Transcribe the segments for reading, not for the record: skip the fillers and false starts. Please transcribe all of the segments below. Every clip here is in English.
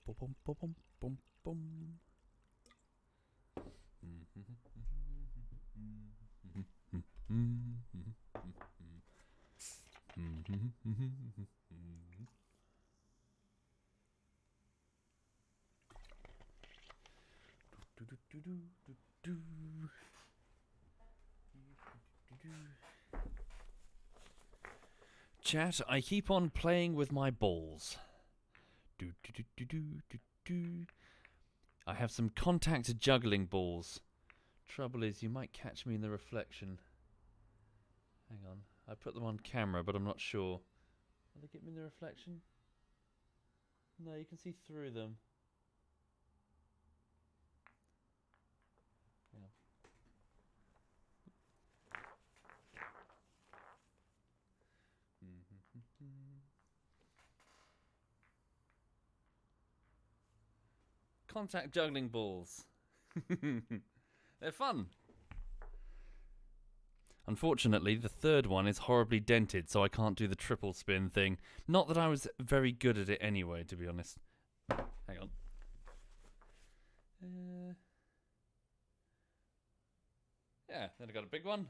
Boom, boom, boom, boom, boom, boom. Chat, I keep on playing with my balls. I have some contact juggling balls. Trouble is, you might catch me in the reflection. Hang on. I put them on camera, but I'm not sure. Will they get me in the reflection? No, you can see through them. Yeah. Contact juggling balls. They're fun. Unfortunately, the third one is horribly dented, so I can't do the triple spin thing. Not that I was very good at it anyway, to be honest. Hang on. Yeah, then I got a big one.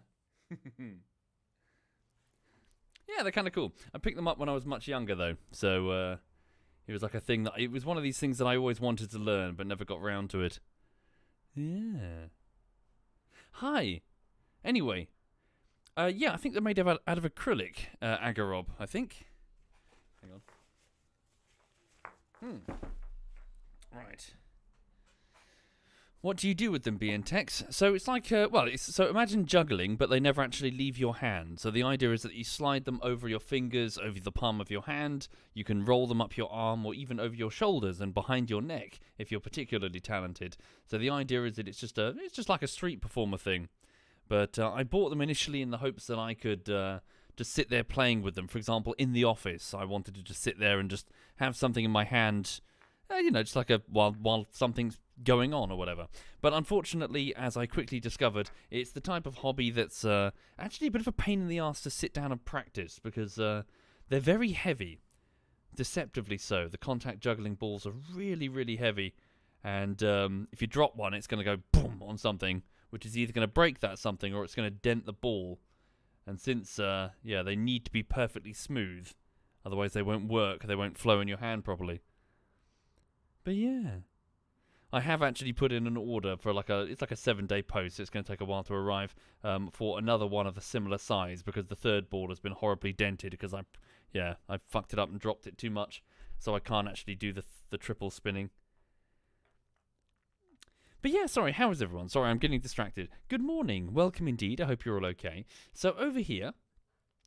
Yeah, they're kind of cool. I picked them up when I was much younger, though, so it was like a thing that... It was one of these things that I always wanted to learn, but never got round to it. Yeah. Hi. Anyway. Yeah, I think they're made out of acrylic, agar-rob, I think. Hang on. Right. What do you do with them, BNTex? So it's like, so imagine juggling, but they never actually leave your hand. So the idea is that you slide them over your fingers, over the palm of your hand. You can roll them up your arm or even over your shoulders and behind your neck if you're particularly talented. So the idea is that it's just like a street performer thing. But I bought them initially in the hopes that I could just sit there playing with them. For example, in the office, I wanted to just sit there and just have something in my hand, just like while something's going on or whatever. But unfortunately, as I quickly discovered, it's the type of hobby that's actually a bit of a pain in the ass to sit down and practice because they're very heavy, deceptively so. The contact juggling balls are really, really heavy, and if you drop one, it's going to go boom on something, which is either going to break that something or it's going to dent the ball. And since, they need to be perfectly smooth, otherwise they won't work, they won't flow in your hand properly. But yeah, I have actually put in an order for it's like a 7-day post. So it's going to take a while to arrive for another one of a similar size because the third ball has been horribly dented because I fucked it up and dropped it too much, so I can't actually do the triple spinning. But yeah, sorry, how is everyone? Sorry, I'm getting distracted. Good morning, welcome indeed. I hope you're all okay. So over here,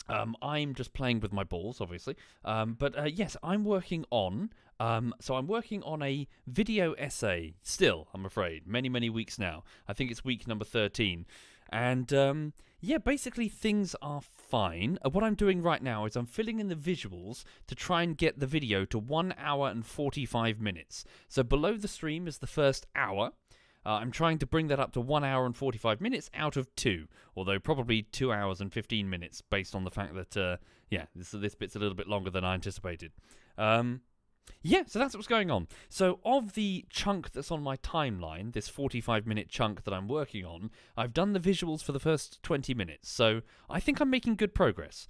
I'm just playing with my balls, obviously. But yes, I'm working on... I'm working on a video essay still, I'm afraid. Many, many weeks now. I think it's week number 13. And basically things are fine. What I'm doing right now is I'm filling in the visuals to try and get the video to 1 hour and 45 minutes. So below the stream is the first hour. I'm trying to bring that up to 1 hour and 45 minutes out of 2, although probably 2 hours and 15 minutes based on the fact that, this bit's a little bit longer than I anticipated. So that's what's going on. So of the chunk that's on my timeline, this 45-minute chunk that I'm working on, I've done the visuals for the first 20 minutes. So I think I'm making good progress.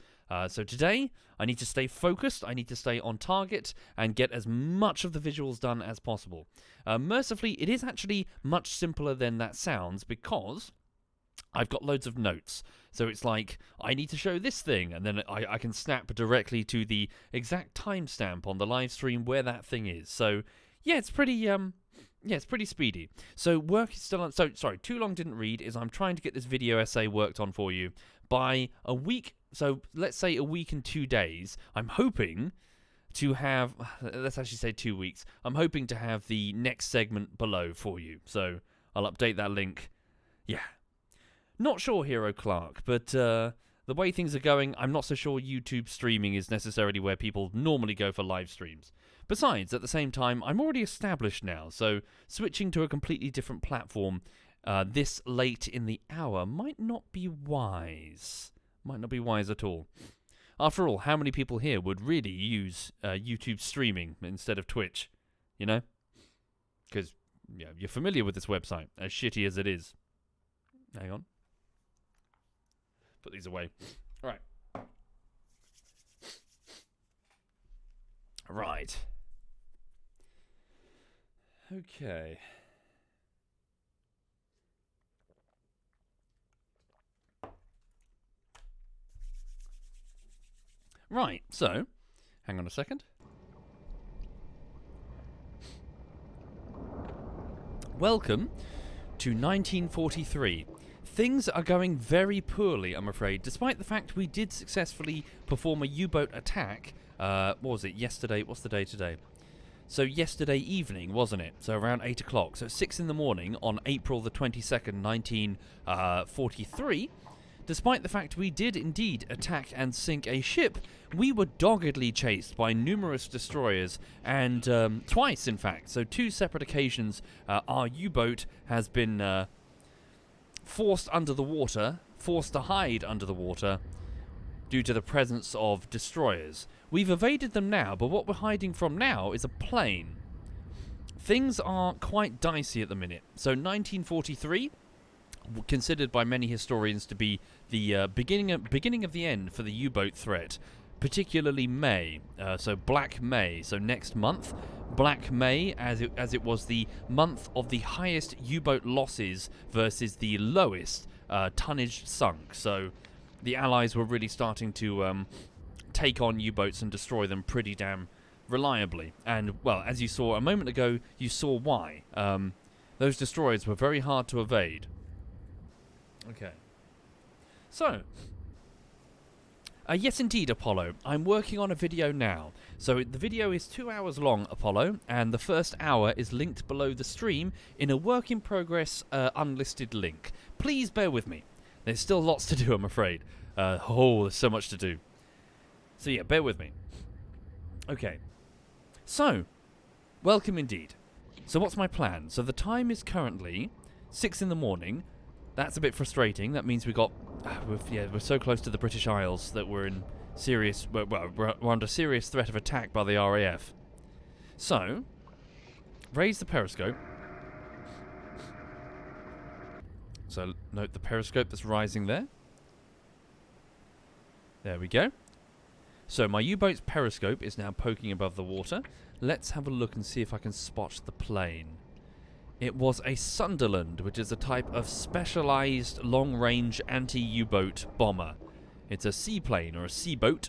So today, I need to stay focused, I need to stay on target, and get as much of the visuals done as possible. Mercifully, it is actually much simpler than that sounds, because I've got loads of notes. So it's like, I need to show this thing, and then I can snap directly to the exact timestamp on the live stream where that thing is. So, yeah, it's pretty... it's pretty speedy. So work is still on... So, sorry, too long didn't read is I'm trying to get this video essay worked on for you by a week. So let's say a week and 2 days. I'm hoping to have... Let's actually say 2 weeks. I'm hoping to have the next segment below for you. So I'll update that link. Yeah. Not sure, Hero Clark, but... the way things are going, I'm not so sure YouTube streaming is necessarily where people normally go for live streams. Besides, at the same time, I'm already established now, so switching to a completely different platform this late in the hour might not be wise. Might not be wise at all. After all, how many people here would really use YouTube streaming instead of Twitch? you know? Because you're familiar with this website, as shitty as it is. Hang on. Put these away. All right. Right. Okay. Right, so, hang on a second. Welcome to 1943. Things are going very poorly, I'm afraid, despite the fact we did successfully perform a U-boat attack. What was it? Yesterday? What's the day today? So yesterday evening, wasn't it? So around 8 o'clock. So 6 in the morning on April the 22nd, 1943. Despite the fact we did indeed attack and sink a ship, we were doggedly chased by numerous destroyers, and twice, in fact. So 2 separate occasions, our U-boat has been forced under the water, forced to hide under the water, due to the presence of destroyers. We've evaded them now, but what we're hiding from now is a plane. Things are quite dicey at the minute. So 1943, considered by many historians to be the beginning of the end for the U-boat threat, particularly May. So Black May. So next month, Black May, as it was the month of the highest U-boat losses versus the lowest tonnage sunk. So the Allies were really starting to take on U-boats and destroy them pretty damn reliably. And, well, as you saw a moment ago, you saw why. Those destroyers were very hard to evade. Okay. So, yes indeed, Apollo. I'm working on a video now. So the video is 2 hours long, Apollo, and the first hour is linked below the stream in a work-in-progress unlisted link. Please bear with me. There's still lots to do, I'm afraid. There's so much to do. So yeah, bear with me. Okay. So, welcome indeed. So what's my plan? So the time is currently 6 in the morning. That's a bit frustrating. That means we're so close to the British Isles that we're in serious, we're under serious threat of attack by the RAF. So, raise the periscope. So note the periscope that's rising there. There we go. So my U-boat's periscope is now poking above the water. Let's have a look and see if I can spot the plane. It was a Sunderland, which is a type of specialized long-range anti-U-boat bomber. It's a seaplane or a sea-boat.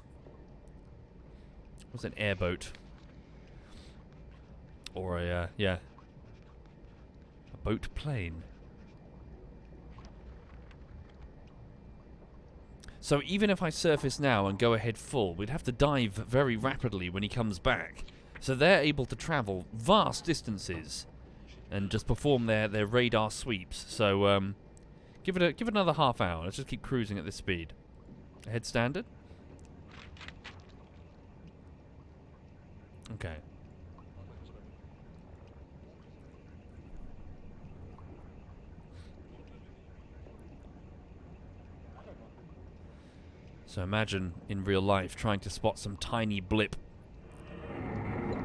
What's an airboat? Or a boat plane. So even if I surface now and go ahead full, we'd have to dive very rapidly when he comes back. So they're able to travel vast distances and just perform their radar sweeps. So give it another half hour. Let's just keep cruising at this speed. Ahead standard. Okay. So imagine in real life trying to spot some tiny blip.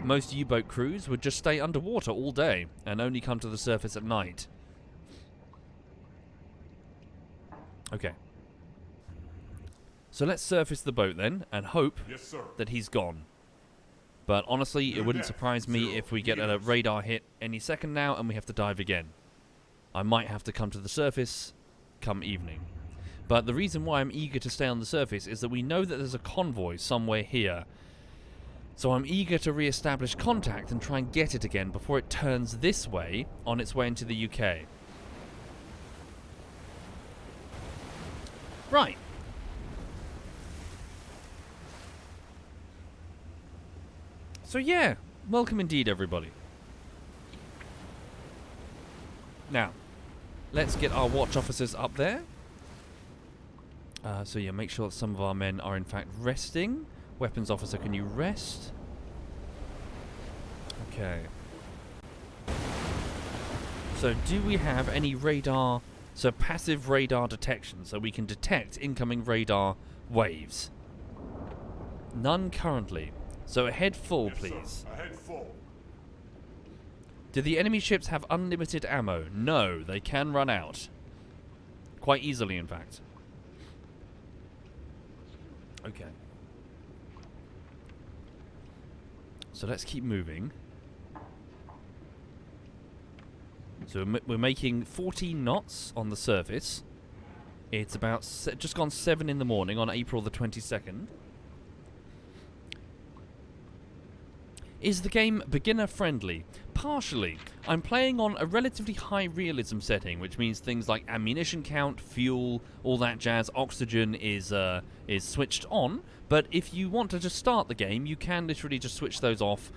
Most U-boat crews would just stay underwater all day and only come to the surface at night. Okay. So let's surface the boat then and hope that he's gone. But honestly, it wouldn't surprise me if we get a radar hit any second now and we have to dive again. I might have to come to the surface come evening. But the reason why I'm eager to stay on the surface is that we know that there's a convoy somewhere here. So I'm eager to re-establish contact and try and get it again before it turns this way on its way into the UK. Right. So yeah, welcome indeed everybody. Now, let's get our watch officers up there. So yeah, make sure that some of our men are in fact resting. Weapons officer, can you rest? Okay. So do we have any radar, so passive radar detection, so we can detect incoming radar waves? None currently. So ahead full, please. Sir. Ahead full. Do the enemy ships have unlimited ammo? No, they can run out. Quite easily, in fact. Okay. So let's keep moving. So we're making 14 knots on the surface. It's about just gone 7 in the morning on April the 22nd. Is the game beginner friendly? Partially. I'm playing on a relatively high realism setting, which means things like ammunition count, fuel, all that jazz, oxygen is switched on. But if you want to just start the game, you can literally just switch those off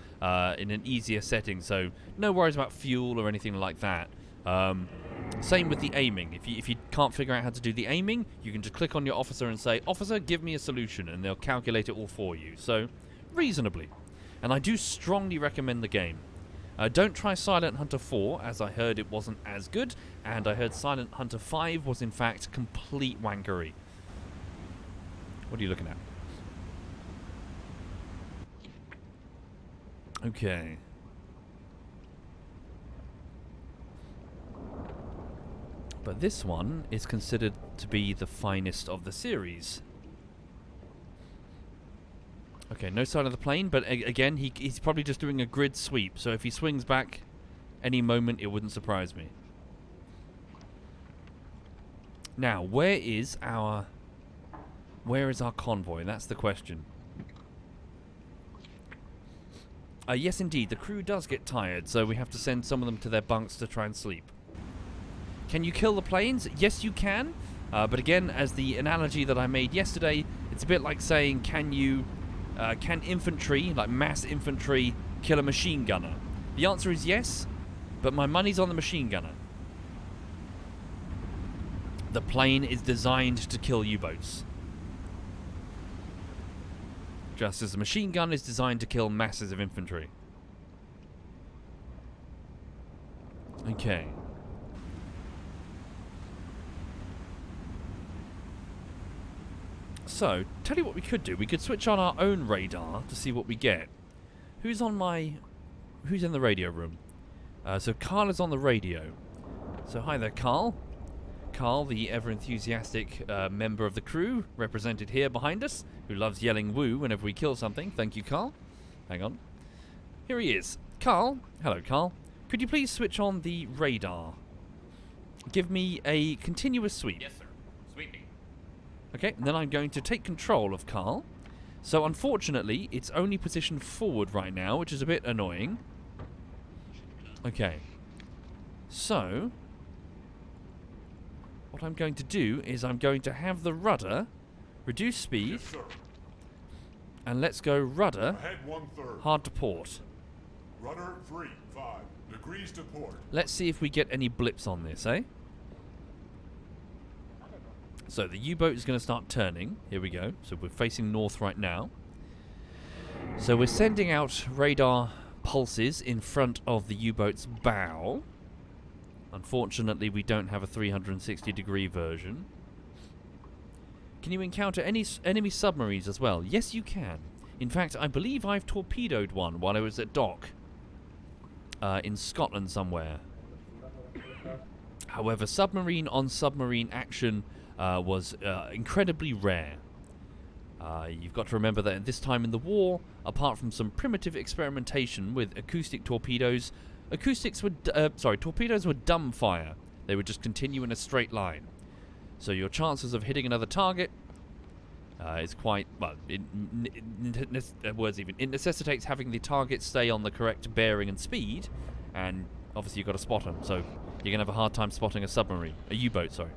in an easier setting. So no worries about fuel or anything like that. Same with the aiming. If you can't figure out how to do the aiming, you can just click on your officer and say, "Officer, give me a solution," and they'll calculate it all for you. So reasonably. And I do strongly recommend the game. Don't try Silent Hunter 4, as I heard it wasn't as good, and I heard Silent Hunter 5 was in fact complete wankery. What are you looking at? Okay. But this one is considered to be the finest of the series. Okay, no sign of the plane, but again, he's probably just doing a grid sweep, so if he swings back any moment, it wouldn't surprise me. Now, where is our convoy? That's the question. Yes, indeed, the crew does get tired, so we have to send some of them to their bunks to try and sleep. Can you kill the planes? Yes, you can, but again, as the analogy that I made yesterday, it's a bit like saying, can infantry, like mass infantry, kill a machine gunner? The answer is yes, but my money's on the machine gunner. The plane is designed to kill U-boats, just as a machine gun is designed to kill masses of infantry. Okay. So, tell you what we could do. We could switch on our own radar to see what we get. Who's in the radio room? So Carl is on the radio. So hi there, Carl. Carl, the ever-enthusiastic member of the crew, represented here behind us, who loves yelling woo whenever we kill something. Thank you, Carl. Hang on. Here he is. Carl. Hello, Carl. Could you please switch on the radar? Give me a continuous sweep. Yes, sir. Sweeping. Okay, and then I'm going to take control of Carl. So unfortunately, it's only positioned forward right now, which is a bit annoying. Okay. So, what I'm going to do is I'm going to have the rudder reduce speed. Yes, sir. And let's go rudder Ahead 1/3. hard to port. Rudder 3-5 degrees to port. Let's see if we get any blips on this, eh? So the U-boat is going to start turning. Here we go. So we're facing north right now. So we're sending out radar pulses in front of the U-boat's bow. Unfortunately, we don't have a 360-degree version. Can you encounter any enemy submarines as well? Yes, you can. In fact, I believe I've torpedoed one while I was at dock. In Scotland somewhere. However, submarine-on-submarine action was incredibly rare. You've got to remember that at this time in the war, apart from some primitive experimentation with acoustic torpedoes, torpedoes were dumb fire. They would just continue in a straight line. So your chances of hitting another target is quite, well, it necessitates having the target stay on the correct bearing and speed, and obviously you've got to spot them, so you're going to have a hard time spotting a submarine, a U-boat, sorry.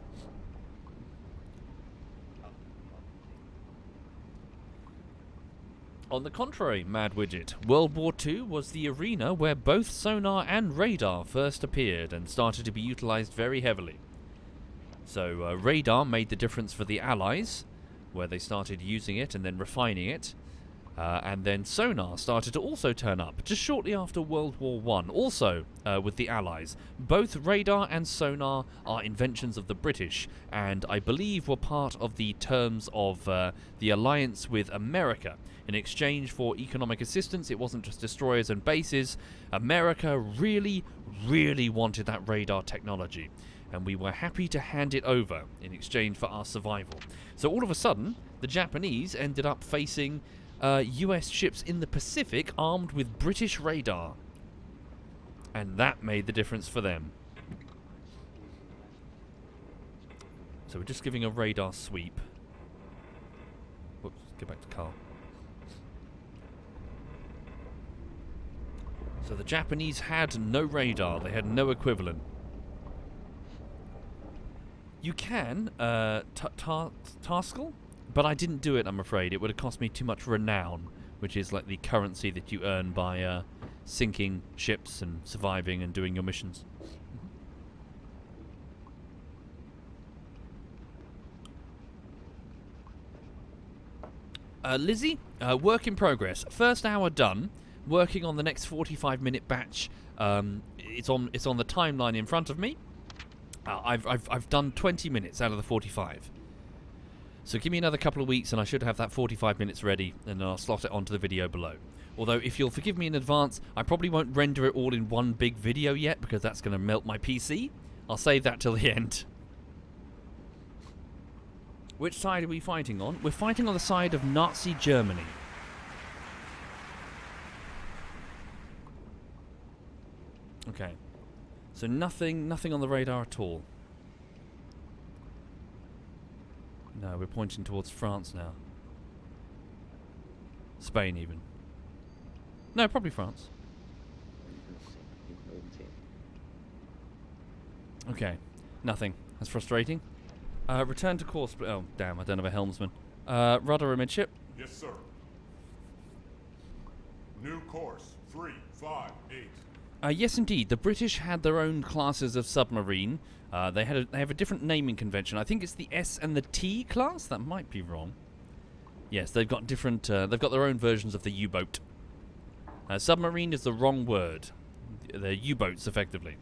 On the contrary, Mad Widget, World War II was the arena where both sonar and radar first appeared and started to be utilized very heavily. So radar made the difference for the Allies, where they started using it and then refining it. And then sonar started to also turn up just shortly after World War I, also with the Allies. Both radar and sonar are inventions of the British, and I believe were part of the terms of the alliance with America. In exchange for economic assistance, it wasn't just destroyers and bases. America really, really wanted that radar technology, and we were happy to hand it over in exchange for our survival. So all of a sudden, the Japanese ended up facing US ships in the Pacific armed with British radar. And that made the difference for them. So we're just giving a radar sweep. Whoops, get back to Carl. So the Japanese had no radar, they had no equivalent. You can taskle, but I didn't do it, I'm afraid. It would have cost me too much renown, which is like the currency that you earn by sinking ships and surviving and doing your missions. Lizzie, work in progress. First hour done. Working on the next 45-minute batch. It's on the timeline in front of me. I've done 20 minutes out of the 45. So give me another couple of weeks and I should have that 45 minutes ready, and then I'll slot it onto the video below. Although, if you'll forgive me in advance, I probably won't render it all in one big video yet, because that's going to melt my PC. I'll save that till the end. Which side are we fighting on? We're fighting on the side of Nazi Germany. Okay. So nothing on the radar at all. No, we're pointing towards France now. Spain, even. No, probably France. Okay. Nothing. That's frustrating. Return to course. Oh, damn, I don't have a helmsman. Rudder amidship. Yes, sir. New course, 358. Yes, indeed. The British had their own classes of submarine. They have a different naming convention. I think it's the S and the T class. That might be wrong. Yes, they've got different. They've got their own versions of the U-boat. Submarine is the wrong word. They're U-boats, effectively.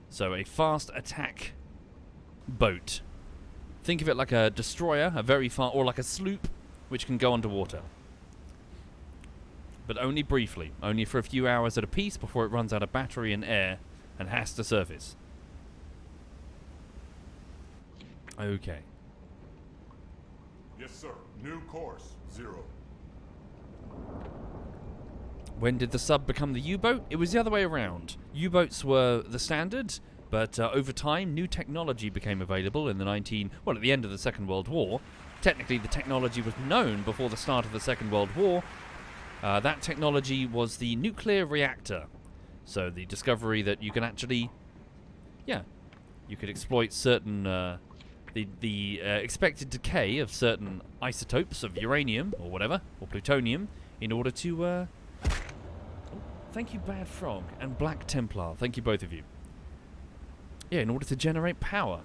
So a fast attack boat. Think of it like a destroyer, or like a sloop, which can go underwater. But only briefly, only for a few hours at a piece before it runs out of battery and air and has to surface. Okay. Yes, sir. New course, 0. When did the sub become the U-boat? It was the other way around. U-boats were the standard, but over time, new technology became available in at the end of the Second World War. Technically, the technology was known before the start of the Second World War. That technology was the nuclear reactor. So the discovery that you can actually, you could exploit certain, the expected decay of certain isotopes of uranium or whatever, or plutonium, in order to, thank you, Bad Frog, and Black Templar. Thank you, both of you. Yeah, in order to generate power.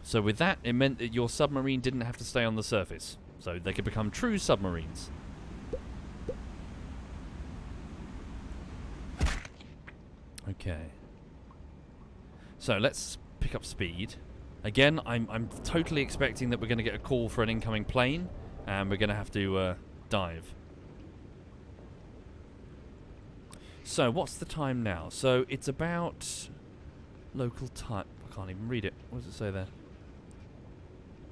So with that, it meant that your submarine didn't have to stay on the surface. So they could become true submarines. Okay. So let's pick up speed. Again, I'm totally expecting that we're going to get a call for an incoming plane, and we're going to have to dive. So what's the time now? So it's about local time. I can't even read it. What does it say there?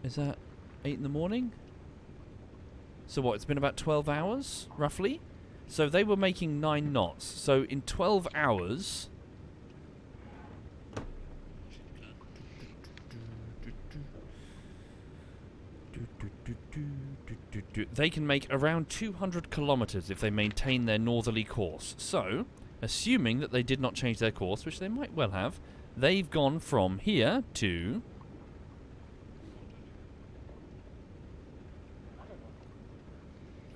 Is that 8 in the morning? So what, it's been about 12 hours, roughly? So they were making 9 knots. So in 12 hours... they can make around 200 kilometers if they maintain their northerly course. So, assuming that they did not change their course, which they might well have, they've gone from here to...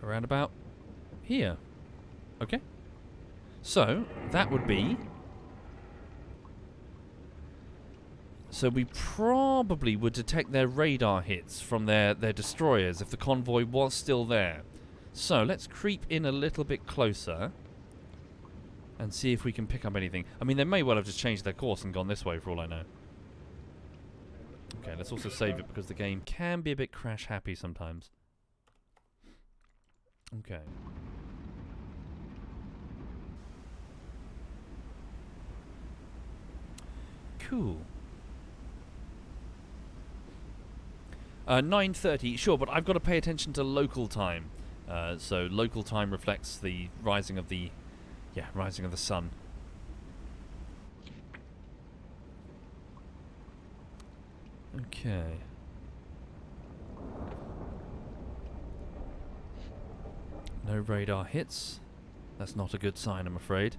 around about here. Okay. So, that would be... So we probably would detect their radar hits from their destroyers if the convoy was still there. So let's creep in a little bit closer and see if we can pick up anything. I mean, they may well have just changed their course and gone this way for all I know. Okay, let's also save it because the game can be a bit crash happy sometimes. Okay. Cool. 9:30, sure, but I've got to pay attention to local time. So local time reflects the rising of the sun. Okay. No radar hits. That's not a good sign, I'm afraid.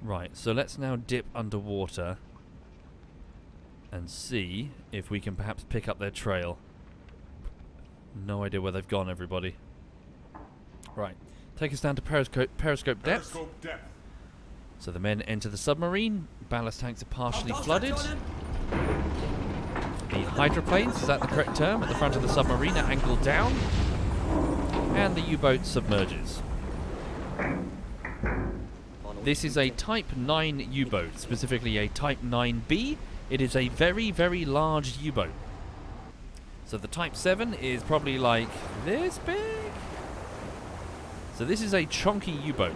Right, so let's now dip underwater and see if we can perhaps pick up their trail. No idea where they've gone, everybody. Right, take us down to periscope depth. So the men enter the submarine. Ballast tanks are partially flooded. The hydroplanes, is that the correct term, at the front of the submarine are angled down. And the U-boat submerges. This is a Type 9 U-boat, specifically a Type 9B. It is a very, very large U-boat. So the Type 7 is probably like this big. So this is a chunky U-boat.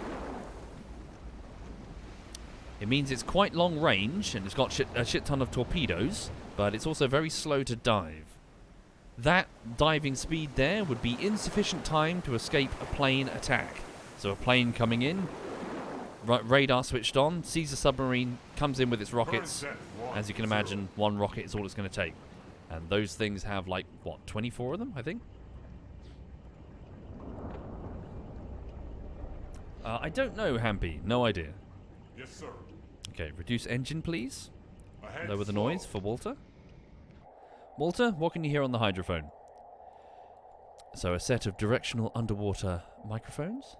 It means it's quite long range and it's got a shit ton of torpedoes, but it's also very slow to dive. That diving speed there would be insufficient time to escape a plane attack. So a plane coming in, radar switched on, sees a submarine, comes in with its rockets. As you can imagine, one rocket is all it's going to take. And those things have, like, what, 24 of them, I think? I don't know, Hampy. No idea. Yes, sir. Okay, reduce engine, please. Ahead Lower the slow. noise for Walter. Walter, what can you hear on the hydrophone? So a set of directional underwater microphones.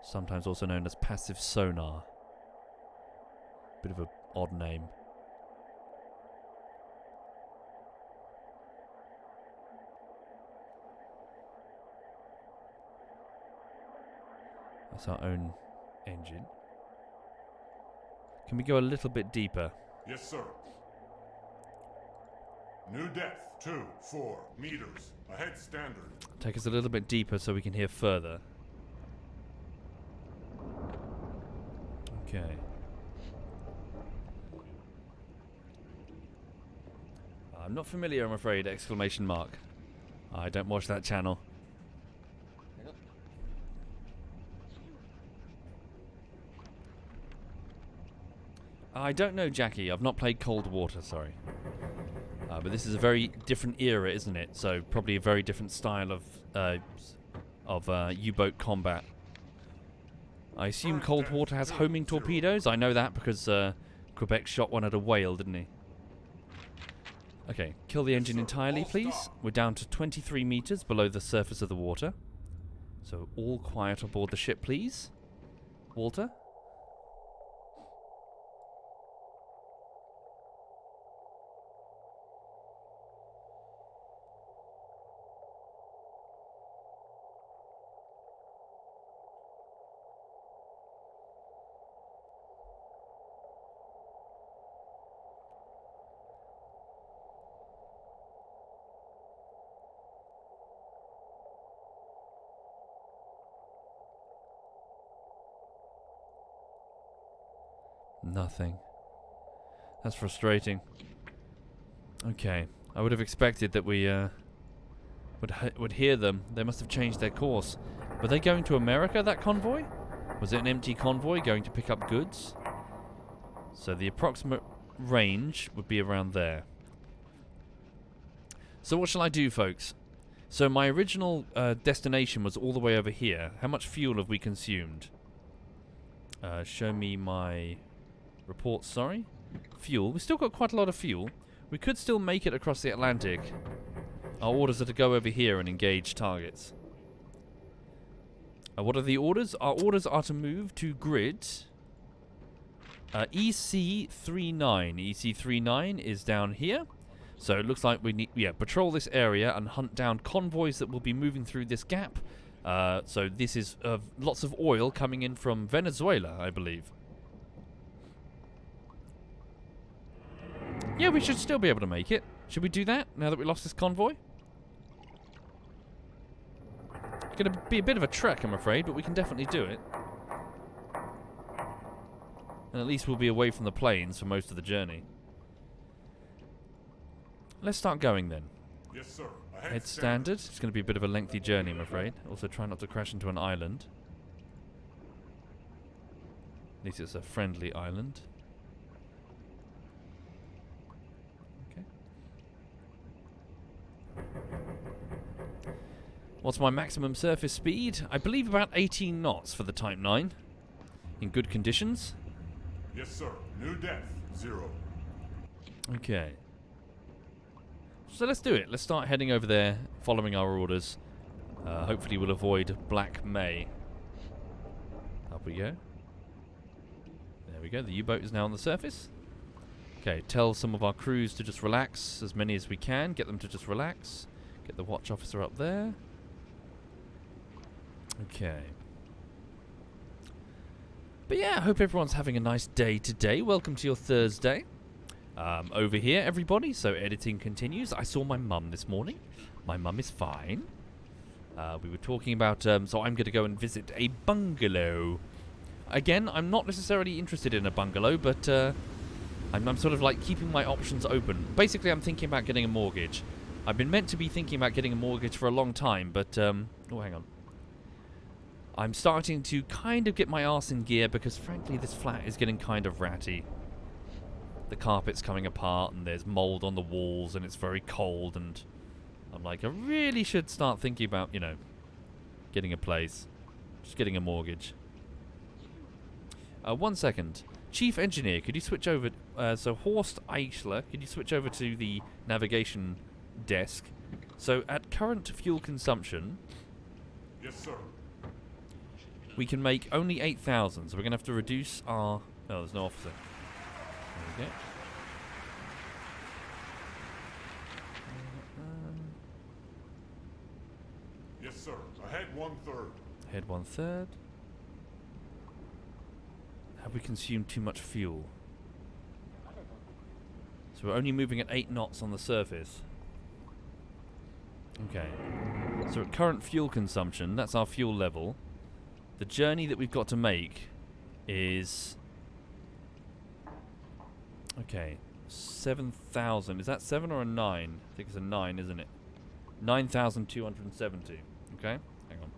Sometimes also known as passive sonar. Bit of an odd name. That's our own engine. Can we go a little bit deeper? Yes, sir. New depth, 4 meters. Ahead standard. Take us a little bit deeper so we can hear further. Okay. I'm not familiar, I'm afraid, exclamation mark. I don't watch that channel. I don't know, Jackie. I've not played Cold Water, sorry. But this is a very different era, isn't it? So probably a very different style of U-boat combat. I assume Cold Water has homing torpedoes. I know that because Quebec shot one at a whale, didn't he? Okay, kill the engine entirely, please. We're down to 23 meters below the surface of the water. So all quiet aboard the ship, please. Walter? Nothing. That's frustrating. Okay, I would have expected that we would hear them. They must have changed their course. Were they going to America, that convoy? Was it an empty convoy going to pick up goods? So the approximate range would be around there. So what shall I do, folks? So my original destination was all the way over here. How much fuel have we consumed? Show me my reports, sorry. Fuel. We've still got quite a lot of fuel. We could still make it across the Atlantic. Our orders are to go over here and engage targets. What are the orders? Our orders are to move to grid EC39. EC39 is down here. So it looks like we need, patrol this area and hunt down convoys that will be moving through this gap. So this is lots of oil coming in from Venezuela, I believe. Yeah, we should still be able to make it. Should we do that now that we lost this convoy? It's going to be a bit of a trek, I'm afraid, but we can definitely do it. And at least we'll be away from the plains for most of the journey. Let's start going then. Yes, sir. Head standard. It's going to be a bit of a lengthy journey, I'm afraid. Also try not to crash into an island. At least it's a friendly island. Okay. What's my maximum surface speed? I believe about 18 knots for the Type 9. In good conditions. Yes, sir. New depth, 0. Okay. So let's do it. Let's start heading over there, following our orders. Hopefully we'll avoid Black May. Up we go. There we go. The U-boat is now on the surface. Okay, tell some of our crews to just relax, as many as we can. Get them to just relax. Get the watch officer up there. Okay. But yeah, I hope everyone's having a nice day today. Welcome to your Thursday. Over here, everybody. So editing continues. I saw my mum this morning. My mum is fine. We were talking about... so I'm going to go and visit a bungalow. Again, I'm not necessarily interested in a bungalow, but I'm sort of like keeping my options open. Basically, I'm thinking about getting a mortgage. I've been meant to be thinking about getting a mortgage for a long time, but... oh, hang on. I'm starting to kind of get my arse in gear because, frankly, this flat is getting kind of ratty. The carpet's coming apart and there's mold on the walls and it's very cold, and I'm like, I really should start thinking about, you know, getting a place. Just getting a mortgage. 1 second. Chief Engineer, could you switch over... so, Horst Eichler, could you switch over to the navigation desk? So, at current fuel consumption... Yes, sir. We can make only 8,000, so we're going to have to reduce our... Oh, there's no officer. There we go. Yes, sir. Ahead 1/3. Ahead 1/3. Have we consumed too much fuel? So we're only moving at 8 knots on the surface. Okay. So at current fuel consumption, that's our fuel level. The journey that we've got to make is... Okay, 7,000. Is that 7 or a 9? I think it's a 9, isn't it? 9,270. Okay, hang on.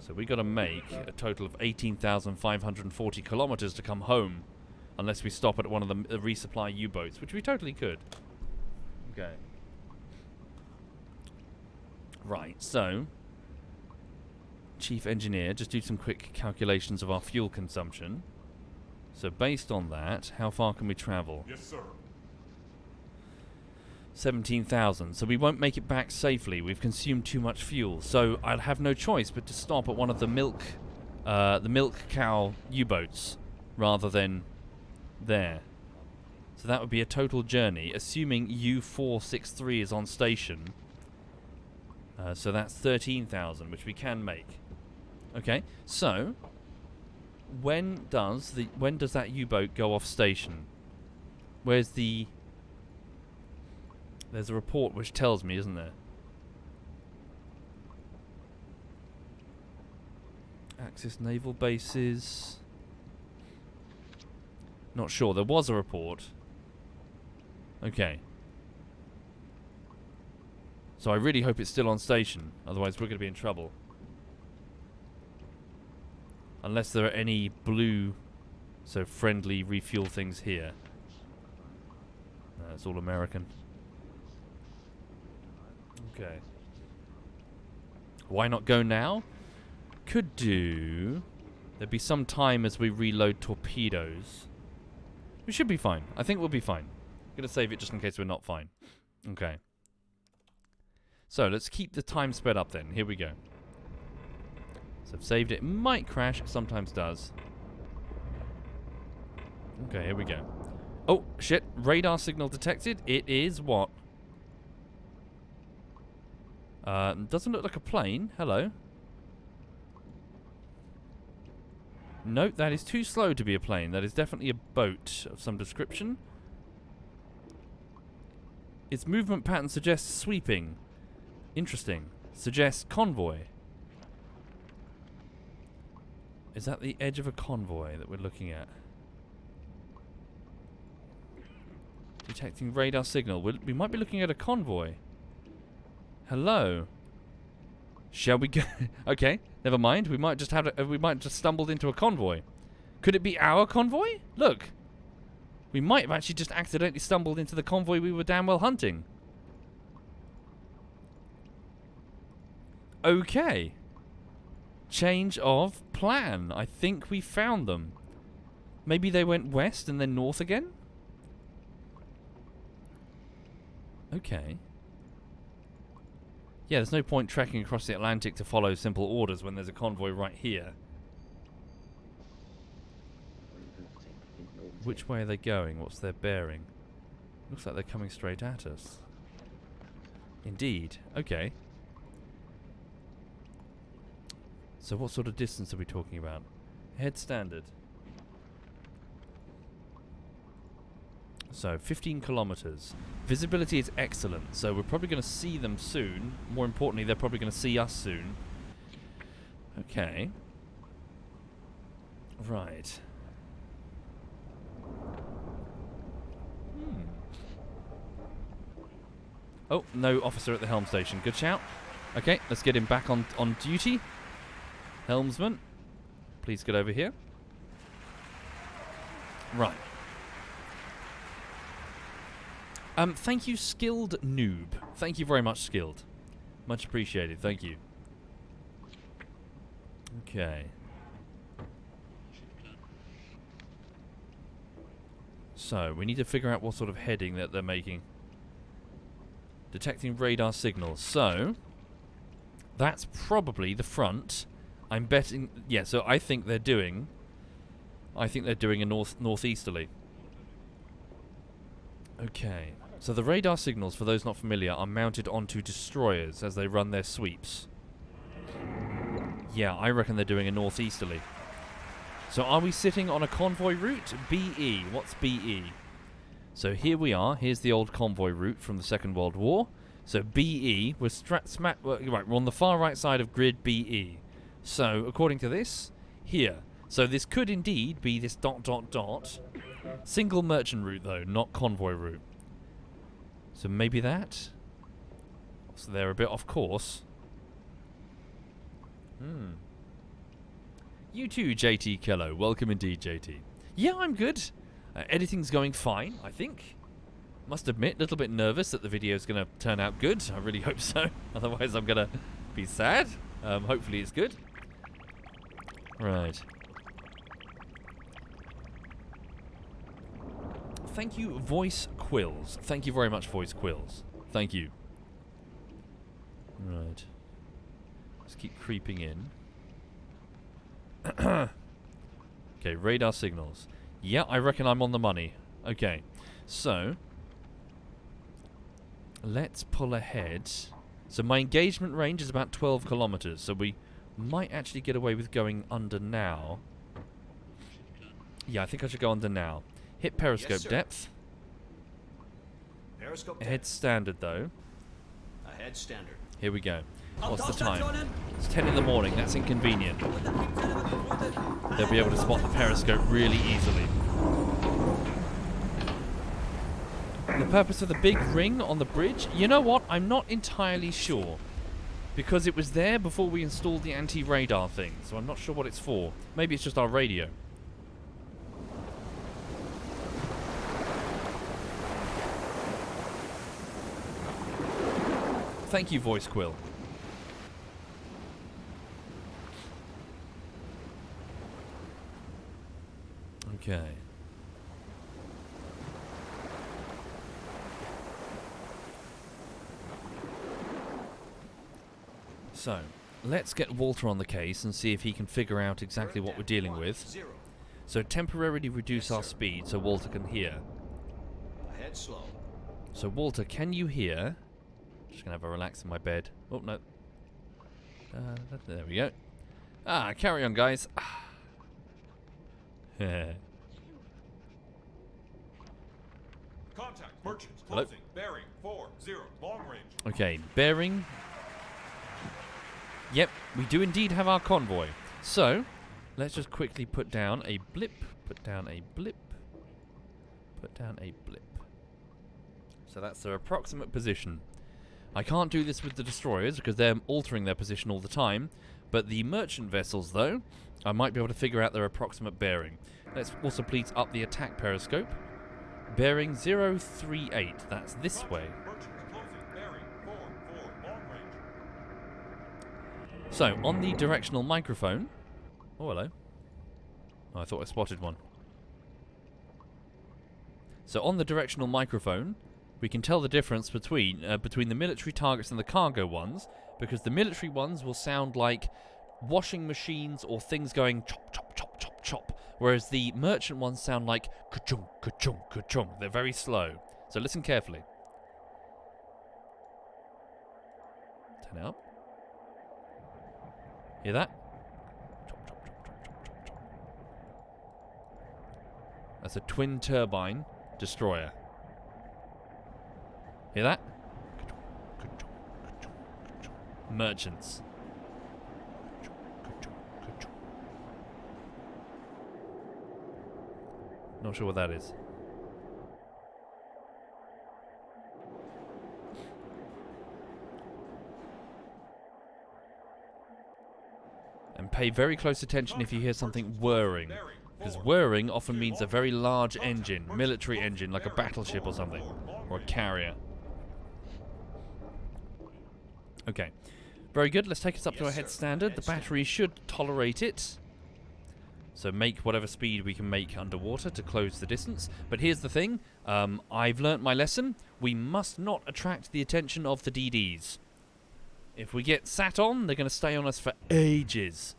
So we got to make a total of 18,540 kilometers to come home, unless we stop at one of the resupply U-boats, which we totally could. Okay. Right, so... Chief Engineer, just do some quick calculations of our fuel consumption. So based on that, how far can we travel? Yes, sir. 17,000. So we won't make it back safely. We've consumed too much fuel. So I'll have no choice but to stop at one of the milk cow U-boats rather than there. So that would be a total journey, assuming U463 is on station. So that's 13,000, which we can make. Okay, so when does that U-boat go off station? Where's the... There's a report which tells me, isn't there? Axis naval bases. Not sure. There was a report. Okay. So I really hope it's still on station. Otherwise we're going to be in trouble. Unless there are any blue, so friendly refuel things here. No, it's all American. Okay. Why not go now? Could do. There'd be some time as we reload torpedoes. We should be fine. I think we'll be fine. I'm going to save it just in case we're not fine. Okay. So let's keep the time sped up then. Here we go. So I've saved it. It might crash. It sometimes does. Okay, here we go. Oh, shit. Radar signal detected. It is what? Doesn't look like a plane. Hello. Nope, that is too slow to be a plane. That is definitely a boat of some description. Its movement pattern suggests sweeping. Interesting. Suggests convoy. Is that the edge of a convoy that we're looking at? Detecting radar signal. We might be looking at a convoy. Hello. Shall we go? Okay, never mind. We might just have we might just stumbled into a convoy. Could it be our convoy? Look. We might have actually just accidentally stumbled into the convoy we were damn well hunting. Okay. Change of plan. I think we found them. Maybe they went west and then north again? Okay. Yeah, there's no point trekking across the Atlantic to follow simple orders when there's a convoy right here. Which way are they going? What's their bearing? Looks like they're coming straight at us. Indeed. Okay. So what sort of distance are we talking about? Head standard. So 15 kilometers. Visibility is excellent, so we're probably going to see them soon. More importantly, they're probably going to see us soon. Okay. Right. Oh, no officer at the helm station. Good shout. Okay, let's get him back on duty. Helmsman, please get over here. Right. Thank you, Skilled Noob. Thank you very much, Skilled. Much appreciated. Thank you. Okay. So, we need to figure out what sort of heading that they're making. Detecting radar signals. So, that's probably the front. I'm betting... Yeah, so I think they're doing... a northeasterly. Okay. So the radar signals, for those not familiar, are mounted onto destroyers as they run their sweeps. Yeah, I reckon they're doing a northeasterly. So are we sitting on a convoy route? BE. What's BE? So here we are. Here's the old convoy route from the Second World War. So BE, we're on the far right side of grid BE. So according to this, here. So this could indeed be this ... Single merchant route though, not convoy route. So maybe that? So they're a bit off course. You too, JT Kello. Welcome indeed, JT. Yeah, I'm good. Editing's going fine, I think. Must admit, a little bit nervous that the video's going to turn out good. I really hope so. Otherwise, I'm going to be sad. Hopefully it's good. Right. Thank you, Voice Quills. Thank you very much, Voice Quills. Thank you. Right. Let's keep creeping in. Okay, radar signals. Yeah, I reckon I'm on the money. Okay, so let's pull ahead. So my engagement range is about 12 kilometers, so we might actually get away with going under now. Yeah, I think I should go under now. Hit periscope depth. Periscope Ahead standard though. Ahead standard. Here we go. What's the time? It's 10 in the morning. That's inconvenient. They'll be able to spot the periscope really easily. The purpose of the big ring on the bridge? You know what? I'm not entirely sure. Because it was there before we installed the anti-radar thing. So I'm not sure what it's for. Maybe it's just our radio. Thank you, Voice Quill. Okay. So, let's get Walter on the case and see if he can figure out exactly what we're dealing with. 0. So temporarily reduce Yes, our sir. speed so Walter can hear. Ahead slow. So Walter, can you hear? Just gonna have a relax in my bed. Oh no. There we go. Carry on, guys. Contact. Merchants. Hello? Closing. Bearing. 40. Long range. Okay, bearing. Yep, we do indeed have our convoy. So, let's just quickly put down a blip. Put down a blip. Put down a blip. So that's their approximate position. I can't do this with the destroyers because they're altering their position all the time. But the merchant vessels, though, I might be able to figure out their approximate bearing. Let's also please up the attack periscope. Bearing 038. That's this way. Merchants. Closing. Bearing. 4. Long range. So, on the directional microphone... Oh, hello. Oh, I thought I spotted one. So, on the directional microphone, we can tell the difference between the military targets and the cargo ones, because the military ones will sound like washing machines or things going chop, chop, chop, chop, chop, whereas the merchant ones sound like ka-chung, ka-chung, ka-chung. They're very slow. So, listen carefully. Turn it up. Hear that? Chop, chop, chop, chop, chop, chop, chop. That's a twin turbine destroyer. Hear that? Merchants. Not sure what that is. And pay very close attention if you hear something whirring, because whirring often means a very large engine, military engine, like a battleship or something, or a carrier. Okay, very good. Let's take us up to our head standard. The battery should tolerate it. So make whatever speed we can make underwater to close the distance. But here's the thing. I've learnt my lesson. We must not attract the attention of the DDs. If we get sat on, they're going to stay on us for ages.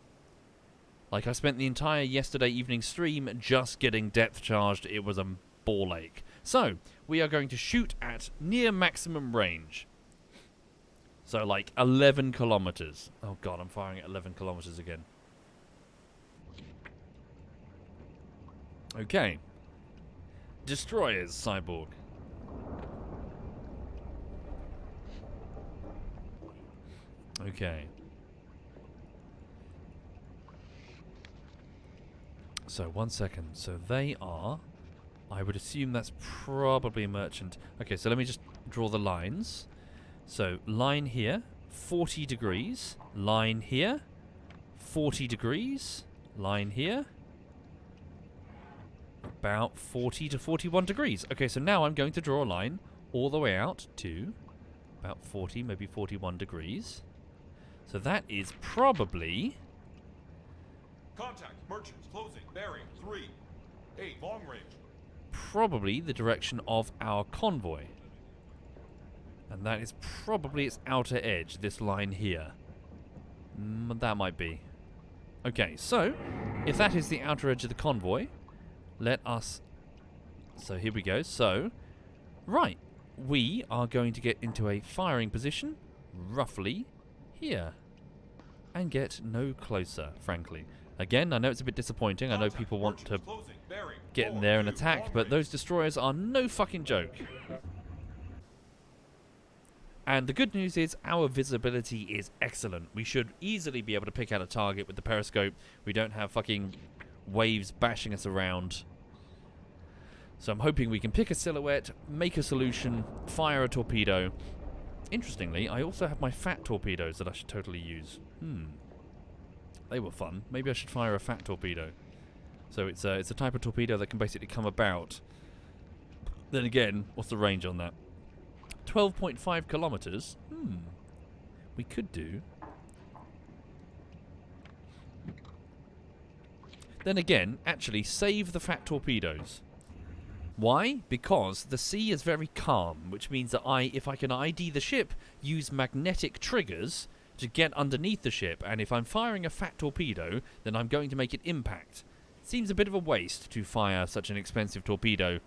Like I spent the entire yesterday evening stream just getting depth charged. It was a ball ache. So, we are going to shoot at near maximum range. So like 11 kilometers. Oh god, I'm firing at 11 kilometers again. Okay. Destroyers, Cyborg. Okay. So, 1 second. So they are... I would assume that's probably a merchant. Okay, so let me just draw the lines. So, line here, 40 degrees. Line here, 40 degrees. Line here, about 40 to 41 degrees. Okay, so now I'm going to draw a line all the way out to about 40, maybe 41 degrees. So that is probably... Contact. Merchants. Closing. Bearing. 3. Long range. probably the direction of our convoy. And that is probably its outer edge, this line here. That might be. Okay, so, if that is the outer edge of the convoy, let us... So, here we go. So, right. We are going to get into a firing position, roughly here. And get no closer, frankly. Again, I know it's a bit disappointing. I know people want to get in there and attack, but those destroyers are no fucking joke. And the good news is our visibility is excellent. We should easily be able to pick out a target with the periscope. We don't have fucking waves bashing us around. So I'm hoping we can pick a silhouette, make a solution, fire a torpedo. Interestingly, I also have my fat torpedoes that I should totally use. They were fun. Maybe I should fire a fat torpedo. So it's a type of torpedo that can basically come about. Then again, what's the range on that? 12.5 kilometers. We could do. Then again, actually save the fat torpedoes. Why? Because the sea is very calm, which means that if I can ID the ship, use magnetic triggers to get underneath the ship, and if I'm firing a fat torpedo, then I'm going to make it impact. Seems a bit of a waste to fire such an expensive torpedo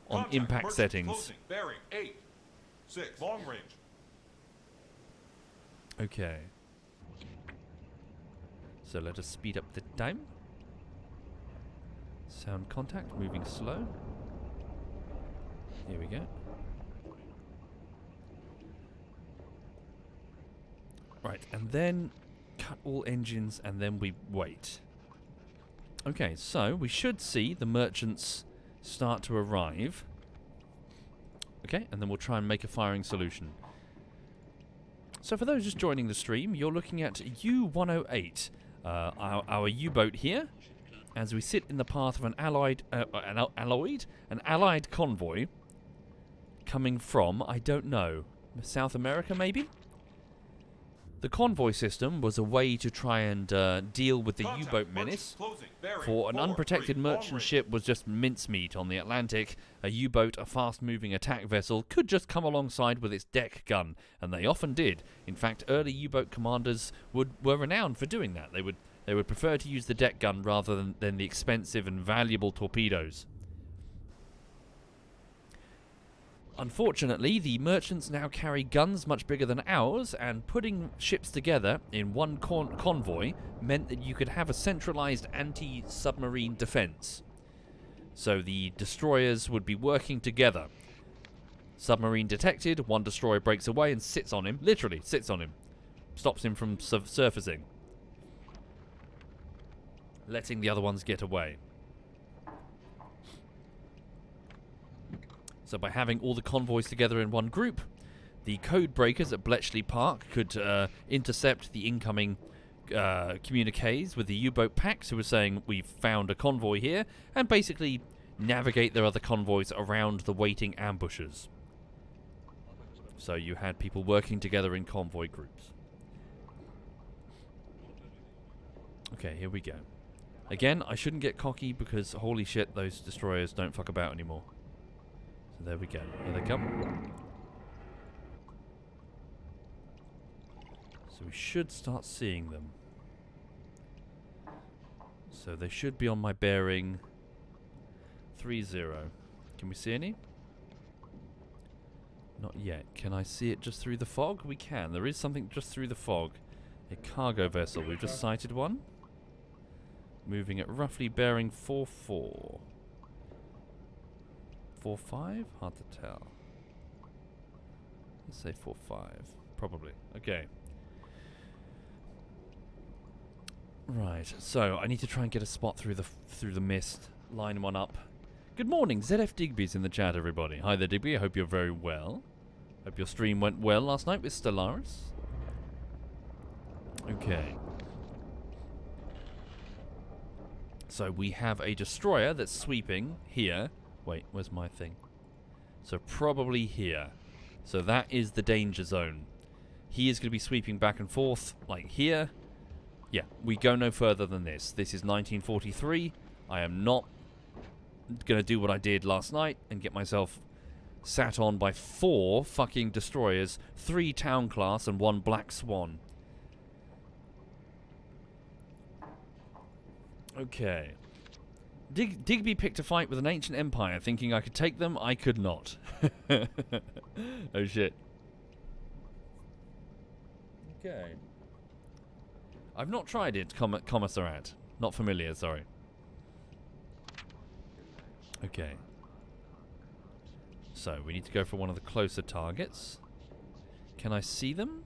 on Contact, impact emergency settings. Closing. Bearing 8. 6. Long range. Okay. So let us speed up the time. Sound contact, moving slow. Here we go. Right, and then cut all engines, and then we wait. Okay, so we should see the merchants start to arrive. Okay, and then we'll try and make a firing solution. So for those just joining the stream, you're looking at U-108, our U-boat here, as we sit in the path of an allied convoy coming from, I don't know, South America maybe? The convoy system was a way to try and deal with the U-boat menace, for an unprotected merchant ship was just mincemeat on the Atlantic. A U-boat, a fast-moving attack vessel, could just come alongside with its deck gun, and they often did. In fact, early U-boat commanders were renowned for doing that. They would prefer to use the deck gun rather than the expensive and valuable torpedoes. Unfortunately, the merchants now carry guns much bigger than ours, and putting ships together in one convoy meant that you could have a centralized anti-submarine defense. So the destroyers would be working together. Submarine detected, one destroyer breaks away and sits on him, literally sits on him, stops him from surfacing, letting the other ones get away. So by having all the convoys together in one group, the code breakers at Bletchley Park could intercept the incoming communiques with the U-boat packs who were saying, we've found a convoy here, and basically navigate their other convoys around the waiting ambushes. So you had people working together in convoy groups. Okay, here we go. Again, I shouldn't get cocky because holy shit, those destroyers don't fuck about anymore. So there we go. Here they come. So we should start seeing them. So they should be on my bearing 30. Can we see any? Not yet. Can I see it just through the fog? We can. There is something just through the fog. A cargo vessel. We've just sighted one. Moving at roughly bearing 44. 45? Hard to tell. Let's say 45. Probably. Okay. Right. So I need to try and get a spot through the mist. Line one up. Good morning. ZF Digby's in the chat, everybody. Hi there, Digby. I hope you're very well. Hope your stream went well last night with Stellaris. Okay. So we have a destroyer that's sweeping here. Wait, where's my thing? So probably here. So that is the danger zone. He is going to be sweeping back and forth, like here. Yeah, we go no further than this. This is 1943. I am not going to do what I did last night and get myself sat on by 4 fucking destroyers, 3 town class and 1 Black Swan. Okay. Digby picked a fight with an ancient empire, thinking I could take them. I could not. Oh shit. Okay. I've not tried it, Commissariat. Not familiar, sorry. Okay. So, we need to go for one of the closer targets. Can I see them?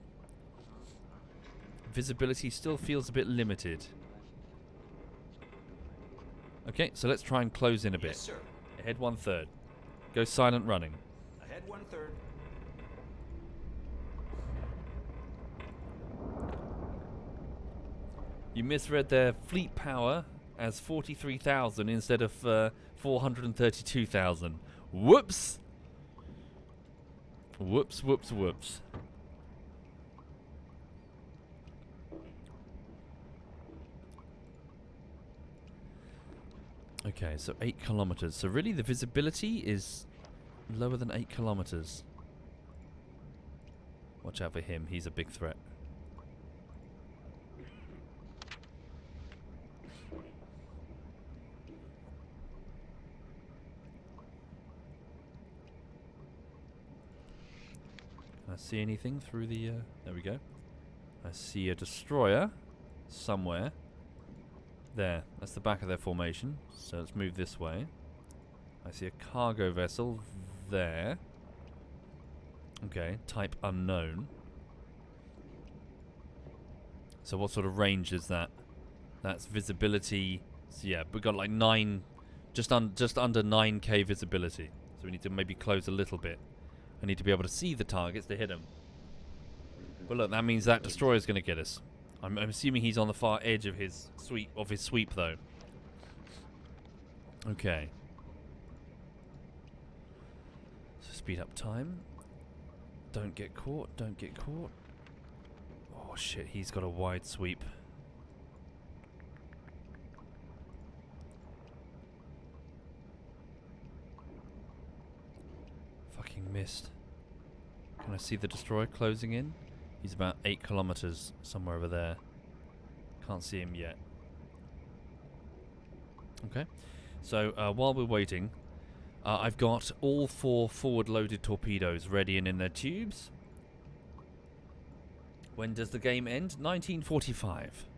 Visibility still feels a bit limited. Okay, so let's try and close in a bit. Yes, sir. Ahead 1/3. Go silent running. Ahead 1/3. You misread their fleet power as 43,000 instead of 432,000. Whoops! Whoops, whoops, whoops. Okay, so 8 kilometers. So really the visibility is lower than 8 kilometers. Watch out for him, he's a big threat. I see anything through the... there we go. I see a destroyer somewhere. There, that's the back of their formation. So let's move this way. I see a cargo vessel there. Okay, type unknown. So what sort of range is that? That's visibility. So yeah, we've got like 9, just under 9k visibility. So we need to maybe close a little bit. I need to be able to see the targets to hit them. But look, that means that destroyer's going to get us. I'm assuming he's on the far edge of his sweep though. Okay. So speed up time. Don't get caught, don't get caught. Oh shit, he's got a wide sweep. Fucking missed. Can I see the destroyer closing in? He's about 8 kilometers somewhere over there. Can't see him yet. Okay. So while we're waiting, I've got all 4 forward-loaded torpedoes ready and in their tubes. When does the game end? 1945.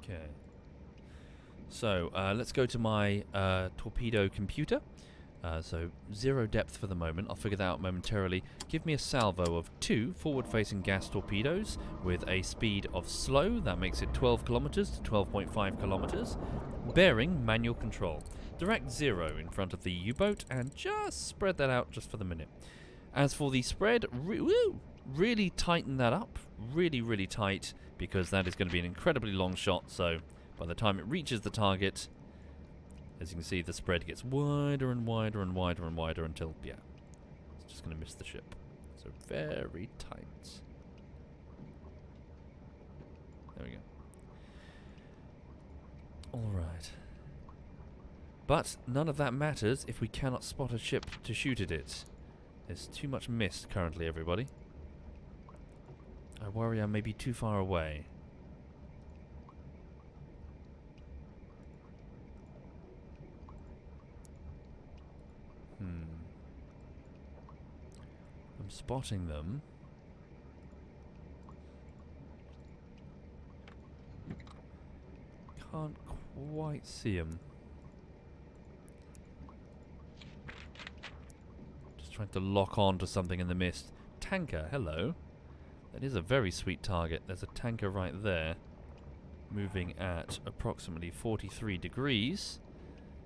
Okay. So let's go to my torpedo computer. So 0 depth for the moment. I'll figure that out momentarily. Give me a salvo of 2 forward-facing gas torpedoes with a speed of slow. That makes it 12 kilometers to 12.5 kilometers. Bearing manual control. Direct 0 in front of the U-boat and just spread that out just for the minute. As for the spread, really tighten that up. Really, really tight, because that is going to be an incredibly long shot. So by the time it reaches the target, as you can see, the spread gets wider and wider and wider and wider until, yeah, it's just going to miss the ship. So very tight. There we go. Alright. But none of that matters if we cannot spot a ship to shoot at it. There's too much mist currently, everybody. I worry I may be too far away. I'm spotting them. Can't quite see them. Just trying to lock on to something in the mist. Tanker, hello. That is a very sweet target. There's a tanker right there, moving at approximately 43 degrees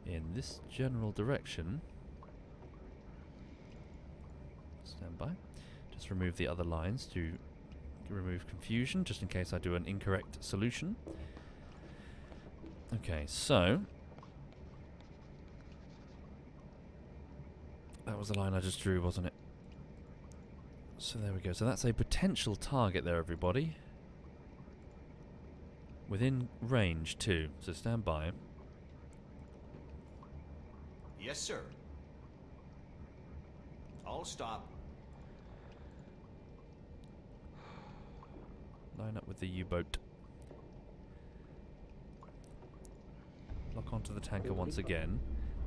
in this general direction. Stand by. Just remove the other lines to remove confusion, just in case I do an incorrect solution. Okay, so that was the line I just drew, wasn't it? So there we go. So that's a potential target there, everybody. Within range too, so stand by. Yes, sir. All stop. Line up with the U-boat. Lock onto the tanker once again.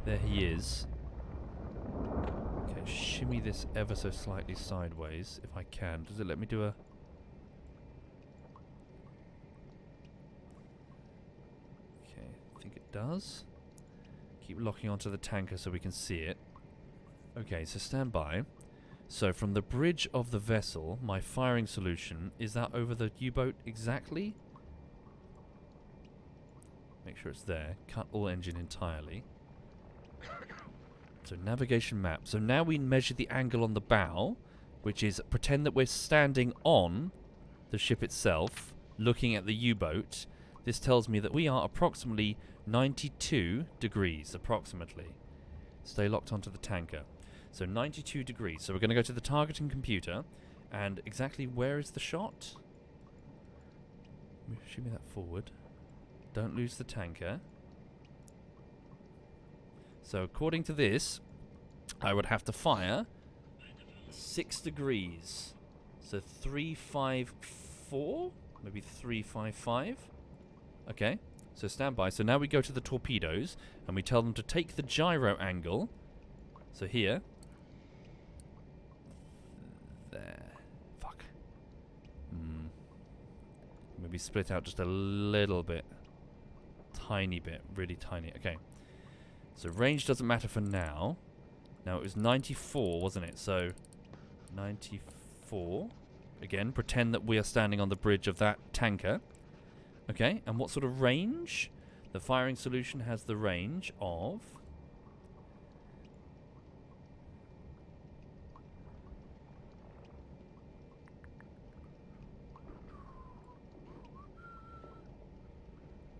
There he is. Okay, shimmy this ever so slightly sideways, if I can. Does it let me do a... Okay, I think it does. Keep locking onto the tanker so we can see it. Okay, so stand by. So from the bridge of the vessel, my firing solution, is that over the U-boat exactly? Make sure it's there. Cut all engine entirely. So navigation map. So now we measure the angle on the bow, which is pretend that we're standing on the ship itself, looking at the U-boat. This tells me that we are approximately 92 degrees, approximately. Stay locked onto the tanker. So 92 degrees. So we're going to go to the targeting computer, and exactly where is the shot? Shoot me that forward. Don't lose the tanker. So according to this, I would have to fire 6 degrees. So 354? Maybe 355? Okay, so stand by. So now we go to the torpedoes, and we tell them to take the gyro angle So here. There. Fuck. Maybe split out just a little bit. Tiny bit. Really tiny. Okay. So range doesn't matter for now. Now it was 94, wasn't it? So 94. Again, pretend that we are standing on the bridge of that tanker. Okay, and what sort of range? The firing solution has the range of...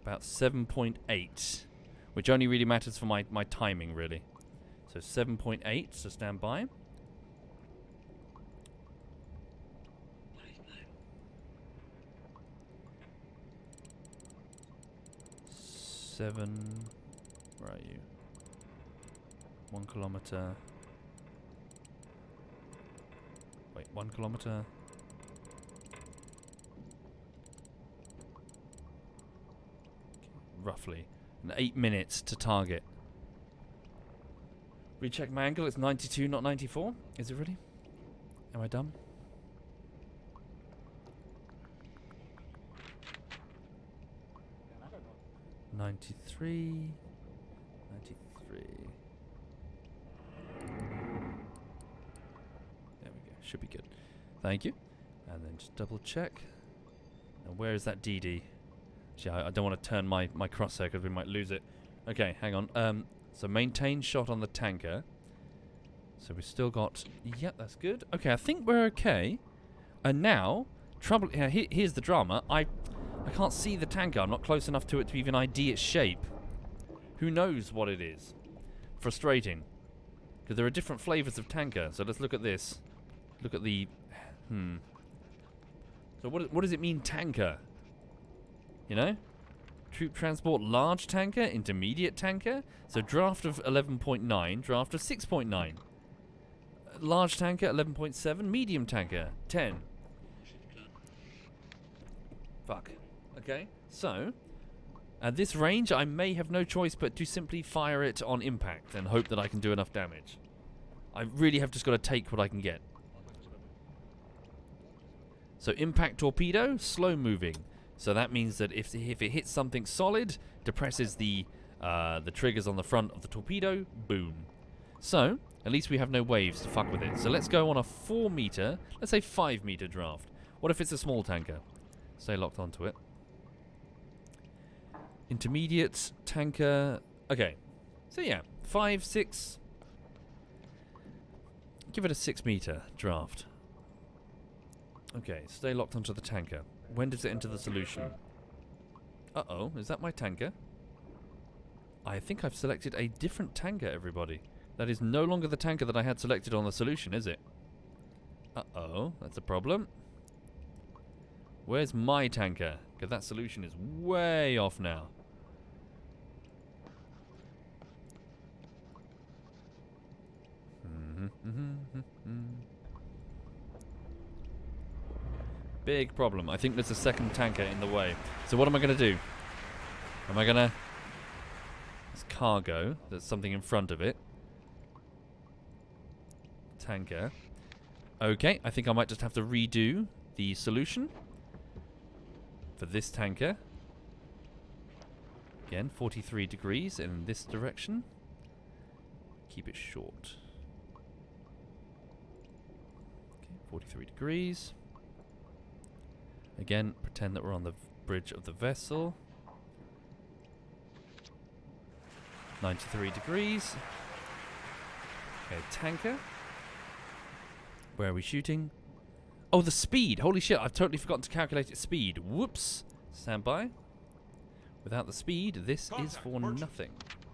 about 7.8, which only really matters for my timing, really. So 7.8, so stand by. Where are you? 1 kilometer. Wait, 1 kilometer. Roughly. And 8 minutes to target. Recheck my angle. It's 92, not 94. Is it really? Am I dumb? $93. There we go. Should be good. Thank you. And then just double check. Now where is that DD? I don't want to turn my crosshair because we might lose it. Okay, hang on. So maintain shot on the tanker. So we've still got... Yep, that's good. Okay, I think we're okay. And now, trouble... here's the drama. I can't see the tanker. I'm not close enough to it to even ID its shape. Who knows what it is? Frustrating. Because there are different flavors of tanker. So let's look at this. Look at the... So what does it mean, tanker? You know? Troop transport large tanker, intermediate tanker. So draft of 11.9, draft of 6.9. Large tanker 11.7, medium tanker 10. Fuck. Okay, so at this range I may have no choice but to simply fire it on impact and hope that I can do enough damage. I really have just got to take what I can get. So impact torpedo, slow moving. So that means that if it hits something solid, depresses the triggers on the front of the torpedo, boom. So, at least we have no waves to fuck with it. So let's go on a 4 meter, let's say 5 meter draft. What if it's a small tanker? Stay locked onto it. Intermediate tanker, okay. So yeah, 5, 6. Give it a 6 meter draft. Okay, stay locked onto the tanker. When does it enter the solution? Uh-oh, is that my tanker? I think I've selected a different tanker, everybody. That is no longer the tanker that I had selected on the solution, is it? Uh-oh, that's a problem. Where's my tanker? Because that solution is way off now. Big problem. I think there's a second tanker in the way. So what am I going to do? Am I going to... It's cargo. There's something in front of it. Tanker. Okay, I think I might just have to redo the solution for this tanker. Again, 43 degrees in this direction. Keep it short. Okay, 43 degrees. Again, pretend that we're on the bridge of the vessel. 93 degrees. Okay, tanker. Where are we shooting? Oh, the speed! Holy shit, I've totally forgotten to calculate its speed. Whoops! Stand by. Without the speed, this is for nothing.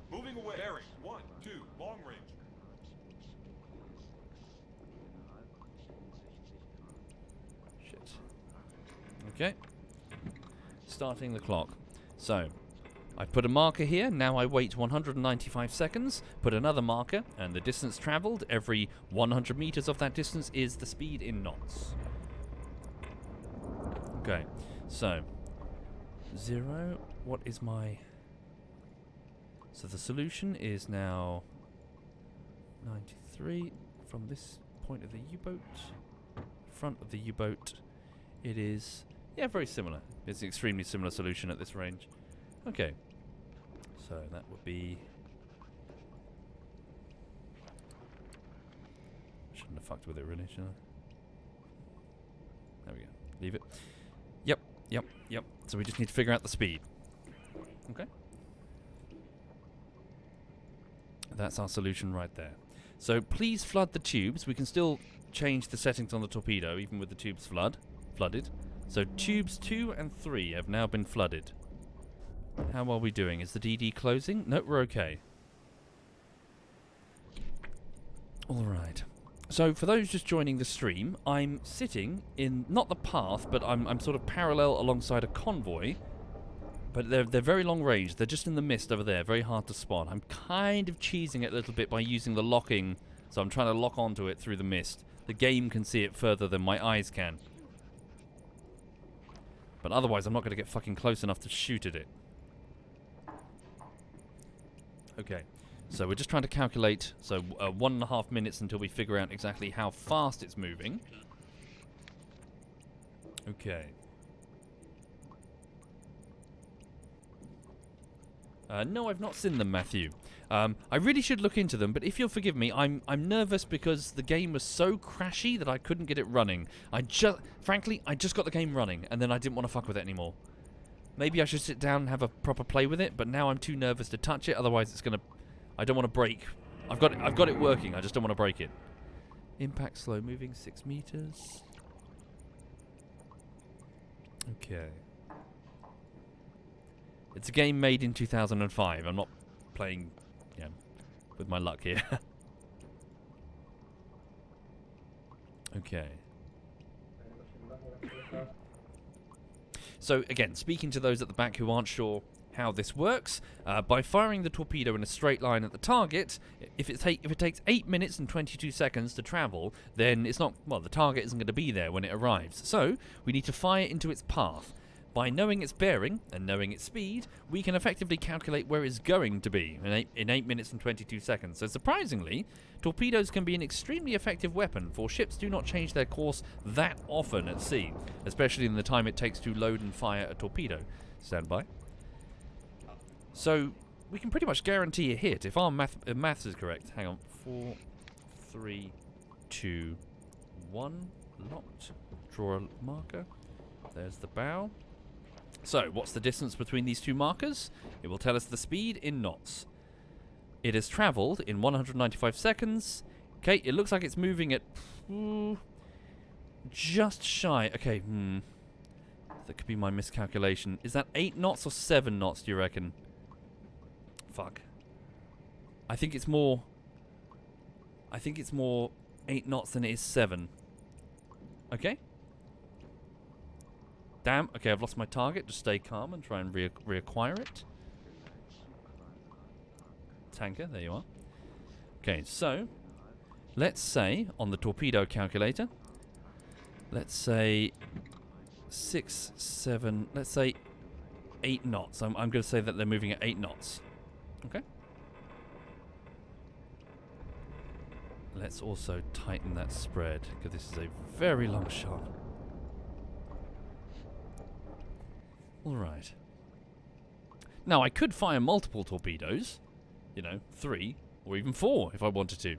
Moving away. Bearing 1, 2, long range. Shit. Okay. Starting the clock. So, I've put a marker here. Now I wait 195 seconds, put another marker, and the distance traveled, every 100 meters of that distance is the speed in knots. Okay, so 0. What is my... So the solution is now 93 from this point of the U-boat. Front of the U-boat. It is, yeah, very similar. It's an extremely similar solution at this range. Okay. So that would be... Shouldn't have fucked with it really, should I? There we go. Leave it. Yep, yep, yep. So we just need to figure out the speed. Okay. That's our solution right there. So please flood the tubes. We can still change the settings on the torpedo even with the tubes flooded. So tubes 2 and 3 have now been flooded. How are we doing? Is the DD closing? No, we're okay. Alright. So for those just joining the stream, I'm sitting in, not the path, but I'm sort of parallel alongside a convoy. But they're very long range. They're just in the mist over there. Very hard to spot. I'm kind of cheesing it a little bit by using the locking. So I'm trying to lock onto it through the mist. The game can see it further than my eyes can. But otherwise I'm not going to get fucking close enough to shoot at it. Okay. So we're just trying to calculate. So 1.5 minutes until we figure out exactly how fast it's moving. Okay. No, I've not seen them, Matthew. I really should look into them, but if you'll forgive me, I'm nervous because the game was so crashy that I couldn't get it running. Frankly, I just got the game running, and then I didn't want to fuck with it anymore. Maybe I should sit down and have a proper play with it, but now I'm too nervous to touch it, otherwise it's gonna... I don't want to break. I've got it working, I just don't want to break it. Impact slow moving, 6 meters. Okay. It's a game made in 2005. I'm not playing, with my luck here. Okay. So again, speaking to those at the back who aren't sure how this works, by firing the torpedo in a straight line at the target, if it takes 8 minutes and 22 seconds to travel, then it's not, well, the target isn't going to be there when it arrives. So we need to fire into its path. By knowing its bearing and knowing its speed, we can effectively calculate where it's going to be in 8 minutes and 22 seconds. So surprisingly, torpedoes can be an extremely effective weapon, for ships do not change their course that often at sea, especially in the time it takes to load and fire a torpedo. Stand by. So we can pretty much guarantee a hit if our maths is correct. Hang on. 4, 3, 2, 1. Locked. Draw a marker. There's the bow. So, what's the distance between these two markers? It will tell us the speed in knots. It has travelled in 195 seconds. Okay, it looks like it's moving at... just shy. Okay, that could be my miscalculation. Is that 8 knots or 7 knots, do you reckon? Fuck. I think it's more 8 knots than it is 7. Okay. Damn, okay, I've lost my target. Just stay calm and try and reacquire it. Tanker, there you are. Okay, so let's say on the torpedo calculator, let's say 6, 7, let's say 8 knots. I'm going to say that they're moving at 8 knots. Okay. Let's also tighten that spread, because this is a very long shot. Alright. Now, I could fire multiple torpedoes. 3 or even 4 if I wanted to.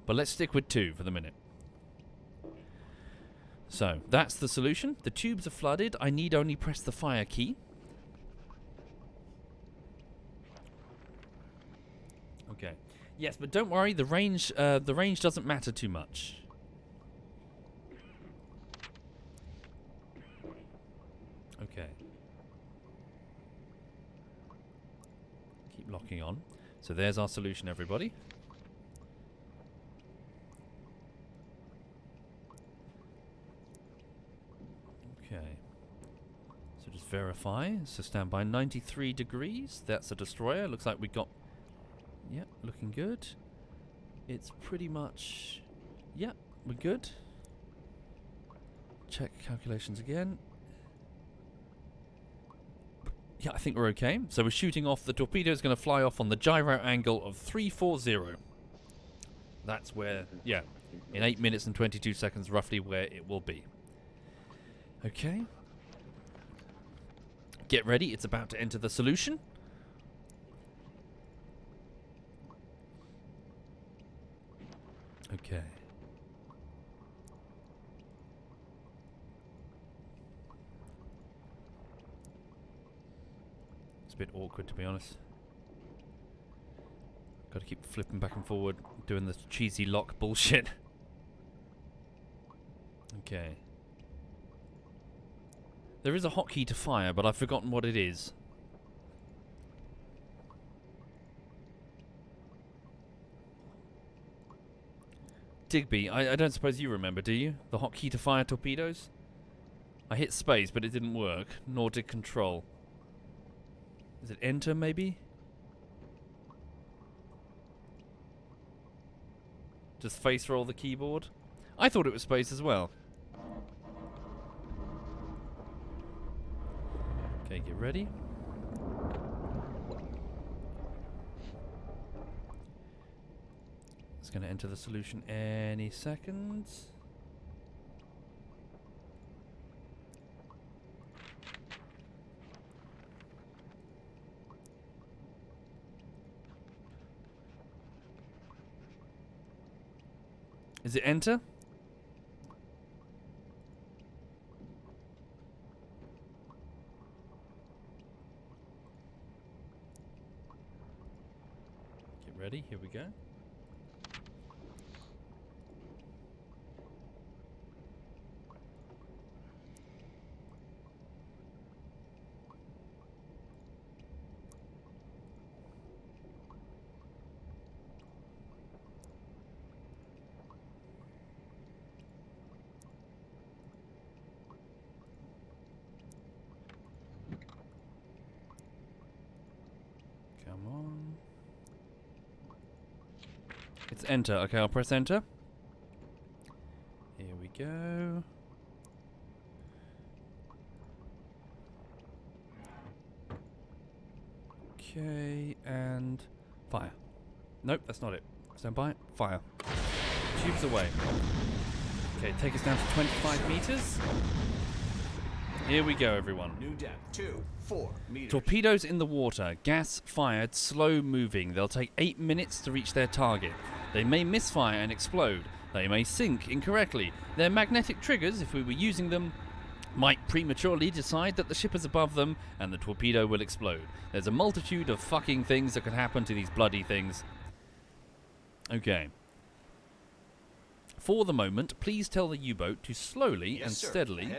But let's stick with 2 for the minute. So, that's the solution. The tubes are flooded. I need only press the fire key. Okay. Yes, but don't worry, the range doesn't matter too much. Okay. Keep locking on. So there's our solution, everybody. Okay. So just verify. So stand by 93 degrees. That's a destroyer. Looks like we got... Yep, looking good. It's pretty much... Yep, we're good. Check calculations again. Yeah, I think we're okay. So we're shooting off. The torpedo is going to fly off on the gyro angle of 340. That's where, yeah, in 8 minutes and 22 seconds, roughly where it will be. Okay. Get ready. It's about to enter the solution. Okay. It's a bit awkward, to be honest. Got to keep flipping back and forward, doing the cheesy lock bullshit. Okay. There is a hotkey to fire, but I've forgotten what it is. Digby, I don't suppose you remember, do you? The hotkey to fire torpedoes? I hit space, but it didn't work, nor did control. Is it enter, maybe? Just face roll the keyboard? I thought it was space as well. Okay, get ready. It's going to enter the solution any second. Is it enter? Get ready, here we go. Come on. It's enter. Okay, I'll press enter. Here we go. Okay, and fire. Nope, that's not it. Stand by. Fire. Tubes away. Okay, take us down to 25 meters. Here we go, everyone. New depth, 4 meters. Torpedoes in the water, gas fired, slow moving. They'll take 8 minutes to reach their target. They may misfire and explode. They may sink incorrectly. Their magnetic triggers, if we were using them, might prematurely decide that the ship is above them and the torpedo will explode. There's a multitude of fucking things that could happen to these bloody things. Okay. For the moment, please tell the U-boat to slowly and steadily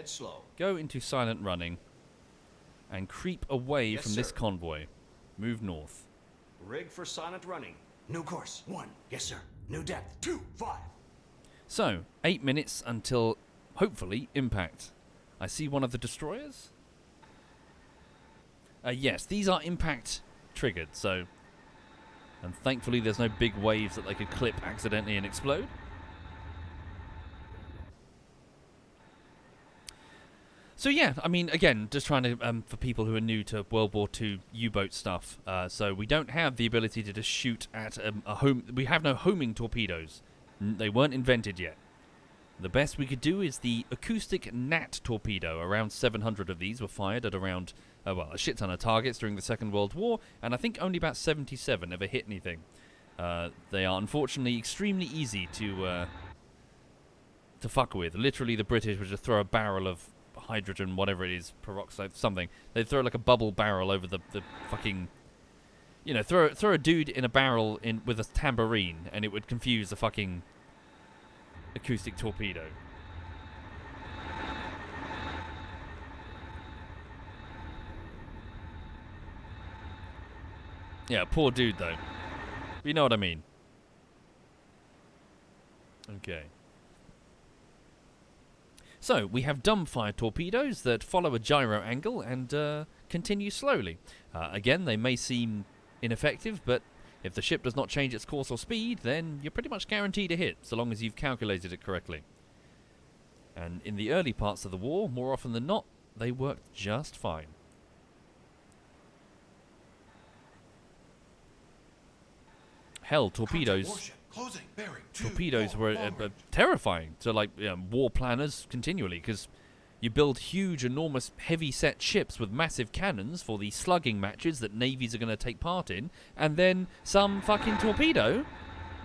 go into silent running and creep away from this convoy. Move north. Rig for silent running. New course, 1. Yes, sir. New depth, 2, 5. So, 8 minutes until, hopefully, impact. I see one of the destroyers. Yes, these are impact triggered, so... And thankfully there's no big waves that they could clip accidentally and explode. So yeah, I mean, again, just trying to, for people who are new to World War II U-boat stuff, so we don't have the ability to just shoot at a home... We have no homing torpedoes. They weren't invented yet. The best we could do is the acoustic Nat torpedo. Around 700 of these were fired at around, well, a shit ton of targets during the Second World War, and I think only about 77 ever hit anything. They are unfortunately extremely easy to fuck with. Literally, the British would just throw a barrel of hydrogen, whatever it is, peroxide, something. They'd throw like a bubble barrel over the fucking... You know, throw a dude in a barrel with a tambourine, and it would confuse the fucking acoustic torpedo. Yeah, poor dude though. You know what I mean. Okay. So, we have dumbfire torpedoes that follow a gyro angle and continue slowly. Again, they may seem ineffective, but if the ship does not change its course or speed, then you're pretty much guaranteed a hit, so long as you've calculated it correctly. And in the early parts of the war, more often than not, they worked just fine. hell, Contact torpedoes. warship. Closing. Bearing. Torpedoes 2-4, were long range. terrifying to like war planners continually, because you build huge, enormous, heavy-set ships with massive cannons for the slugging matches that navies are going to take part in, and then some fucking torpedo.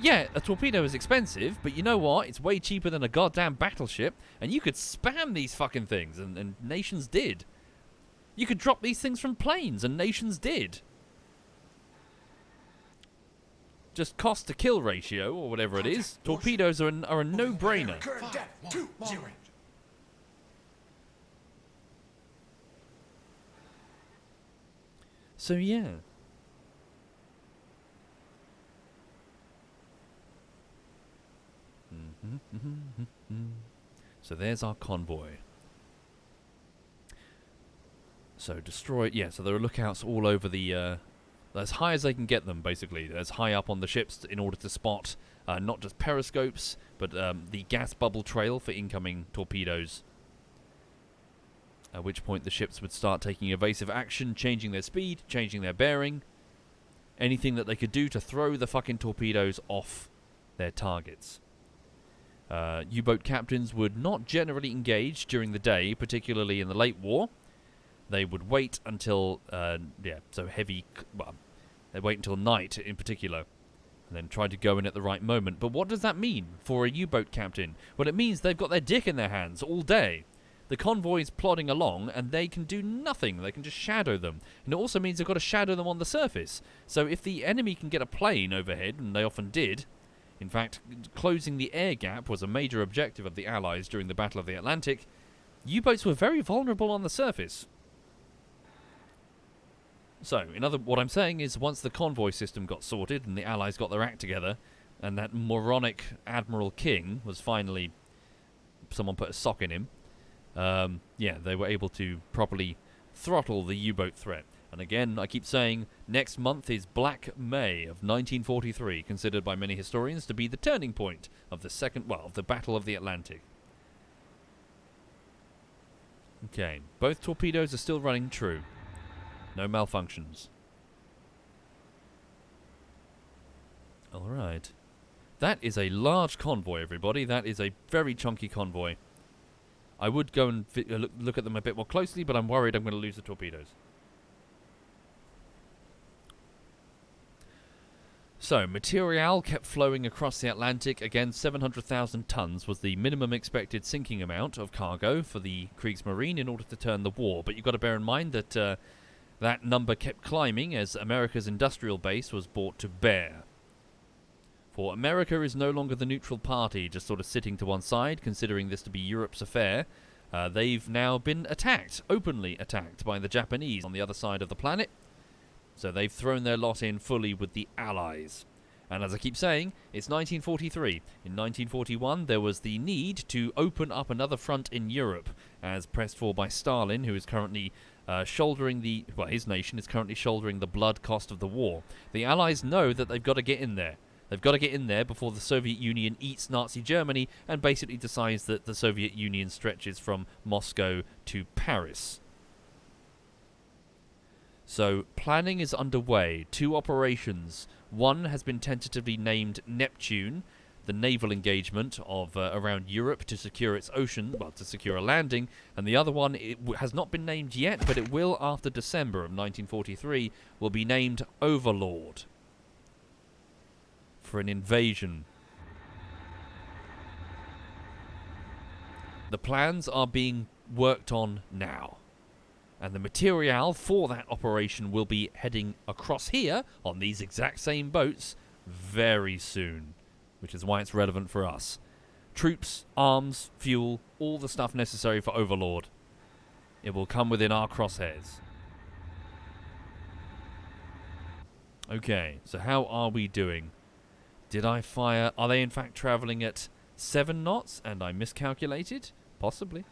Yeah, a torpedo is expensive, but you know what? It's way cheaper than a goddamn battleship, and you could spam these fucking things, and nations did. You could drop these things from planes, and nations did. Just cost to kill ratio, or whatever it is, torpedoes are a no-brainer. Current depth. 2-0. Long range. So yeah. So there's our convoy. So destroy, yeah, so there are lookouts all over the, as high as they can get them, basically. As high up on the ships in order to spot not just periscopes, but the gas bubble trail for incoming torpedoes. At which point the ships would start taking evasive action, changing their speed, changing their bearing. Anything that they could do to throw the fucking torpedoes off their targets. U-boat captains would not generally engage during the day, particularly in the late war. They would wait until, they'd wait until night in particular, and then try to go in at the right moment. But what does that mean for a U-boat captain? Well, it means they've got their dick in their hands all day. The convoy's plodding along, and they can do nothing. They can just shadow them. And it also means they've got to shadow them on the surface. So if the enemy can get a plane overhead, and they often did, in fact, closing the air gap was a major objective of the Allies during the Battle of the Atlantic, U-boats were very vulnerable on the surface. So, what I'm saying is, once the convoy system got sorted and the Allies got their act together, and that moronic Admiral King was finally, someone put a sock in him, they were able to properly throttle the U-boat threat. And again, I keep saying, next month is Black May of 1943, considered by many historians to be the turning point of the Battle of the Atlantic. Okay, both torpedoes are still running true. No malfunctions. Alright. That is a large convoy, everybody. That is a very chunky convoy. I would go and look at them a bit more closely, but I'm worried I'm going to lose the torpedoes. So, material kept flowing across the Atlantic. Again, 700,000 tons was the minimum expected sinking amount of cargo for the Kriegsmarine in order to turn the war. But you've got to bear in mind that that number kept climbing as America's industrial base was brought to bear. For America is no longer the neutral party, just sort of sitting to one side, considering this to be Europe's affair. They've now been attacked, openly attacked, by the Japanese on the other side of the planet. So they've thrown their lot in fully with the Allies. And as I keep saying, it's 1943. In 1941, there was the need to open up another front in Europe, as pressed for by Stalin, who is currently his nation is currently shouldering the blood cost of the war. The Allies know that they've got to get in there. They've got to get in there before the Soviet Union eats Nazi Germany and basically decides that the Soviet Union stretches from Moscow to Paris. So, planning is underway. 2 operations. One has been tentatively named Neptune, the naval engagement of around Europe to secure its ocean, to secure a landing, and the other one has not been named yet, but it will after December of 1943, will be named Overlord, for an invasion. The plans are being worked on now, and the material for that operation will be heading across here on these exact same boats very soon, which is why it's relevant for us. Troops, arms, fuel, all the stuff necessary for Overlord. It will come within our crosshairs. Okay, so how are we doing? Did I fire? Are they in fact travelling at 7 knots and I miscalculated? Possibly.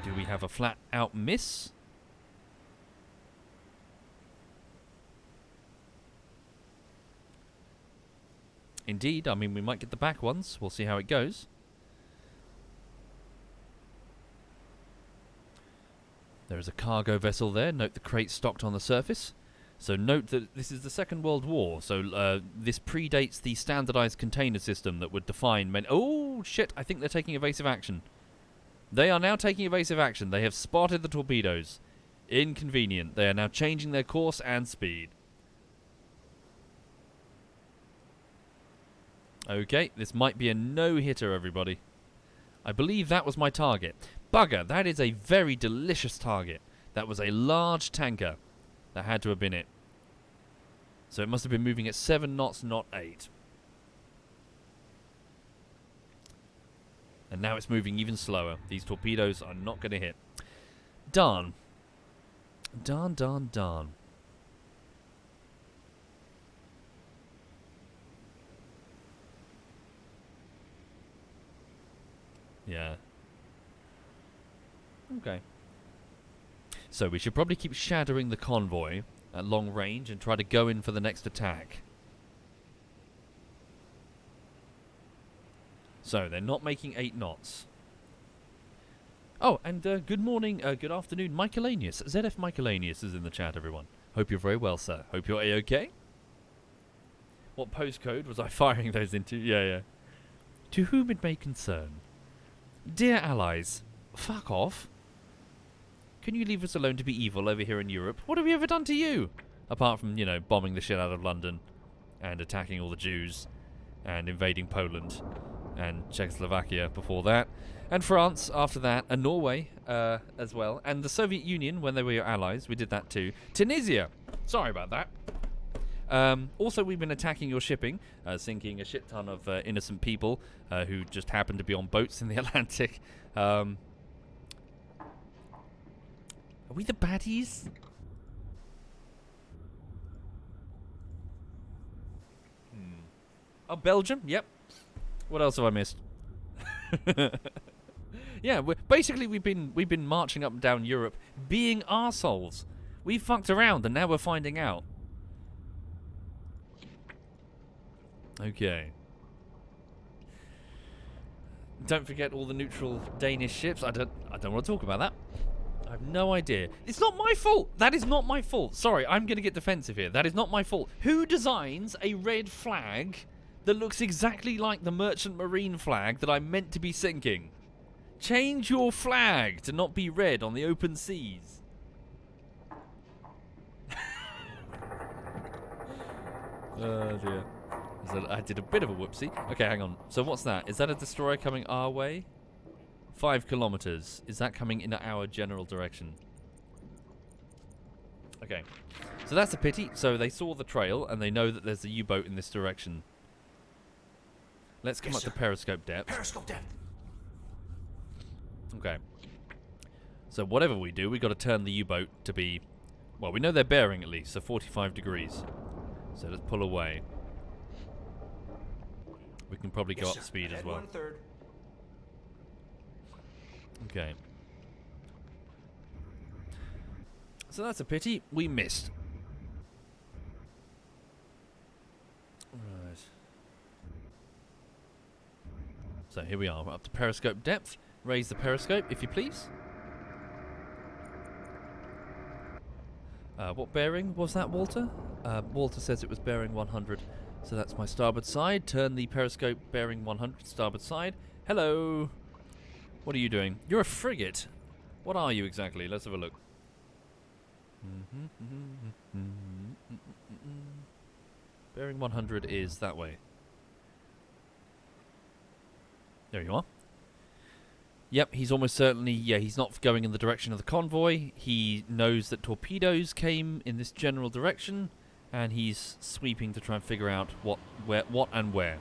Do we have a flat out miss? Indeed, I mean, we might get the back ones. We'll see how it goes. There is a cargo vessel there. Note the crate stocked on the surface. So note that this is the Second World War, so this predates the standardized container system that would define many... Oh, shit, I think they're taking evasive action. They are now taking evasive action. They have spotted the torpedoes. Inconvenient. They are now changing their course and speed. Okay, this might be a no-hitter, everybody. I believe that was my target. Bugger, that is a very delicious target. That was a large tanker. That had to have been it. So it must have been moving at 7 knots, not 8. And now it's moving even slower. These torpedoes are not going to hit. Darn. Darn, darn, darn. Yeah. Okay. So we should probably keep shadowing the convoy at long range and try to go in for the next attack. So they're not making 8 knots. Oh, and good morning, good afternoon, Michaelanius. ZF Michaelanius is in the chat, everyone. Hope you're very well, sir. Hope you're A-OK. What postcode was I firing those into? Yeah, yeah. To whom it may concern. Dear allies, fuck off. Can you leave us alone to be evil over here in Europe? What have we ever done to you? Apart from, you know, bombing the shit out of London and attacking all the Jews and invading Poland and Czechoslovakia before that, and France after that, and Norway as well, and the Soviet Union when they were your allies. We did that too. Tunisia. Sorry about that. Also, we've been attacking your shipping, sinking a shit ton of innocent people who just happened to be on boats in the Atlantic. Are we the baddies? Oh, Belgium? Yep. What else have I missed? Yeah, basically we've been marching up and down Europe, being arseholes. We fucked around, and now we're finding out. Okay. Don't forget all the neutral Danish ships. I don't want to talk about that. I have no idea. It's not my fault. That is not my fault. Sorry, I'm going to get defensive here. That is not my fault. Who designs a red flag that looks exactly like the Merchant Marine flag that I'm meant to be sinking? Change your flag to not be red on the open seas. Oh dear. So I did a bit of a whoopsie. Okay, hang on. So what's that? Is that a destroyer coming our way? 5 kilometers. Is that coming in our general direction? Okay. So that's a pity. So they saw the trail and they know that there's a U-boat in this direction. Let's come up to periscope depth. Periscope depth. Okay. So whatever we do, we've got to turn the U-boat to be... Well, we know they're bearing at least, so 45 degrees. So let's pull away. We can probably go up speed as well. 1/3. Okay. So that's a pity. We missed. Right. So here we are. We're up to periscope depth. Raise the periscope, if you please. What bearing was that, Walter? Walter says it was bearing 100. So that's my starboard side. Turn the periscope bearing 100 starboard side. Hello. What are you doing? You're a frigate. What are you exactly? Let's have a look. Bearing 100 is that way. There you are. Yep, he's almost certainly... Yeah, he's not going in the direction of the convoy. He knows that torpedoes came in this general direction, and he's sweeping to try and figure out what and where.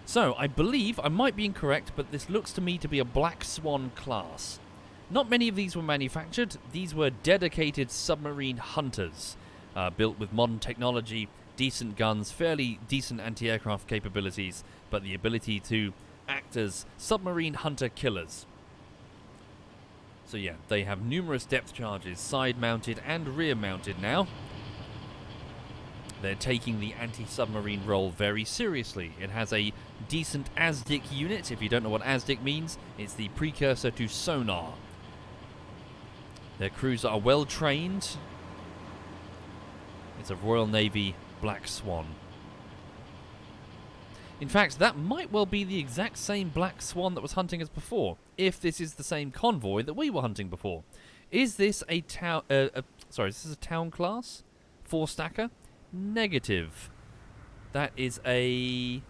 So, I believe, I might be incorrect, but this looks to me to be a Black Swan class. Not many of these were manufactured. These were dedicated submarine hunters, built with modern technology, decent guns, fairly decent anti-aircraft capabilities, but the ability to act as submarine hunter killers. So yeah, they have numerous depth charges, side-mounted and rear-mounted now. They're taking the anti-submarine role very seriously. It has a decent ASDIC unit. If you don't know what ASDIC means, it's the precursor to sonar. Their crews are well trained. It's a Royal Navy Black Swan. In fact, that might well be the exact same Black Swan that was hunting us before, if this is the same convoy that we were hunting before. Is this a town... sorry, is this a town class? 4-stacker? Negative. That is a...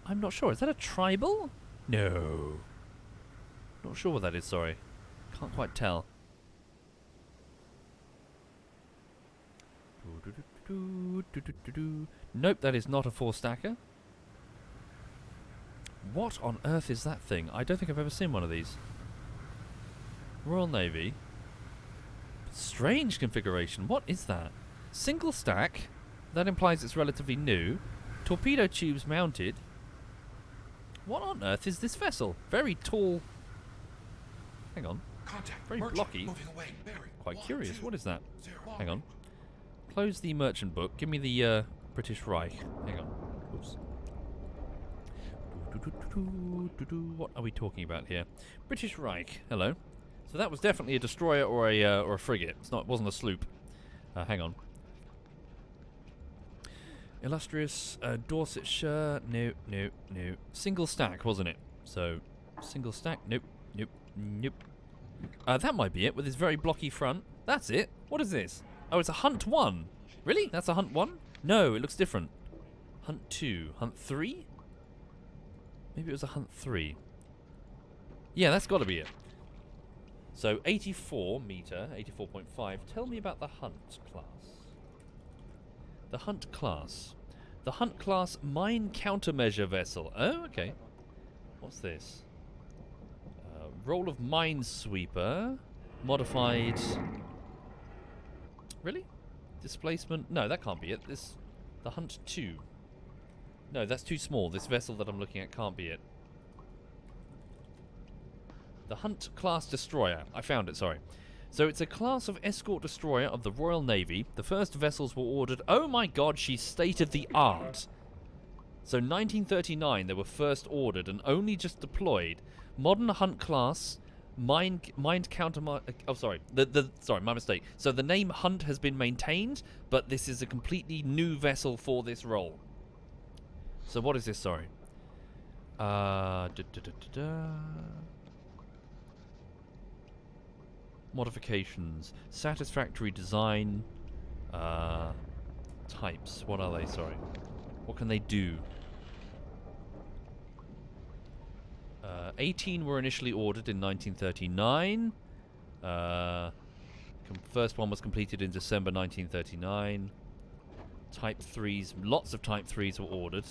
I'm not sure. Is that a tribal? No. Not sure what that is, sorry. Can't quite tell. Nope, that is not a 4-stacker. What on earth is that thing? I don't think I've ever seen one of these. Royal Navy. Strange configuration. What is that? Single stack. That implies it's relatively new. Torpedo tubes mounted. What on earth is this vessel? Very tall. Hang on. Contact. Very Merchant blocky. moving away. Bearing. Quite 1, curious. 2, What is that? 0. Hang on. Close the merchant book. Give me the British Reich. Hang on. Oops. What are we talking about here? British Reich. Hello. So that was definitely a destroyer or a frigate. It wasn't a sloop. Hang on. Illustrious Dorsetshire. No. Single stack, wasn't it? So single stack. Nope. That might be it with his very blocky front. That's it. What is this? Oh, it's a Hunt 1. Really? That's a Hunt 1? No, it looks different. Hunt 2. Hunt 3? Maybe it was a Hunt 3. Yeah, that's got to be it. So 84 meter, 84.5. Tell me about the Hunt class. The Hunt class. The Hunt class mine countermeasure vessel. Oh, okay. What's this? Role of minesweeper. Modified. Really? Displacement? No, that can't be it. The Hunt 2. No, that's too small. This vessel that I'm looking at can't be it. The Hunt class destroyer. I found it, sorry. So it's a class of escort destroyer of the Royal Navy. The first vessels were ordered. Oh my god, she's state of the art. So 1939 they were first ordered and only just deployed. Modern Hunt class, mined counter... Oh, sorry. Sorry, my mistake. So the name Hunt has been maintained, but this is a completely new vessel for this role. So what is this? Sorry. Modifications. Satisfactory design. Types. What are they? Sorry. What can they do? 18 were initially ordered in 1939. First one was completed in December 1939. Type 3s. Lots of Type 3s were ordered.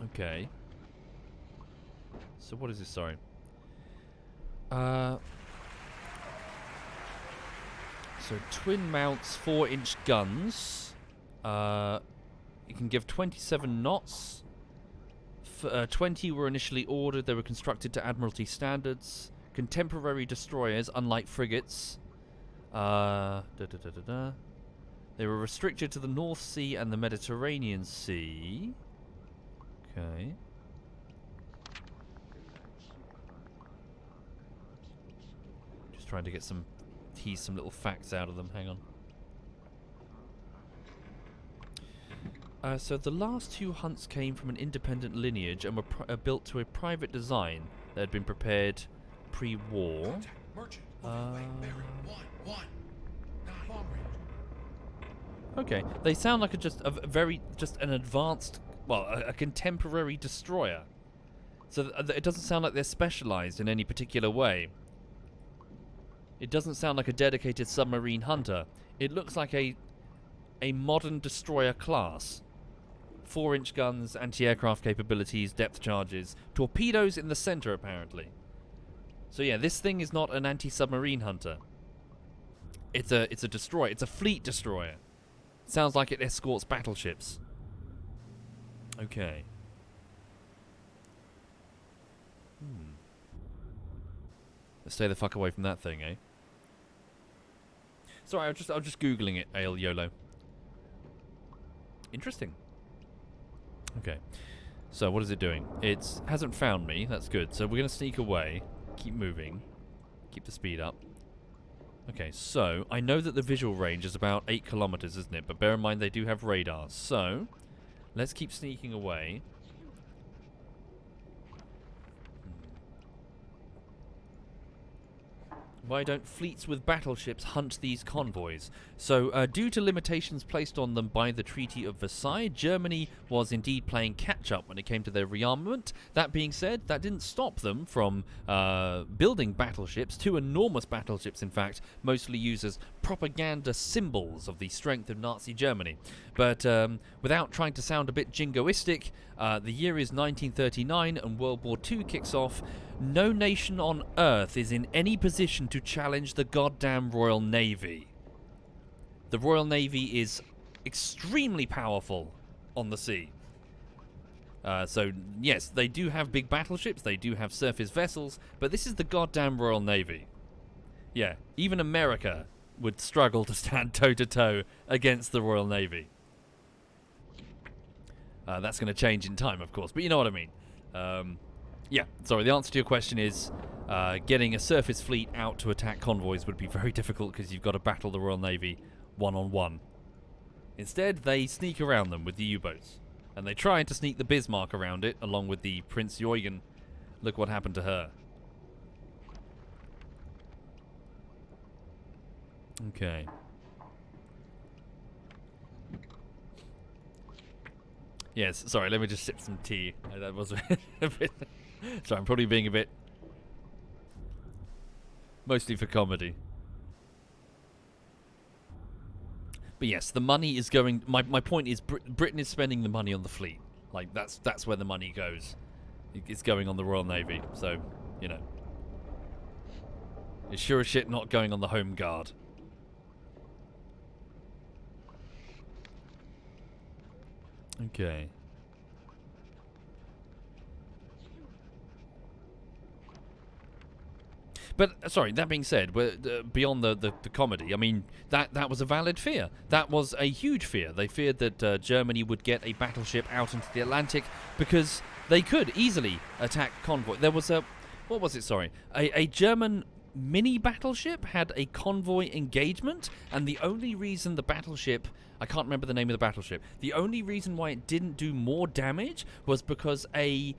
Okay. So what is this? Sorry. So twin mounts, 4-inch guns. You can give 27 knots. 20 were initially ordered. They were constructed to Admiralty standards. Contemporary destroyers, unlike frigates. They were restricted to the North Sea and the Mediterranean Sea. Okay. Just trying to get tease some little facts out of them. Hang on. So the last 2 Hunts came from an independent lineage and were built to a private design that had been prepared pre-war. Merchant moving away. Bearing. 1, 9. Long range. Okay, they sound like just an advanced, well, a contemporary destroyer. So it doesn't sound like they're specialized in any particular way. It doesn't sound like a dedicated submarine hunter. It looks like a modern destroyer class. 4-inch guns, anti-aircraft capabilities, depth charges, torpedoes in the center apparently. So yeah, this thing is not an anti-submarine hunter. It's a destroyer. It's a fleet destroyer. Sounds like it escorts battleships. Okay. Let's stay the fuck away from that thing, eh? Sorry, I was just googling it. Ale YOLO. Interesting. Okay. So what is it doing? It hasn't found me. That's good. So we're gonna sneak away. Keep moving. Keep the speed up. Okay, so I know that the visual range is about 8 kilometers, isn't it? But bear in mind they do have radars. So let's keep sneaking away. Why don't fleets with battleships hunt these convoys? So, due to limitations placed on them by the Treaty of Versailles, Germany was indeed playing catch-up when it came to their rearmament. That being said, that didn't stop them from building battleships, 2 enormous battleships, in fact, mostly used as propaganda symbols of the strength of Nazi Germany. But without trying to sound a bit jingoistic, the year is 1939 and World War II kicks off. No nation on Earth is in any position to challenge the goddamn Royal Navy. The Royal Navy is extremely powerful on the sea. So, yes, they do have big battleships, they do have surface vessels, but this is the goddamn Royal Navy. Yeah, even America would struggle to stand toe-to-toe against the Royal Navy. That's going to change in time, of course, but you know what I mean. Yeah, sorry, the answer to your question is getting a surface fleet out to attack convoys would be very difficult because you've got to battle the Royal Navy one-on-one. Instead, they sneak around them with the U-boats. And they try to sneak the Bismarck around it, along with the Prince Eugen. Look what happened to her. Okay. Yes, sorry, let me just sip some tea. That was a bit... Sorry, I'm probably being a bit... Mostly for comedy. But yes, the money is going... My point is Britain is spending the money on the fleet. Like, that's where the money goes. It's going on the Royal Navy. So, you know. It's sure as shit not going on the Home Guard. Okay. But, sorry, that being said, beyond the comedy, I mean, that was a valid fear. That was a huge fear. They feared that Germany would get a battleship out into the Atlantic because they could easily attack convoy. There was a... What was it, sorry? A German mini battleship had a convoy engagement, and the only reason the battleship... I can't remember the name of the battleship. The only reason why it didn't do more damage was because if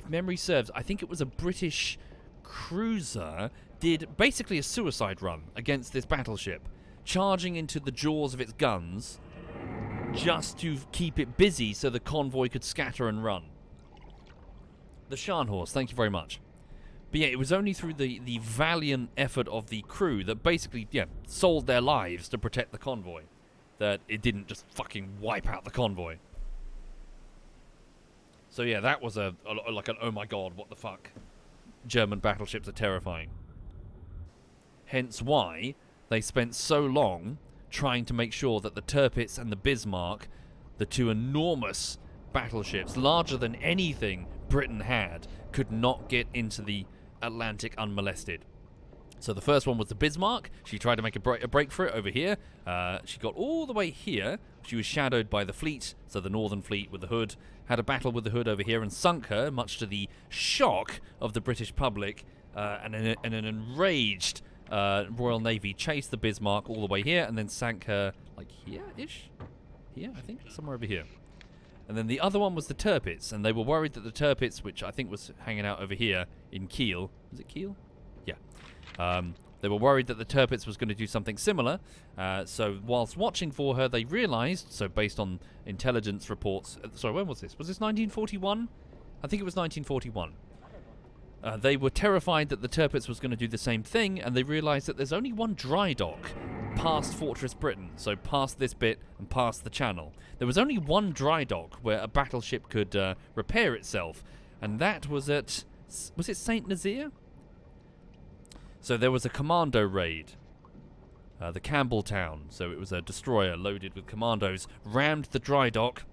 memory serves, I think it was a British... cruiser did basically a suicide run against this battleship, charging into the jaws of its guns just to keep it busy so the convoy could scatter and run. The Scharnhorst, thank you very much. But yeah, it was only through the valiant effort of the crew that basically, sold their lives to protect the convoy, that it didn't just fucking wipe out the convoy. So yeah, that was like an oh my god, what the fuck. German battleships are terrifying. Hence why they spent so long trying to make sure that the Tirpitz and the Bismarck, the 2 enormous battleships, larger than anything Britain had, could not get into the Atlantic unmolested. So the first one was the Bismarck. She tried to make a break for it over here. She got all the way here. She was shadowed by the fleet, so the Northern Fleet with the Hood, had a battle with the Hood over here and sunk her, much to the shock of the British public, and an enraged Royal Navy chased the Bismarck all the way here and then sank her, like here-ish? Here, I think? Somewhere over here. And then the other one was the Tirpitz, and they were worried that the Tirpitz, which I think was hanging out over here in Kiel... Was it Kiel? Yeah. They were worried that the Tirpitz was going to do something similar, so whilst watching for her, they realised, so based on intelligence reports... sorry, when was this? Was this 1941? I think it was 1941. They were terrified that the Tirpitz was going to do the same thing, and they realised that there's only one dry dock past Fortress Britain, so past this bit and past the channel. There was only one dry dock where a battleship could repair itself, and that was at... Was it St. Nazaire? So there was a commando raid. The Campbelltown, so it was a destroyer loaded with commandos, rammed the dry dock,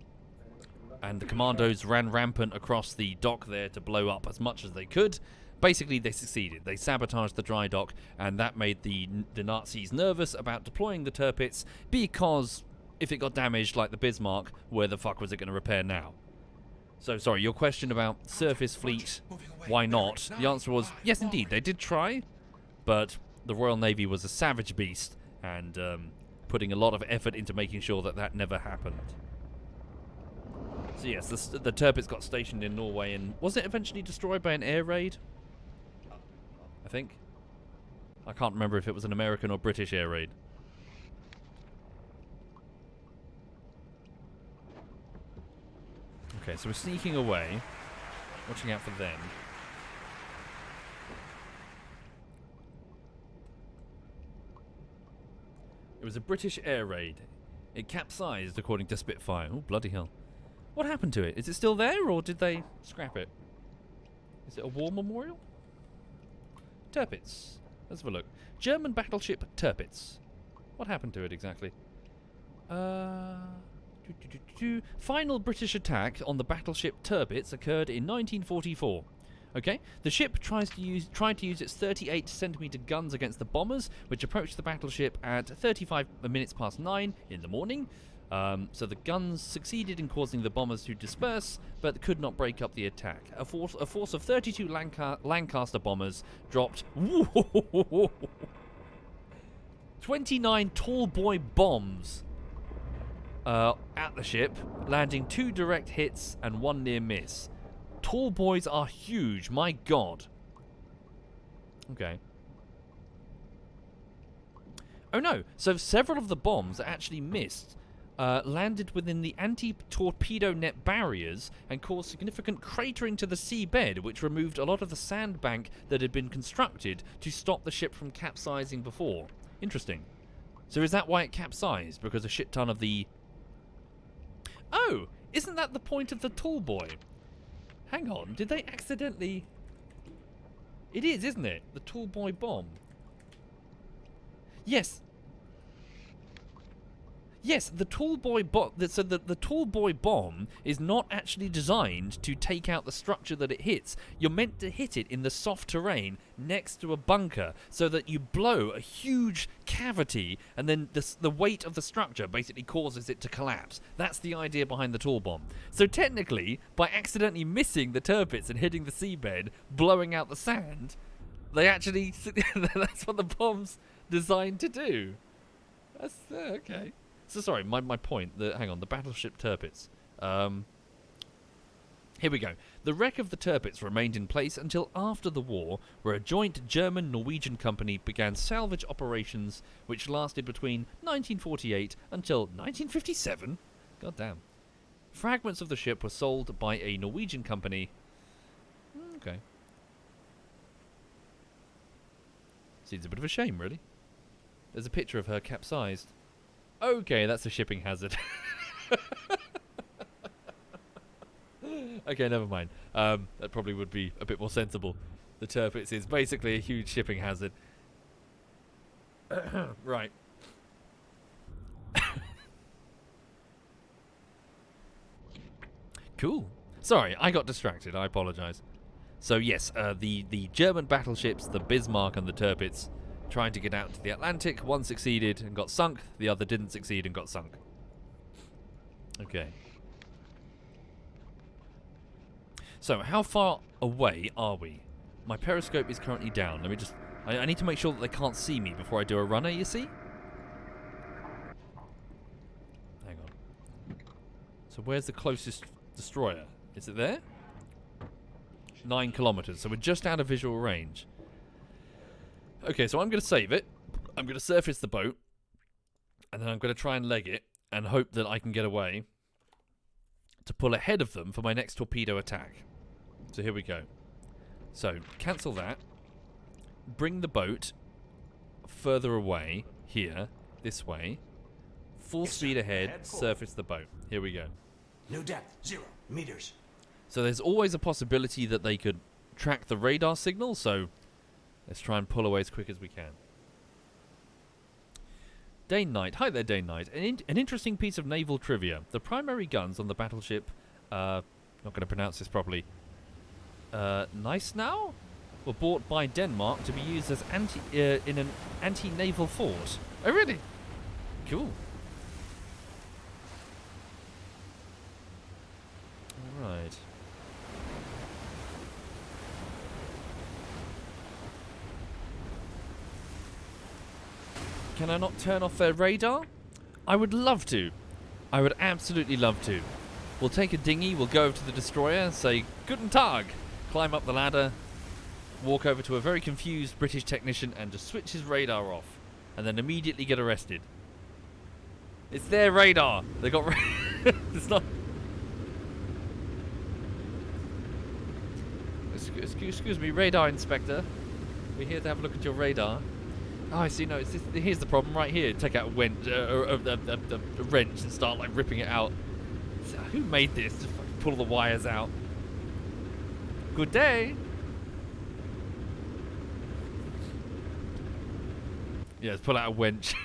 and the commandos ran rampant across the dock there to blow up as much as they could. Basically, they succeeded. They sabotaged the dry dock, and that made the Nazis nervous about deploying the Tirpitz, because if it got damaged like the Bismarck, where the fuck was it going to repair now? So, sorry, your question about surface fleet, why not? The answer was, yes, indeed, they did try, but the Royal Navy was a savage beast, and putting a lot of effort into making sure that that never happened. So yes, the Tirpitz got stationed in Norway, and was it eventually destroyed by an air raid? I think. I can't remember if it was an American or British air raid. Okay, so we're sneaking away, watching out for them. It was a British air raid. It capsized, according to Spitfire. Oh, bloody hell. What happened to it? Is it still there, or did they scrap it? Is it a war memorial? Tirpitz. Let's have a look. German battleship Tirpitz. What happened to it exactly? Final British attack on the battleship Tirpitz occurred in 1944. Okay, the ship tried to use its 38cm guns against the bombers, which approached the battleship at 35 minutes past 9 in the morning. So the guns succeeded in causing the bombers to disperse, but could not break up the attack. A force of 32 Lancaster bombers dropped 29 tall boy bombs at the ship, landing 2 direct hits and 1 near miss. Tall boys are huge, my god. Okay. Oh no, so several of the bombs that actually missed landed within the anti-torpedo net barriers and caused significant cratering to the seabed, which removed a lot of the sandbank that had been constructed to stop the ship from capsizing before. Interesting. So is that why it capsized? Because a shit ton of the... Oh! Isn't that the point of the tall boy? Hang on, did they accidentally... It is, isn't it? The tall boy bomb. Yes. Yes, the tall boy bomb. So the tall boy bomb is not actually designed to take out the structure that it hits. You're meant to hit it in the soft terrain next to a bunker, so that you blow a huge cavity, and then the weight of the structure basically causes it to collapse. That's the idea behind the tall bomb. So technically, by accidentally missing the Tirpitz and hitting the seabed, blowing out the sand, they actually that's what the bomb's designed to do. That's okay. So sorry, my point. Hang on, the battleship Tirpitz. Here we go. The wreck of the Tirpitz remained in place until after the war, where a joint German-Norwegian company began salvage operations, which lasted between 1948 until 1957. God damn. Fragments of the ship were sold by a Norwegian company. Okay. Seems a bit of a shame, really. There's a picture of her capsized. Okay, that's a shipping hazard. Okay, never mind. That probably would be a bit more sensible. The Tirpitz is basically a huge shipping hazard. Right. Cool. Sorry, I got distracted. I apologize. So yes, the German battleships, the Bismarck and the Tirpitz, trying to get out to the Atlantic. One succeeded and got sunk. The other didn't succeed and got sunk. Okay. So, how far away are we? My periscope is currently down. Let me just... I need to make sure that they can't see me before I do a runner, you see? Hang on. So, where's the closest destroyer? Is it there? 9 kilometers. So, we're just out of visual range. Okay, so I'm going to save it. I'm going to surface the boat. And then I'm going to try and leg it. And hope that I can get away to pull ahead of them for my next torpedo attack. So here we go. So, cancel that. Bring the boat further away. Here. This way. Full speed ahead. Surface the boat. Here we go. New depth, 0 meters. So there's always a possibility that they could track the radar signal. So let's try and pull away as quick as we can. Dane Knight. Hi there, Dane Knight. An interesting piece of naval trivia. The primary guns on the battleship, not going to pronounce this properly, Nice now? Were bought by Denmark to be used as in an anti-naval fort. Oh, really? Cool. Alright. Can I not turn off their radar? I would love to. I would absolutely love to. We'll take a dinghy, we'll go over to the destroyer, say, Guten Tag! Climb up the ladder, walk over to a very confused British technician and just switch his radar off. And then immediately get arrested. It's their radar! They got... It's not... Excuse me, radar inspector. We're here to have a look at your radar. Oh, I see. No, it's this, here's the problem right here. Take out a wrench and start like ripping it out. So, who made this? Just fucking pull the wires out. Good day. Yeah, let's pull out a wench.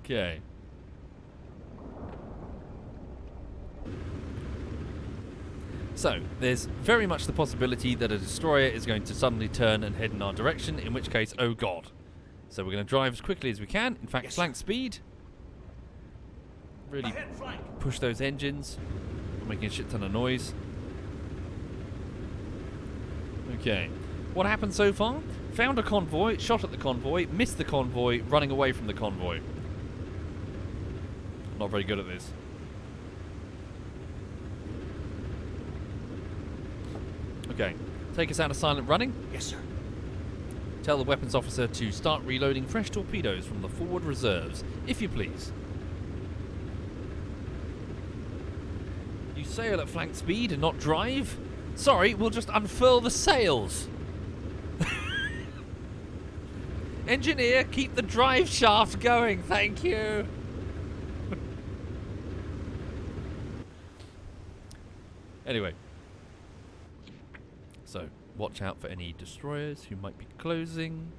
Okay. So, there's very much the possibility that a destroyer is going to suddenly turn and head in our direction, in which case, oh god. So we're going to drive as quickly as we can. In fact, Yes, flank speed. Really Ahead flank. push those engines. We're making a shit ton of noise. Okay. What happened so far? Found a convoy, shot at the convoy, missed the convoy, running away from the convoy. Not very good at this. Okay. Take us out of silent running. Yes, sir. Tell the weapons officer to start reloading fresh torpedoes from the forward reserves, if you please. You sail at flank speed and not drive? Sorry, we'll just unfurl the sails. Engineer, keep the drive shaft going, thank you. Anyway. So, watch out for any destroyers who might be closing.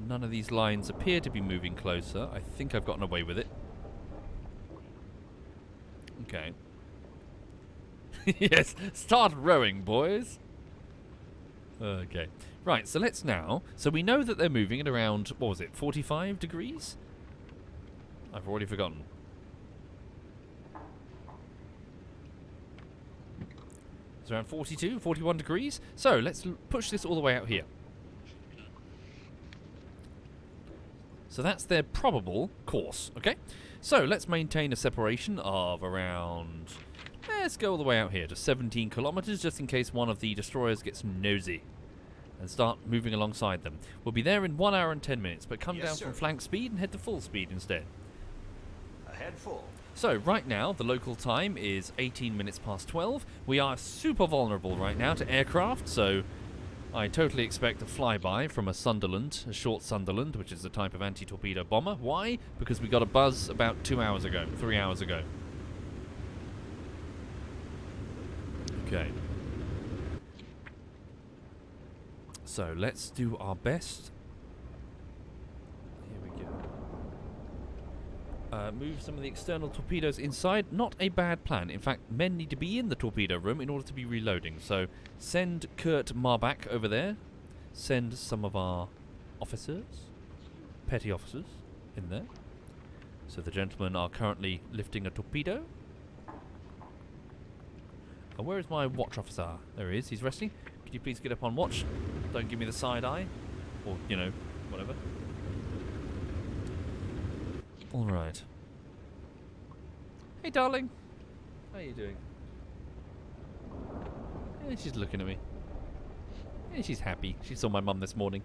None of these lines appear to be moving closer. I think I've gotten away with it. Okay. Yes, start rowing, boys. Okay. Right, so let's now... So we know that they're moving at around, what was it, 45 degrees? I've already forgotten. It's around 42, 41 degrees. So let's push this all the way out here. So that's their probable course, okay? So let's maintain a separation of around... Let's go all the way out here to 17 kilometers, just in case one of the destroyers gets nosy. And start moving alongside them. We'll be there in 1 hour and 10 minutes, but come Yes, down sir. from flank speed and head to full speed instead. Ahead full. So, right now, the local time is 18 minutes past 12. We are super vulnerable right now to aircraft, so I totally expect a flyby from a Sunderland, a short Sunderland, which is a type of anti-torpedo bomber. Why? Because we got a buzz about 2 hours ago, 3 hours ago. Okay. So, let's do our best. Here we go. Move some of the external torpedoes inside. Not a bad plan. In fact, men need to be in the torpedo room in order to be reloading. So, send Kurt Marbach over there. Send some of our officers, petty officers, in there. So the gentlemen are currently lifting a torpedo. Where is my watch officer? There he is. He's resting. Could you please get up on watch? Don't give me the side eye. Or, you know, whatever. Alright. Hey, darling. How are you doing? Yeah, she's looking at me. Yeah, she's happy. She saw my mum this morning.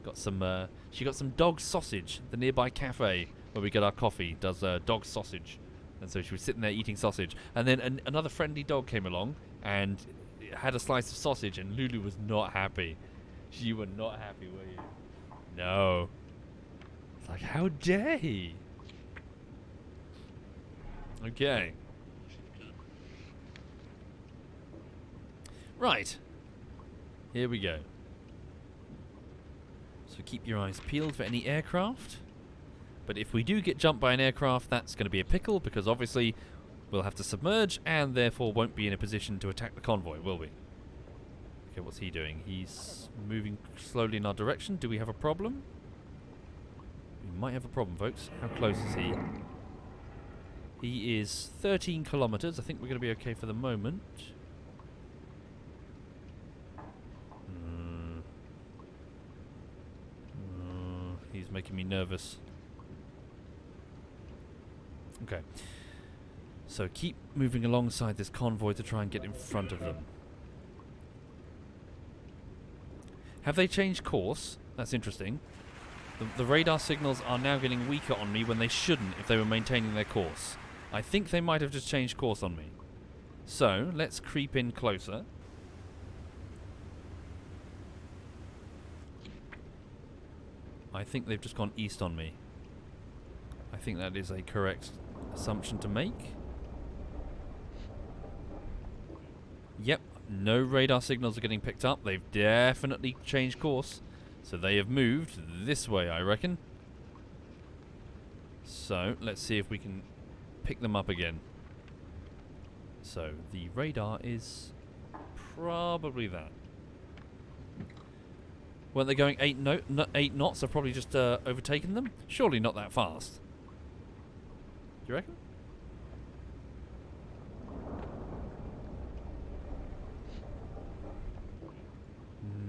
Got some, she got some dog sausage. The nearby cafe where we get our coffee does dog sausage. And so she was sitting there eating sausage. And then another friendly dog came along and had a slice of sausage, and Lulu was not happy. You were not happy, were you? No. It's like, how dare he? Okay. Right. Here we go. So keep your eyes peeled for any aircraft. But if we do get jumped by an aircraft, that's going to be a pickle, because obviously we'll have to submerge and therefore won't be in a position to attack the convoy, will we? Okay, what's he doing? He's moving slowly in our direction. Do we have a problem? We might have a problem, folks. How close is he? He is 13 kilometers. I think we're going to be okay for the moment. He's making me nervous. Okay. So keep moving alongside this convoy to try and get in front of them. Have they changed course? That's interesting. The radar signals are now getting weaker on me when they shouldn't if they were maintaining their course. I think they might have just changed course on me. So, let's creep in closer. I think they've just gone east on me. I think that is a correct assumption to make. Yep, no radar signals are getting picked up. They've definitely changed course. So they have moved this way, I reckon. So, let's see if we can pick them up again. So, the radar is probably that. Weren't they going 8 knots? I've probably just overtaken them? Surely not that fast. Do you reckon?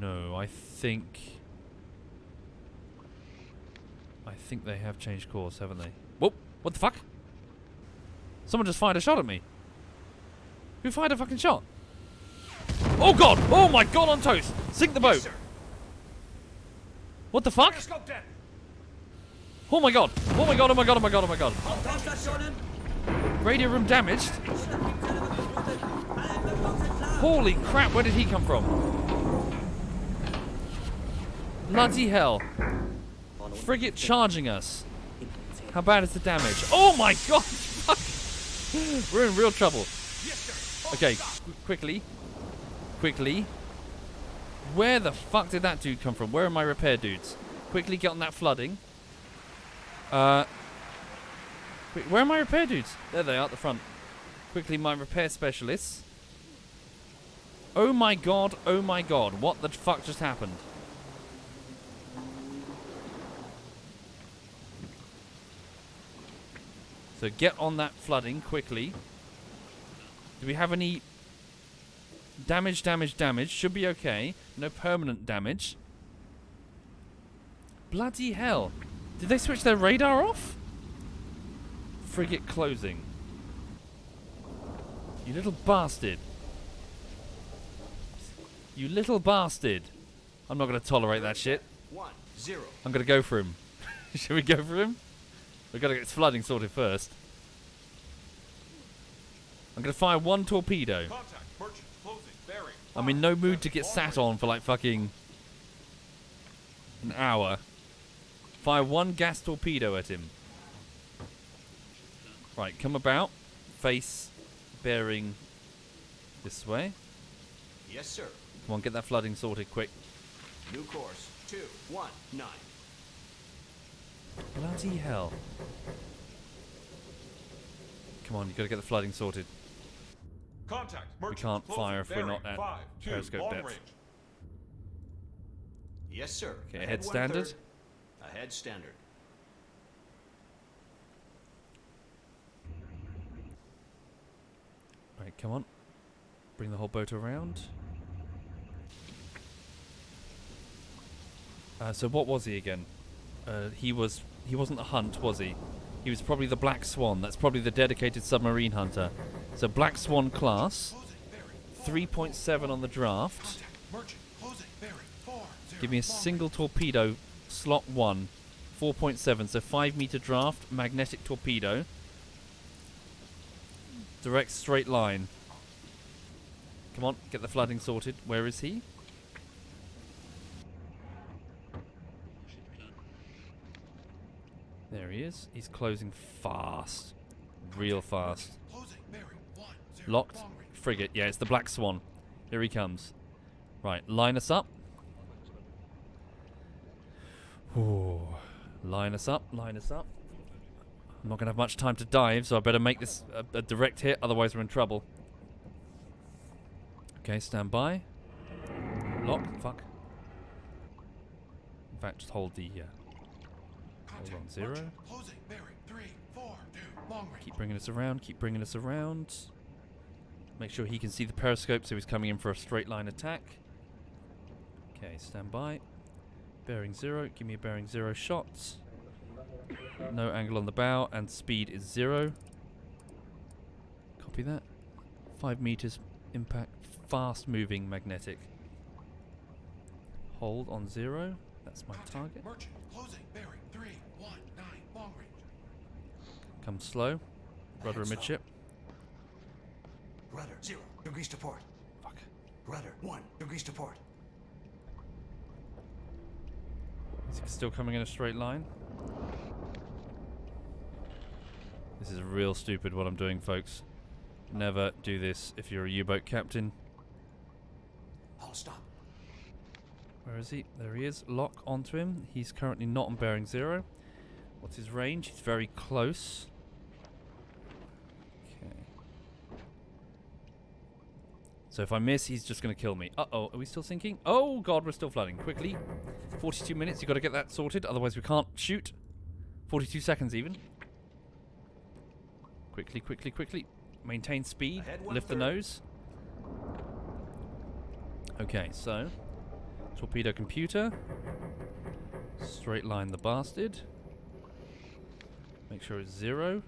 No, I think they have changed course, haven't they? Whoa! What the fuck? Someone just fired a shot at me. Who fired a fucking shot? Oh god! Oh my god, on toast! Sink the boat! Yes, sir. What the fuck? Periscope dead. Oh my god! Oh my god! Oh my god! Oh my god! Oh my god! Radio room damaged. Holy crap! Where did he come from? Bloody hell! Frigate charging us. How bad is the damage? Oh my god! Fuck! We're in real trouble. Yes, sir. Okay, quickly. Where the fuck did that dude come from? Where are my repair dudes? Quickly get on that flooding. Where are my repair dudes? There they are at the front. Quickly, my repair specialists. Oh my god, what the fuck just happened? So get on that flooding quickly. Do we have any damage? Should be okay. No permanent damage. Bloody hell. Did they switch their radar off? Frigate closing. You little bastard. You little bastard. I'm not going to tolerate that shit. 1-0. I'm going to go for him. Should we go for him? We've got to get this flooding sorted first. I'm going to fire one torpedo. Contact. Merchant. Closing. Bearing. I'm in no mood to get sat on for like fucking an hour. Fire one gas torpedo at him. Right, come about. Face bearing this way. Yes, sir. Come on, get that flooding sorted quick. New course. 219. Bloody hell. Come on, you gotta get the flooding sorted. Contact. Merchant. can't Closing. fire if we're Bearing. not at 5-2. periscope Long depth. range. Yes, sir. Okay, ahead standard. Ahead standard. Right, come on. Bring the whole boat around. So what was he again? He wasn't the Hunt, was he? He was probably the Black Swan. That's probably the dedicated submarine hunter. So Black Swan class. 3.7 on the draft. Merchant. Closing. Bearing. 4-0. Give me a single torpedo. Slot 1. 4.7. So 5-meter draft. Magnetic torpedo. Direct straight line. Come on, get the flooding sorted. Where is he? There he is. He's closing fast. Real fast. Closing. Bearing. 1-0. Locked. Long range. Frigate. Yeah, it's the Black Swan. Here he comes. Right, line us up. Ooh. Line us up. I'm not going to have much time to dive, so I better make this a direct hit, otherwise we're in trouble. Okay, stand by. Lock. Fuck. In fact, just hold the... hold on, 0. Merchant. Closing. Bearing. 3-4-2. Long range. Keep bringing us around. Make sure he can see the periscope, so he's coming in for a straight line attack. Okay, stand by. Bearing 0. Give me a bearing 0 shots. No angle on the bow, and speed is 0. Copy that. 5 meters impact. Fast moving magnetic. Hold on 0. That's my target. Merchant, closing, bearing 319, long range. Come slow. Rudder Ahead amidship. Rudder 0 degrees to port. Fuck. Rudder 1 degrees to port. Is it still coming in a straight line? This is real stupid what I'm doing, folks. Never do this if you're a U-boat captain. All stop. Where is he? There he is. Lock onto him. He's currently not on bearing 0. What's his range? He's very close. Okay. So if I miss, he's just going to kill me. Uh-oh. Are we still sinking? Oh, God, we're still flooding. Quickly. 42 minutes. You've got to get that sorted. Otherwise, we can't shoot. 42 seconds, even. Quickly, quickly, quickly. Maintain speed. Lift the nose. Okay, so... torpedo computer. Straight line the bastard. Make sure it's 0.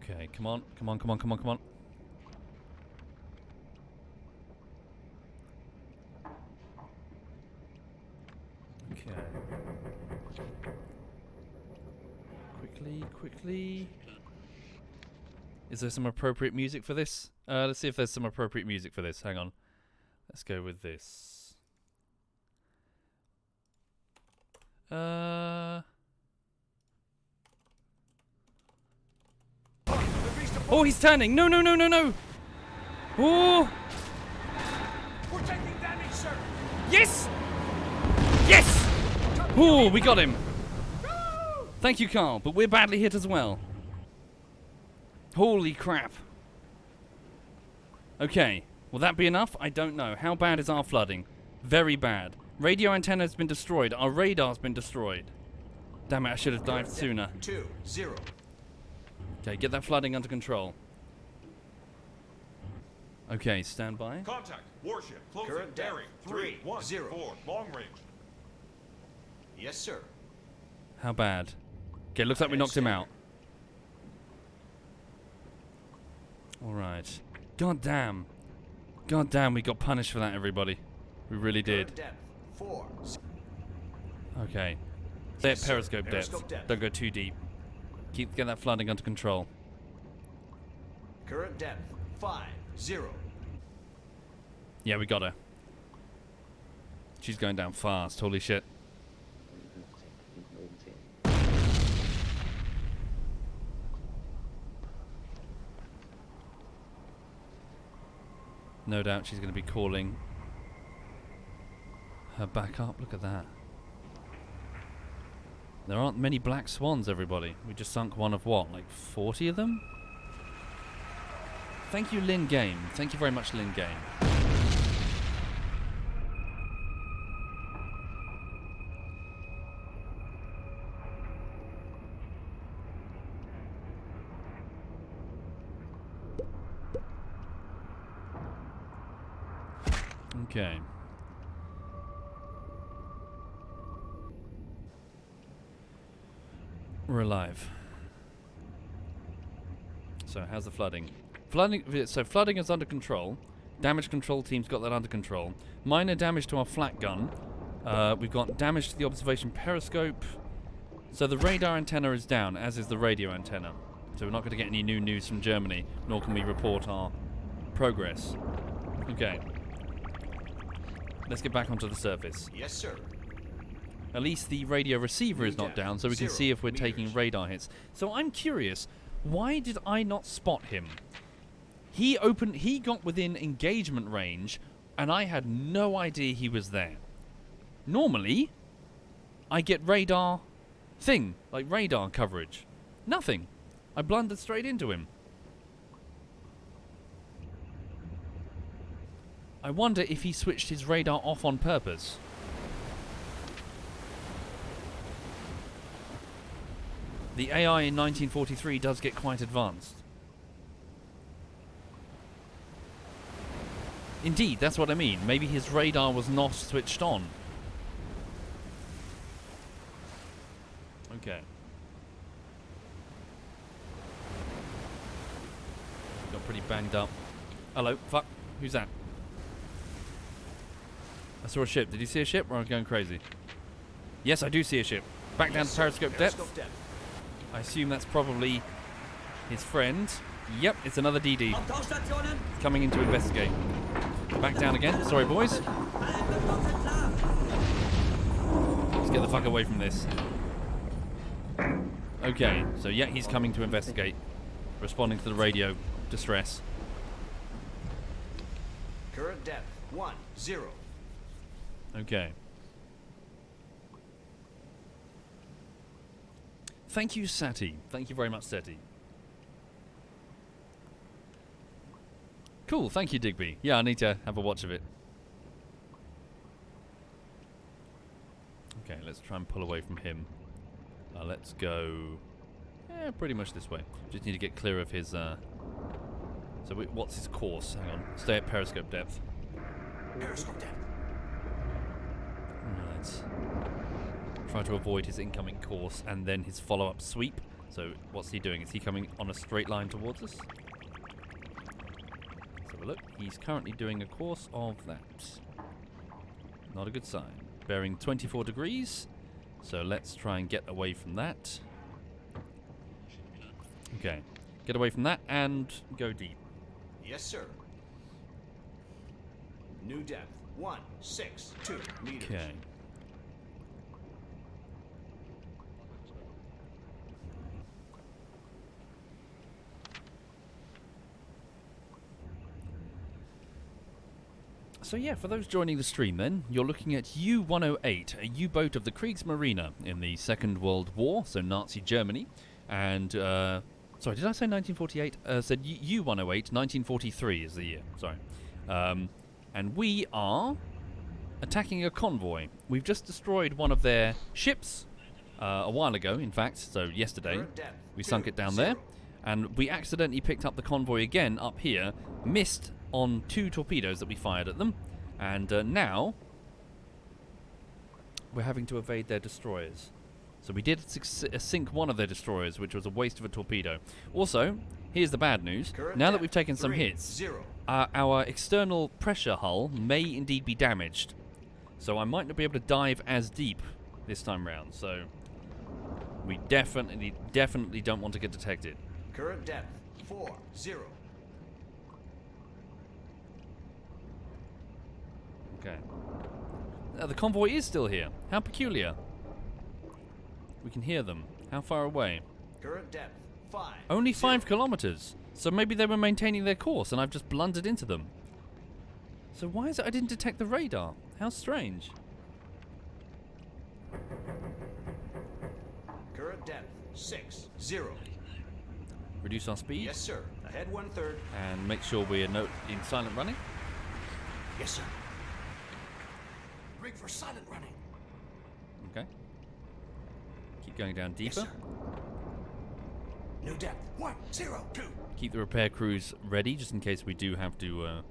Okay, come on, come on, come on, come on, come on. Okay. Quickly, quickly. Is there some appropriate music for this? Let's see if there's some appropriate music for this. Hang on. Let's go with this. Oh, he's turning! No, no, no, no, no! Oh! We're taking damage, sir. Yes! Yes! Oh, we got him. Thank you, Carl, but we're badly hit as well. Holy crap. Okay, will that be enough? I don't know. How bad is our flooding? Very bad. Radio antenna has been destroyed. Our radar's been destroyed. Damn it, I should have dived sooner. 2-0. Okay, get that flooding under control. Okay, stand by. Contact, warship, closing, Current depth, bearing 3-0. 314, long range. Yes, sir. How bad? Okay, looks like we knocked him out. Alright. God damn. God damn, we got punished for that, everybody. We really did. Current depth 4. Okay. Yes, Stay at sir. periscope Periscope depth. depth. Don't go too deep. Get that flooding under control. Current depth 5-0. Yeah, we got her. She's going down fast. Holy shit. No doubt she's going to be calling her back up. Look at that. There aren't many black swans, everybody. We just sunk one of what, like 40 of them? Thank you, Lynn Game. Thank you very much, Lynn Game. Okay. We're alive. So, how's the flooding? Flooding is under control. Damage control team's got that under control. Minor damage to our flak gun. We've got damage to the observation periscope. So the radar antenna is down, as is the radio antenna. So we're not going to get any new news from Germany, nor can we report our progress. Okay. Let's get back onto the surface. Yes, sir. At least the radio receiver is not down, so we can see if we're taking radar hits. So I'm curious, why did I not spot him? He got within engagement range, and I had no idea he was there. Normally, I get radar coverage. Nothing. I blundered straight into him. I wonder if he switched his radar off on purpose. The AI in 1943 does get quite advanced. Indeed, that's what I mean. Maybe his radar was not switched on. Okay. Got pretty banged up. Hello, fuck. Who's that? I saw a ship. Did you see a ship or am I going crazy? Yes, I do see a ship. Back down to periscope depth. I assume that's probably his friend. Yep, it's another DD. Coming in to investigate. Back down again. Sorry, boys. Let's get the fuck away from this. Okay, so yeah, he's coming to investigate. Responding to the radio distress. Current depth 10. Okay. Thank you, Sati. Thank you very much, Sati. Cool, thank you, Digby. Yeah, I need to have a watch of it. Okay, let's try and pull away from him. Let's go... Yeah, pretty much this way. Just need to get clear of his... So what's his course? Hang on. Stay at periscope depth. Periscope depth. Right. Try to avoid his incoming course and then his follow-up sweep. So what's he doing? Is he coming on a straight line towards us? Let's have a look. He's currently doing a course of that. Not a good sign. Bearing 24 degrees. So let's try and get away from that. Okay. Get away from that and go deep. Yes, sir. New depth 162 meters. Okay. So yeah, for those joining the stream then, you're looking at U-108, a U-boat of the Kriegsmarine in the Second World War, so Nazi Germany. And, sorry, did I say 1948? Said U-108, 1943 is the year, sorry. And we are attacking a convoy. We've just destroyed one of their ships a while ago, in fact, so yesterday. We sunk it down there. And we accidentally picked up the convoy again up here, missed on 2 torpedoes that we fired at them, and now we're having to evade their destroyers. So we did sink one of their destroyers, which was a waste of a torpedo. Also, here's the bad news. Now that we've taken some hits, our external pressure hull may indeed be damaged. So I might not be able to dive as deep this time round. So we definitely don't want to get detected. Current depth 40. Okay. The convoy is still here. How peculiar. We can hear them. How far away? Current depth 5. Only 5 kilometers. So maybe they were maintaining their course and I've just blundered into them. So why is it I didn't detect the radar? How strange. Current depth 60. Reduce our speed. Yes, sir. Ahead 1/3. And make sure we're in silent running. Yes, sir. Rig for silent running. Okay. Keep going down deeper. Yes, sir. New depth 102. Keep the repair crews ready just in case we do have to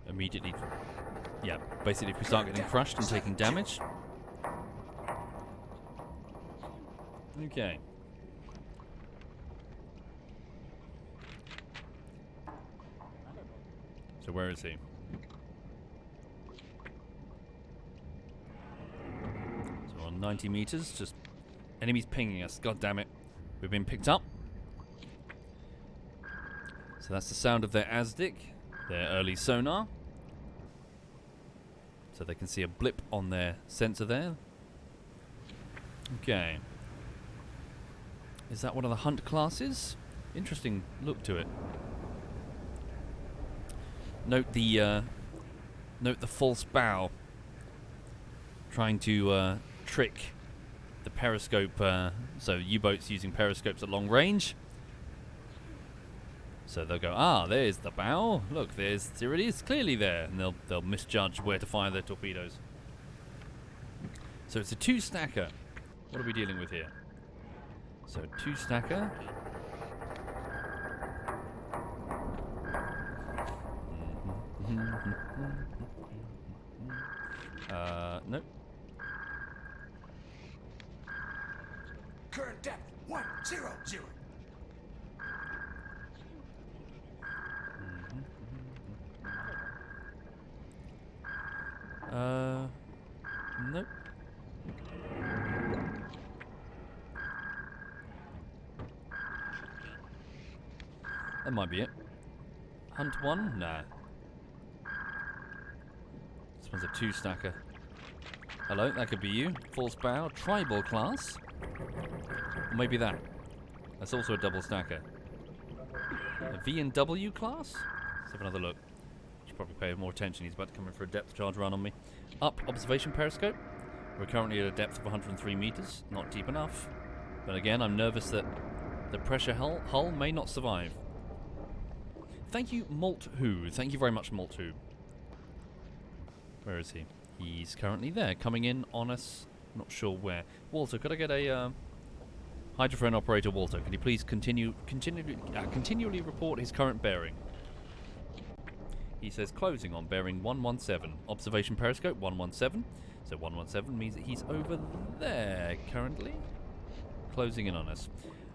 immediately... Yeah, basically if we start getting crushed and taking damage. Okay. So where is he? So we're on 90 meters, just enemies pinging us. God damn it. We've been picked up. So that's the sound of their ASDIC, their early sonar. So they can see a blip on their sensor there. Okay. Is that one of the hunt classes? Interesting look to it. Note the false bow. Trying to trick the periscope. So U-boats using periscopes at long range. So they'll go, there's the bow. Look, there it is, clearly there, and they'll misjudge where to fire their torpedoes. So it's a 2-stacker. What are we dealing with here? So 2-stacker. Nope. Current depth 100. Nope. That might be it. Hunt 1? Nah. This one's a 2-stacker. Hello, that could be you. False bow, tribal class. Or maybe that. That's also a double stacker. A V and W class? Let's have another look. Should probably pay more attention. He's about to come in for a depth charge run on me. Up, observation periscope. We're currently at a depth of 103 meters. Not deep enough. But again, I'm nervous that the pressure hull may not survive. Thank you, Malt Who. Thank you very much, Malt Who. Where is he? He's currently there, coming in on us. Not sure where. Walter, could I get a hydrophone operator? Walter, can you please continually report his current bearing? He says closing on bearing 117. Observation periscope 117. So 117 means that he's over there currently. Closing in on us.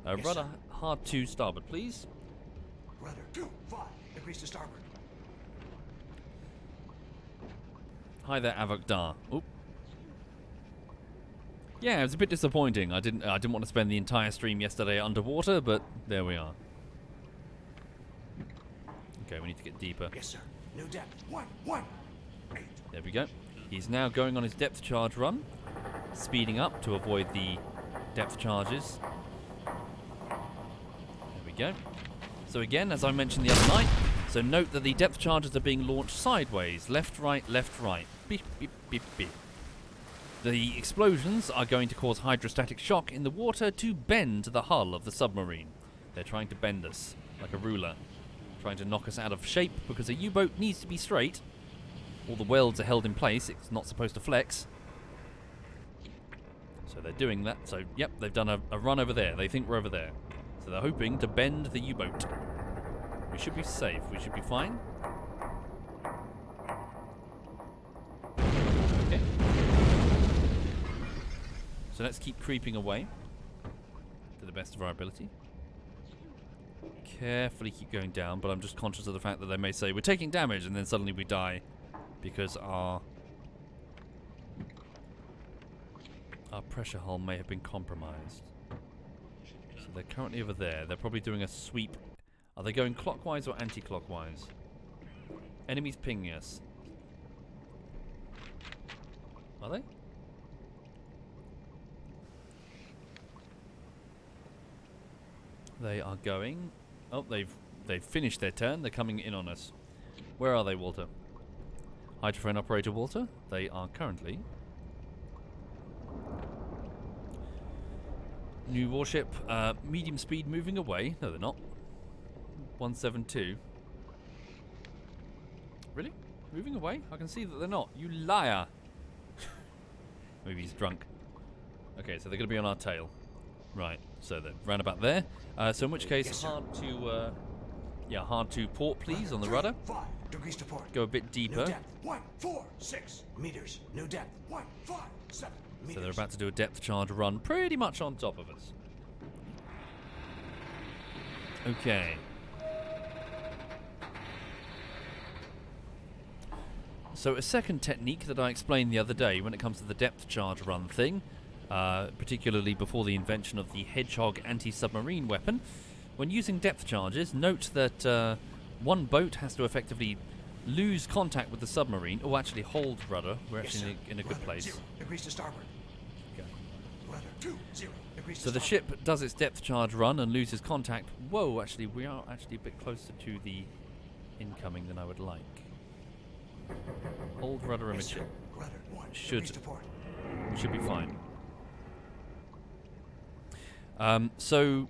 Yes, Rudder sir. hard to starboard, please. Rudder 25 degrees to starboard. Hi there, Avokdar. Oop. Yeah, it was a bit disappointing. I didn't want to spend the entire stream yesterday underwater, but there we are. Okay, we need to get deeper. Yes, sir. New depth 118. There we go. He's now going on his depth charge run, speeding up to avoid the depth charges. There we go. So again, as I mentioned the other night, so note that the depth charges are being launched sideways, left, right, beep, beep, beep, beep. The explosions are going to cause hydrostatic shock in the water to bend the hull of the submarine. They're trying to bend us like a ruler, trying to knock us out of shape because a U-boat needs to be straight. All the welds are held in place, it's not supposed to flex. So they're doing that. So, yep, they've done a run over there. They think we're over there. So they're hoping to bend the U-boat. We should be safe. We should be fine. Okay. So let's keep creeping away to the best of our ability. Carefully keep going down, but I'm just conscious of the fact that they may say we're taking damage and then suddenly we die because our pressure hull may have been compromised. So they're currently over there. They're probably doing a sweep. Are they going clockwise or anti-clockwise? Enemies pinging us. Are they? They are going. Oh, they've finished their turn. They're coming in on us. Where are they, Walter? Hydrophone operator Walter. They are currently. New warship, medium speed moving away. No, they're not. 172. Really? Moving away? I can see that they're not. You liar. Maybe he's drunk. Okay, so they're going to be on our tail. Right, so they're round about there. So in which case, Yes, sir. hard to port, please, on the rudder. 5 degrees to port. Go a bit New deeper. depth 146 meters. New depth 157 meters. So they're about to do a depth charge run pretty much on top of us. Okay. So a second technique that I explained the other day when it comes to the depth charge run thing, particularly before the invention of the Hedgehog anti-submarine weapon, when using depth charges, note that one boat has to effectively lose contact with the submarine, or actually hold rudder. We're Yes, actually sir. in a good Rudder place. 0 degrees to starboard. Okay. Rudder 20 degrees So to the starboard. ship does its depth charge run and loses contact. Whoa, actually, we are actually a bit closer to the incoming than I would like. Hold rudder Yes, image. sir. Rudder 1 Should- degrees to port. We should be fine. So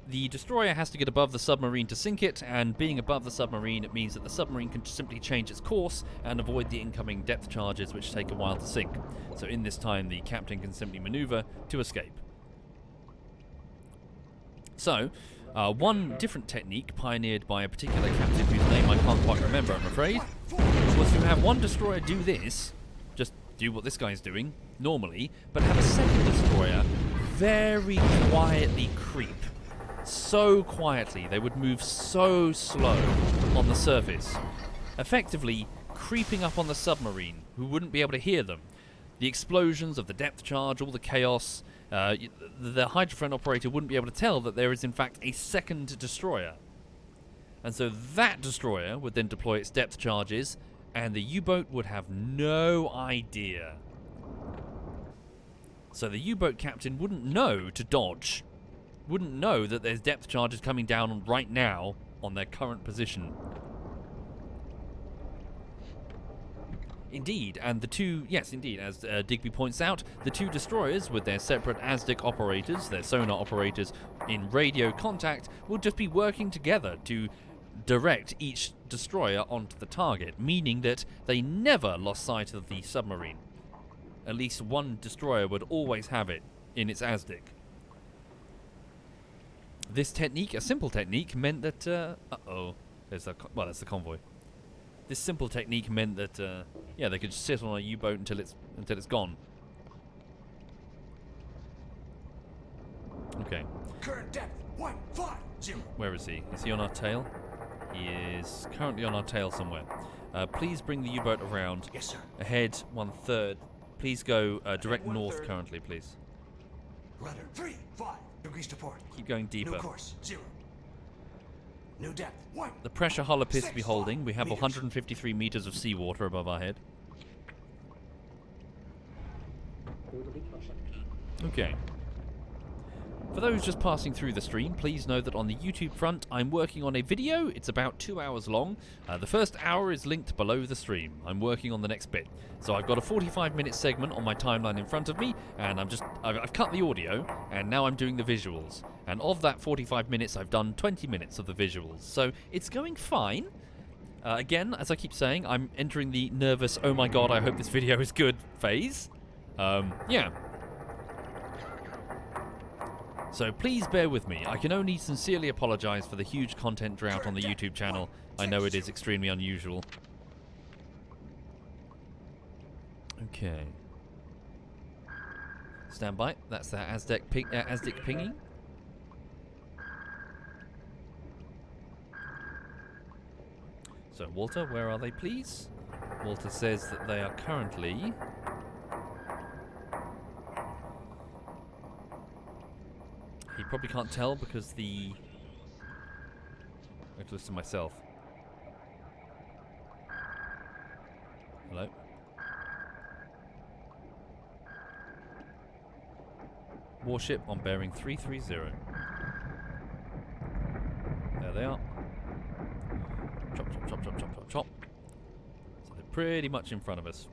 the destroyer has to get above the submarine to sink it, and being above the submarine, it means that the submarine can simply change its course and avoid the incoming depth charges, which take a while to sink. So in this time, the captain can simply maneuver to escape. So, one different technique pioneered by a particular captain whose name I can't quite remember, I'm afraid, was to have one destroyer do this, just do what this guy's doing normally, but have a second destroyer very quietly creep. So quietly, they would move so slow on the surface, effectively creeping up on the submarine, who wouldn't be able to hear them. The explosions of the depth charge, all the chaos, the hydrophone operator wouldn't be able to tell that there is in fact a second destroyer. And so that destroyer would then deploy its depth charges, and the U-boat would have no idea. So the U-boat captain wouldn't know to dodge, wouldn't know that there's depth charges coming down right now on their current position. Indeed, and the two, yes indeed, as Digby points out, the two destroyers with their separate ASDIC operators, their sonar operators in radio contact, will just be working together to direct each destroyer onto the target, meaning that they never lost sight of the submarine. At least one destroyer would always have it in its ASDIC. This technique, a simple technique, meant that, that's the convoy. This simple technique meant that, yeah, they could just sit on a U-boat until it's gone. Okay. Current depth 150. Where is he? Is he on our tail? He is currently on our tail somewhere. Please bring the U-boat around. Yes, sir. Ahead 1/3. Please go direct north 1/3. currently, please. Rudder 35 degrees to port. Keep going New deeper. course 0. New depth 1. The pressure hull appears to be 6 holding. We have meters. 153 meters of seawater above our head. Okay. For those just passing through the stream, please know that on the YouTube front, I'm working on a video. It's about 2 hours long. The first hour is linked below the stream. I'm working on the next bit. So I've got a 45-minute segment on my timeline in front of me, and I've cut the audio, and now I'm doing the visuals. And of that 45 minutes, I've done 20 minutes of the visuals. So it's going fine. Again, as I keep saying, I'm entering the nervous, oh my god, I hope this video is good phase. Yeah. So please bear with me. I can only sincerely apologise for the huge content drought on the YouTube channel. I know it is extremely unusual. Okay. Stand by. That's the ASDIC pinging. So Walter, where are they, please? Walter says that they are currently... He probably can't tell because the... I have to listen to myself. Hello? Warship on bearing 330. There they are. Chop, chop, chop, chop, chop, chop, chop. So they're pretty much in front of us.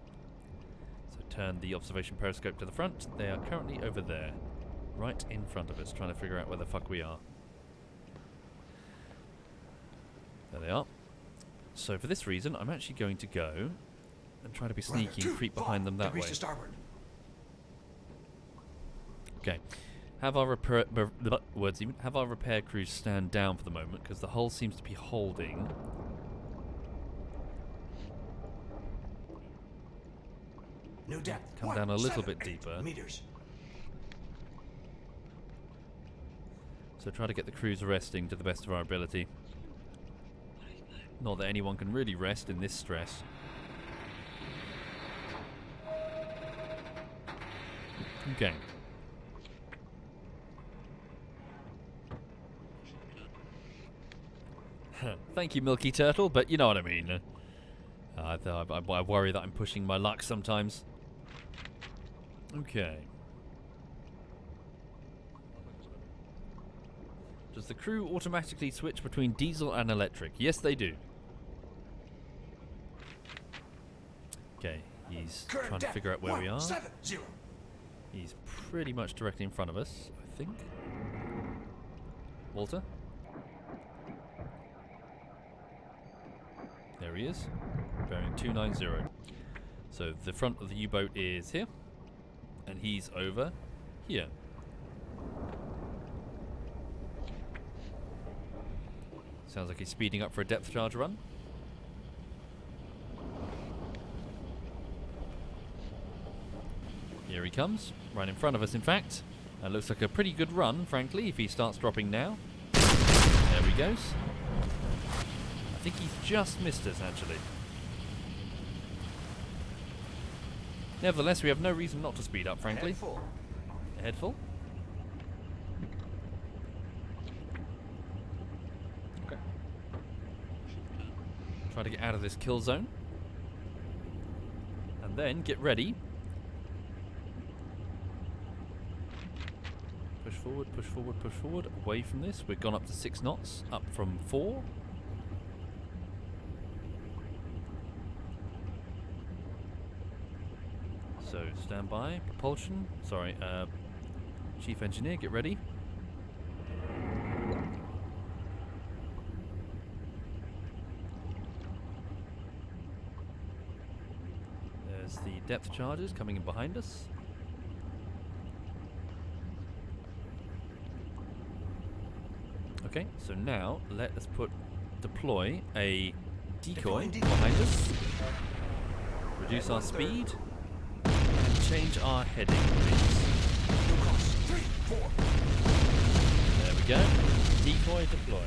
So turn the observation periscope to the front. They are currently over there. Right in front of us, trying to figure out where the fuck we are. There they are. So for this reason, I'm actually going to go and try to be sneaky and creep behind them that way. To starboard. Okay. Have our repair crews stand down for the moment, because the hull seems to be holding. New depth. Come down a little bit deeper. Meters. So try to get the crews resting to the best of our ability. Not that anyone can really rest in this stress. Okay. Thank you, Milky Turtle, but you know what I mean. I worry that I'm pushing my luck sometimes. Okay. Does the crew automatically switch between diesel and electric? Yes, they do. Okay, he's trying to figure out where we are. 170. He's pretty much directly in front of us, I think. Walter? There he is. Bearing 290. So the front of the U-boat is here. And he's over here. Sounds like he's speeding up for a depth charge run. Here he comes, right in front of us, in fact. Looks like a pretty good run, frankly, if he starts dropping now. There he goes. I think he's just missed us, actually. Nevertheless, we have no reason not to speed up, frankly. Head full. Head full. Okay. Try to get out of this kill zone. And then get ready. Push forward, push forward, push forward. Away from this. We've gone up to 6 knots. Up from 4. So, stand by. Propulsion. Sorry, Chief Engineer, get ready. There's the depth charges coming in behind us. Okay, so now let us deploy a decoy behind us. Reduce our speed. Change our heading, please. New course. 3, 4. There we go. Decoy deployed.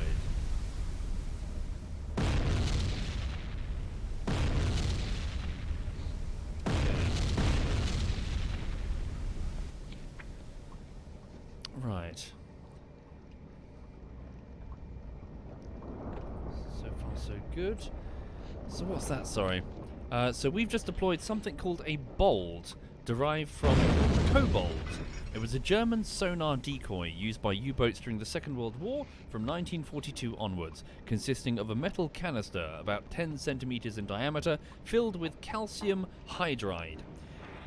Right. So far, so good. So what's that? Sorry. So we've just deployed something called a bold, derived from kobold. It was a German sonar decoy used by U-boats during the Second World War from 1942 onwards, consisting of a metal canister about 10 centimeters in diameter filled with calcium hydride.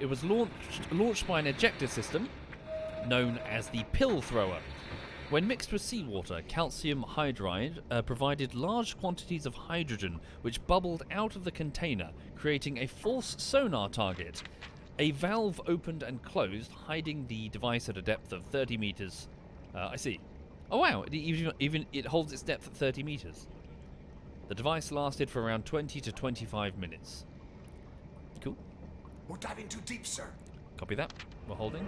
It was launched by an ejector system known as the pill thrower. When mixed with seawater, calcium hydride provided large quantities of hydrogen which bubbled out of the container, creating a false sonar target. A valve opened and closed, hiding the device at a depth of 30 meters. I see. Oh wow, even it holds its depth at 30 meters. The device lasted for around 20 to 25 minutes. Cool. We're diving too deep, sir. Copy that. We're holding.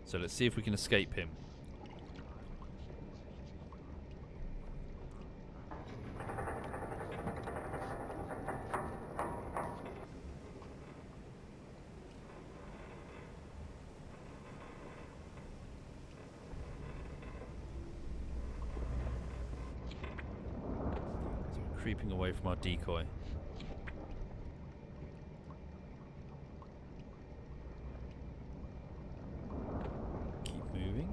So let's see if we can escape him. So we're creeping away from our decoy. Moving.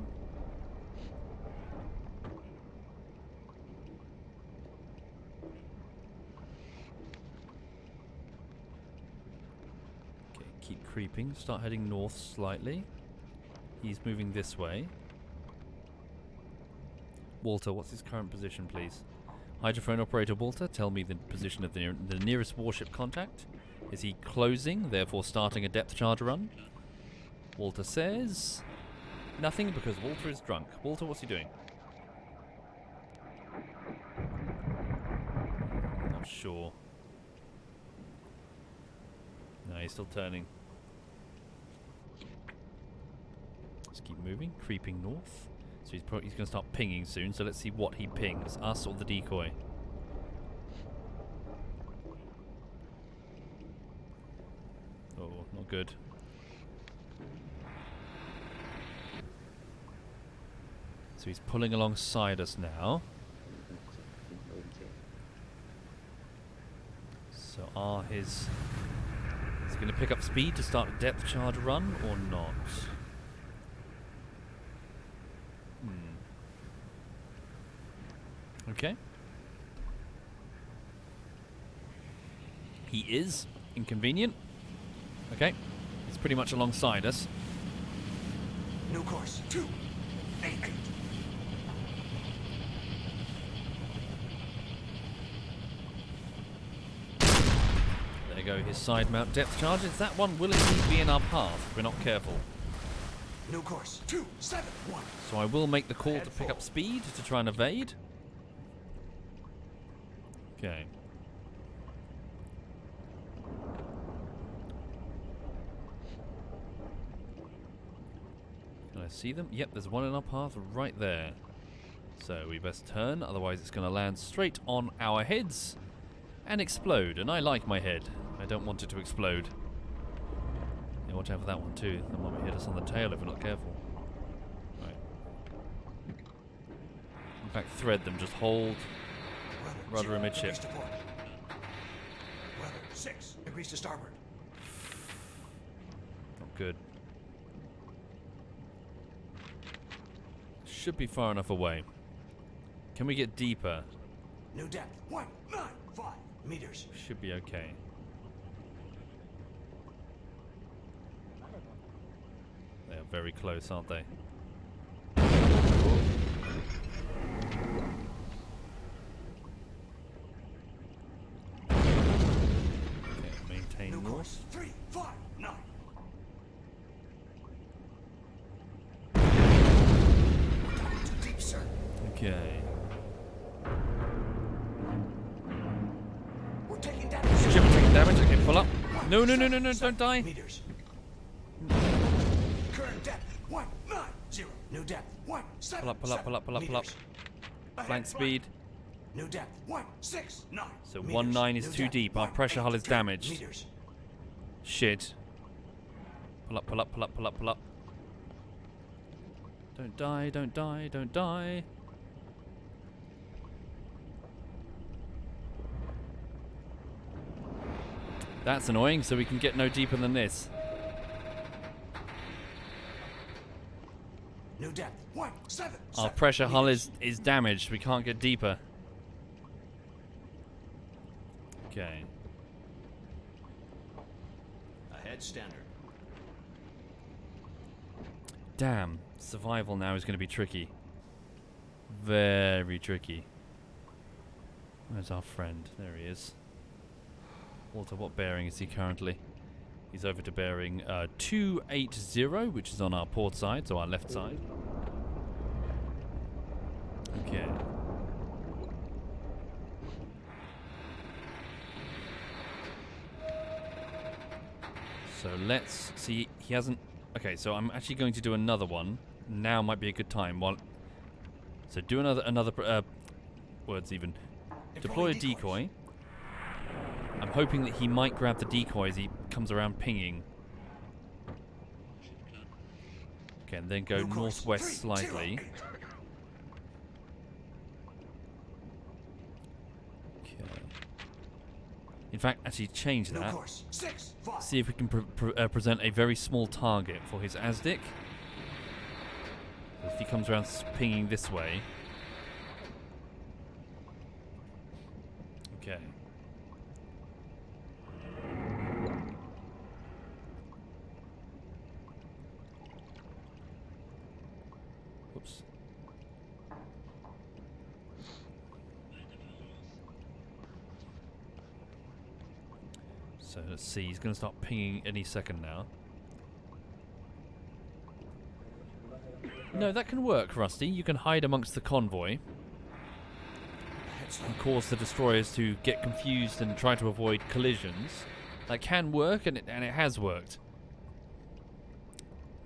Okay, keep creeping. Start heading north slightly. He's moving this way. Walter, what's his current position, please? Hydrophone operator Walter, tell me the position of the nearest warship contact. Is he closing, therefore starting a depth charge run? Walter says... nothing, because Walter is drunk. Walter, what's he doing? Not sure. No, he's still turning. Let's keep moving, creeping north. So he's going to start pinging soon, so let's see what he pings. Us or the decoy? Oh, not good. So he's pulling alongside us now. So is he going to pick up speed to start a depth charge run or not? Okay. He is inconvenient. Okay. He's pretty much alongside us. New course. 288. There you go, his side mount depth charges. That one will indeed be in our path if we're not careful. New course. 271. So I will make the call to pick up speed to try and evade. Okay. see them? Yep, there's one in our path right there. So we best turn, otherwise it's going to land straight on our heads and explode. And I like my head. I don't want it to explode. Yeah, watch out for that one too. That might hit us on the tail if we're not careful. Right. In fact, thread them. Just hold rudder amidship. Rudder 6 degrees to starboard. Not good. Should be far enough away. Can we get deeper? New depth 195 meters. Should be okay. They are very close, aren't they? Okay, maintain New north. course 359. Too deep, sir. Okay. We're taking damage. Ship taking damage. Okay, pull up. No, no, no, no, no, don't die. Meters. Current depth 190. New depth 177. Pull up, pull up, pull up, pull up, pull up. meters. Flank Ahead, speed. New depth 169. So meters. 19 is New too depth, deep. Our pressure hull is 183 damaged. meters. Shit. Pull up, pull up, pull up, pull up, pull up. Don't die, don't die, don't die. That's annoying, so we can get no deeper than this. New depth 177. Our pressure hull is damaged. We can't get deeper. Okay. Ahead standard. Damn. Survival now is going to be tricky. Very tricky. Where's our friend? There he is. Walter, what bearing is he currently? He's over to bearing 280, which is on our port side, so our left side. Okay. So let's see. He hasn't. Okay, so I'm actually going to do another one. Now might be a good time. So do another words even. Deploy a decoy. I'm hoping that he might grab the decoy as he comes around pinging. Okay, and then go New course, northwest slightly. 308. Okay. In fact, actually change New that. course 65. See if we can present a very small target for his ASDIC. So if he comes around pinging this way. Okay. Whoops. So let's see, he's going to start pinging any second now. No, that can work, Rusty. You can hide amongst the convoy and cause the destroyers to get confused and try to avoid collisions. That can work, and it has worked.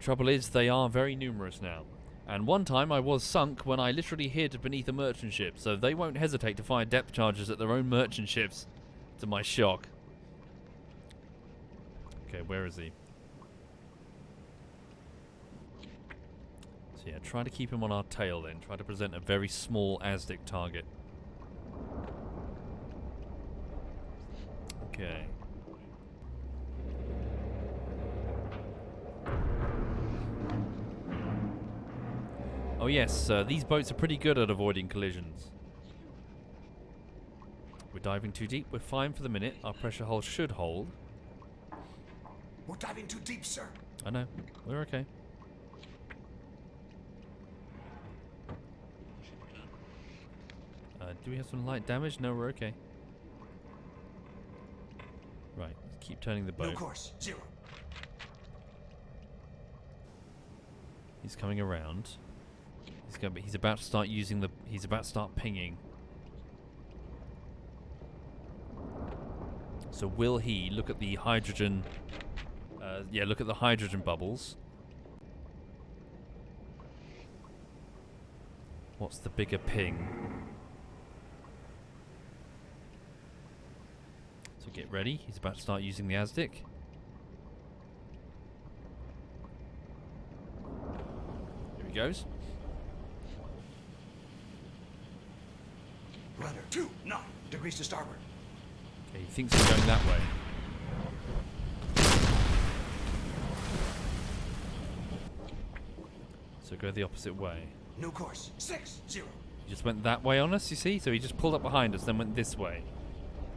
Trouble is, they are very numerous now. And one time I was sunk when I literally hid beneath a merchant ship, so they won't hesitate to fire depth charges at their own merchant ships, to my shock. Okay, where is he? So yeah, try to keep him on our tail then. Try to present a very small ASDIC target. Okay. Oh yes, these boats are pretty good at avoiding collisions. We're diving too deep. We're fine for the minute. Our pressure hull should hold. We're diving too deep, sir. I know. We're okay. Do we have some light damage? No, we're okay. Right. Keep turning the boat. New course 0. He's coming around. He's about to start using the. He's about to start pinging. So will he look at the hydrogen? Yeah, look at the hydrogen bubbles. What's the bigger ping? So get ready. He's about to start using the ASDIC. Here he goes. Rudder 29 degrees to starboard. Okay, he thinks he's going that way. So go the opposite way. New course 60. He just went that way on us, you see? So he just pulled up behind us, then went this way.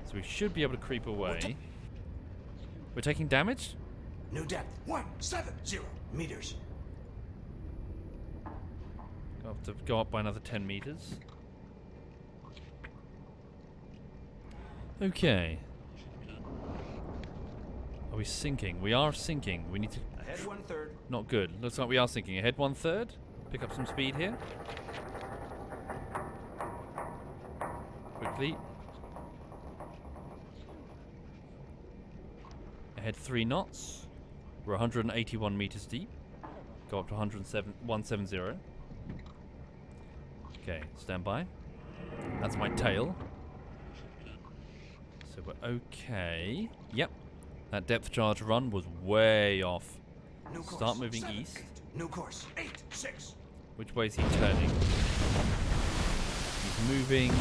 So we should be able to creep away. We're taking damage? New depth 170 meters. Have to go up by another 10 meters. Okay. Are we sinking? We are sinking. We need to... Ahead 1/3. Not good. Looks like we are sinking. Ahead 1/3. Pick up some speed here. Quickly. Ahead 3 knots. We're 181 meters deep. Go up to 170. Okay, stand by. That's my tail. So we're okay. Yep. That depth charge run was way off. New course, Start moving 7, east. 8. New course 8-6. Which way is he turning? He's moving.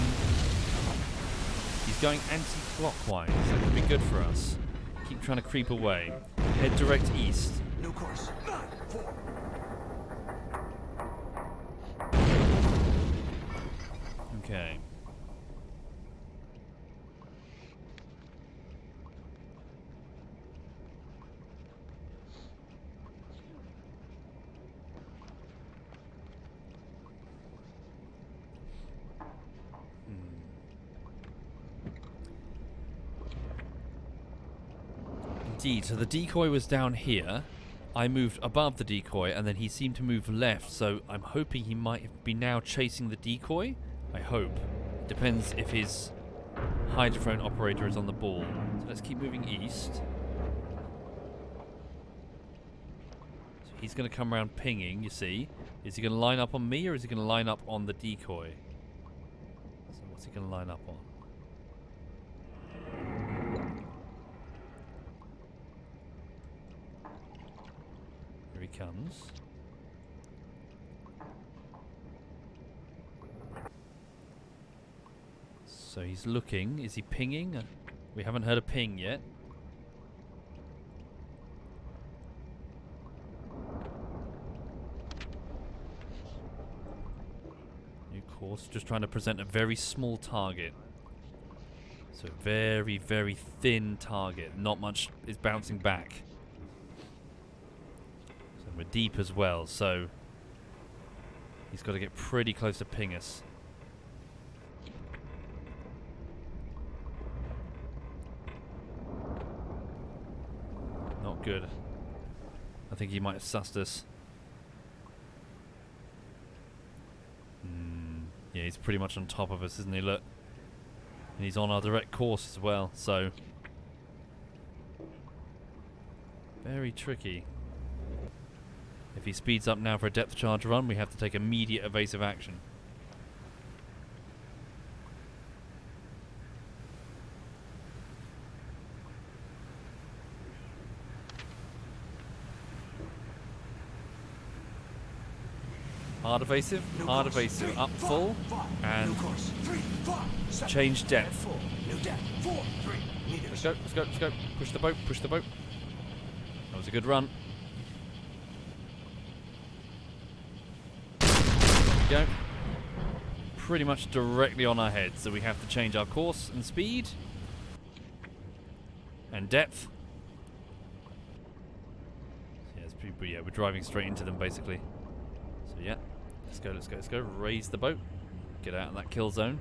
He's going anti-clockwise. That could be good for us. Keep trying to creep away. Head direct east. New course 9-4. Okay. Indeed, so the decoy was down here. I moved above the decoy and then he seemed to move left, so I'm hoping he might be now chasing the decoy. I hope. Depends if his hydrophone operator is on the ball. So let's keep moving east. So he's going to come around pinging, you see. Is he going to line up on me or is he going to line up on the decoy? So what's he going to line up on? Here he comes. So he's looking. Is he pinging? We haven't heard a ping yet. New course. Just trying to present a very small target. So very, very thin target. Not much is bouncing back. So we're deep as well. So he's got to get pretty close to ping us. Not good. I think he might have sussed us. Yeah, he's pretty much on top of us, isn't he? Look. And he's on our direct course as well, so... very tricky. If he speeds up now for a depth charge run, we have to take immediate evasive action. Hard evasive, hard evasive, up full, and change depth. Let's go, let's go, let's go. Push the boat, push the boat. That was a good run. There we go. Pretty much directly on our head, so we have to change our course and speed. And depth. Yeah, it's pretty, yeah, we're driving straight into them basically. So yeah. Let's go, let's go, let's go. Raise the boat. Get out of that kill zone.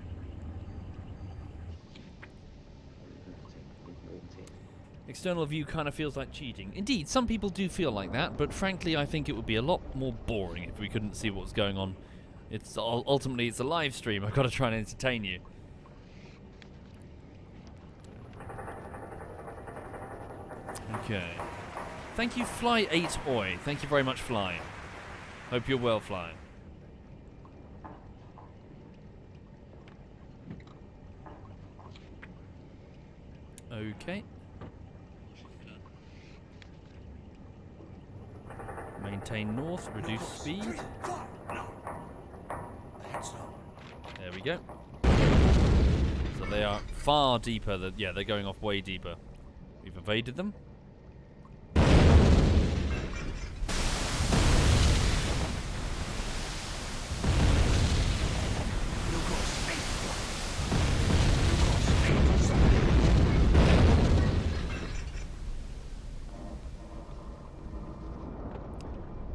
External view kind of feels like cheating. Indeed, some people do feel like that, but frankly I think it would be a lot more boring if we couldn't see what's going on. It's ultimately it's a live stream. I've got to try and entertain you. Okay. Thank you, Fly8Oi. Thank you very much, Fly. Hope you're well, Fly. Okay. Maintain north, reduce speed. 3, 5. No. Ahead slow. There we go. So they are far deeper than, yeah, they're going off way deeper. We've evaded them. New course 8. New course 8.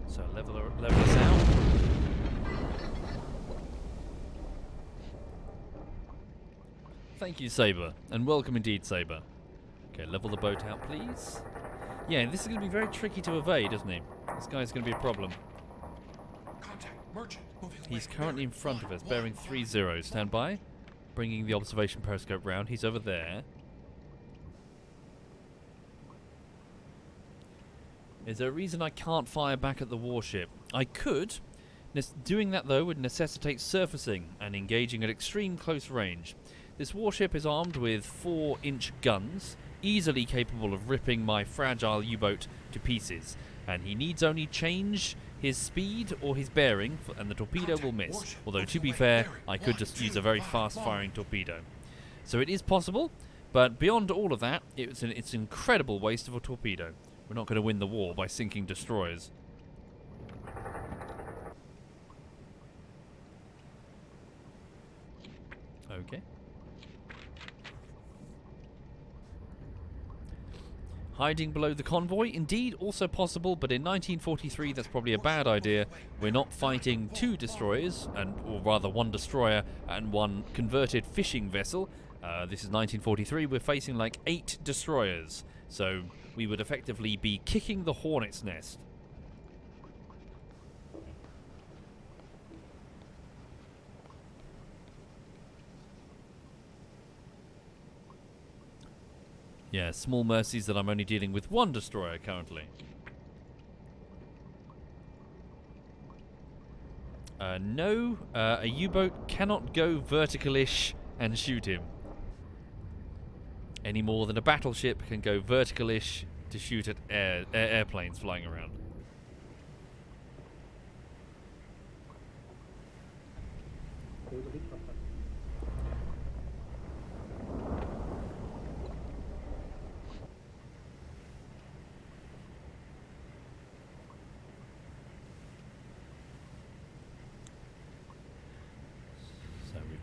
So level us out. Thank you, Saber, and welcome indeed, Saber. Okay, level the boat out, please. Yeah, this is going to be very tricky to evade, isn't he? This guy's going to be a problem. Contact. Merchant. Moving He's away. currently in front of us, bearing 30. Stand by. Bringing the observation periscope round. He's over there. Is there a reason I can't fire back at the warship? I could. Doing that, though, would necessitate surfacing and engaging at extreme close range. This warship is armed with 4-inch guns, easily capable of ripping my fragile U-boat to pieces, and he needs only change his speed or his bearing, and the torpedo will miss. Although, to be fair, I could just use a very fast-firing torpedo. So it is possible, but beyond all of that, it's an incredible waste of a torpedo. We're not going to win the war by sinking destroyers. Okay. Hiding below the convoy, indeed, also possible, but in 1943 that's probably a bad idea. We're not fighting 2 destroyers, or rather 1 destroyer and 1 converted fishing vessel. This is 1943, we're facing like 8 destroyers, so we would effectively be kicking the hornet's nest. Yeah, small mercies that I'm only dealing with 1 destroyer currently. No, a U-boat cannot go vertical-ish and shoot him. Any more than a battleship can go vertical-ish to shoot at airplanes flying around.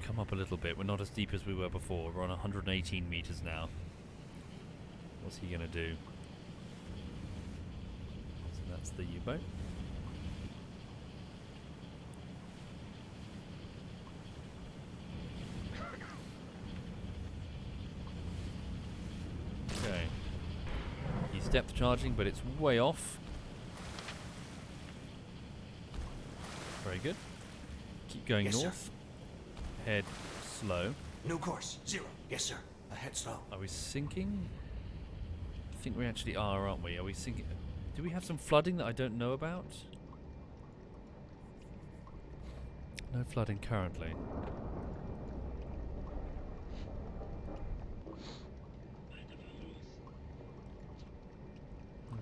Come up a little bit. We're not as deep as we were before. We're on 118 meters now. What's he going to do? So that's the U-boat. Okay. He's depth charging, but it's way off. Very good. Keep going Yes, north. sir. Head slow. New course 0. Yes, sir. Ahead slow. Are we sinking? I think we actually are, aren't we? Are we sinking? Do we have some flooding that I don't know about? No flooding currently.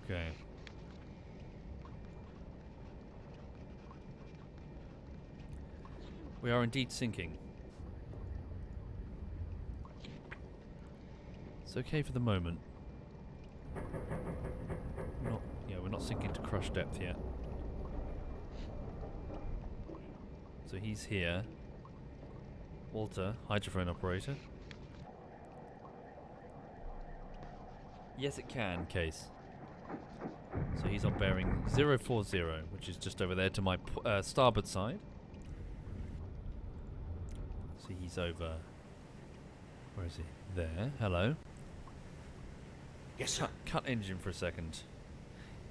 Okay. We are indeed sinking. It's okay for the moment. We're not sinking to crush depth yet. So he's here. Walter, hydrophone operator. Yes, it can, Case. So he's on bearing 040, which is just over there to my starboard side. So he's over. Where is he? There. Hello. Yes, sir. Cut engine for a second.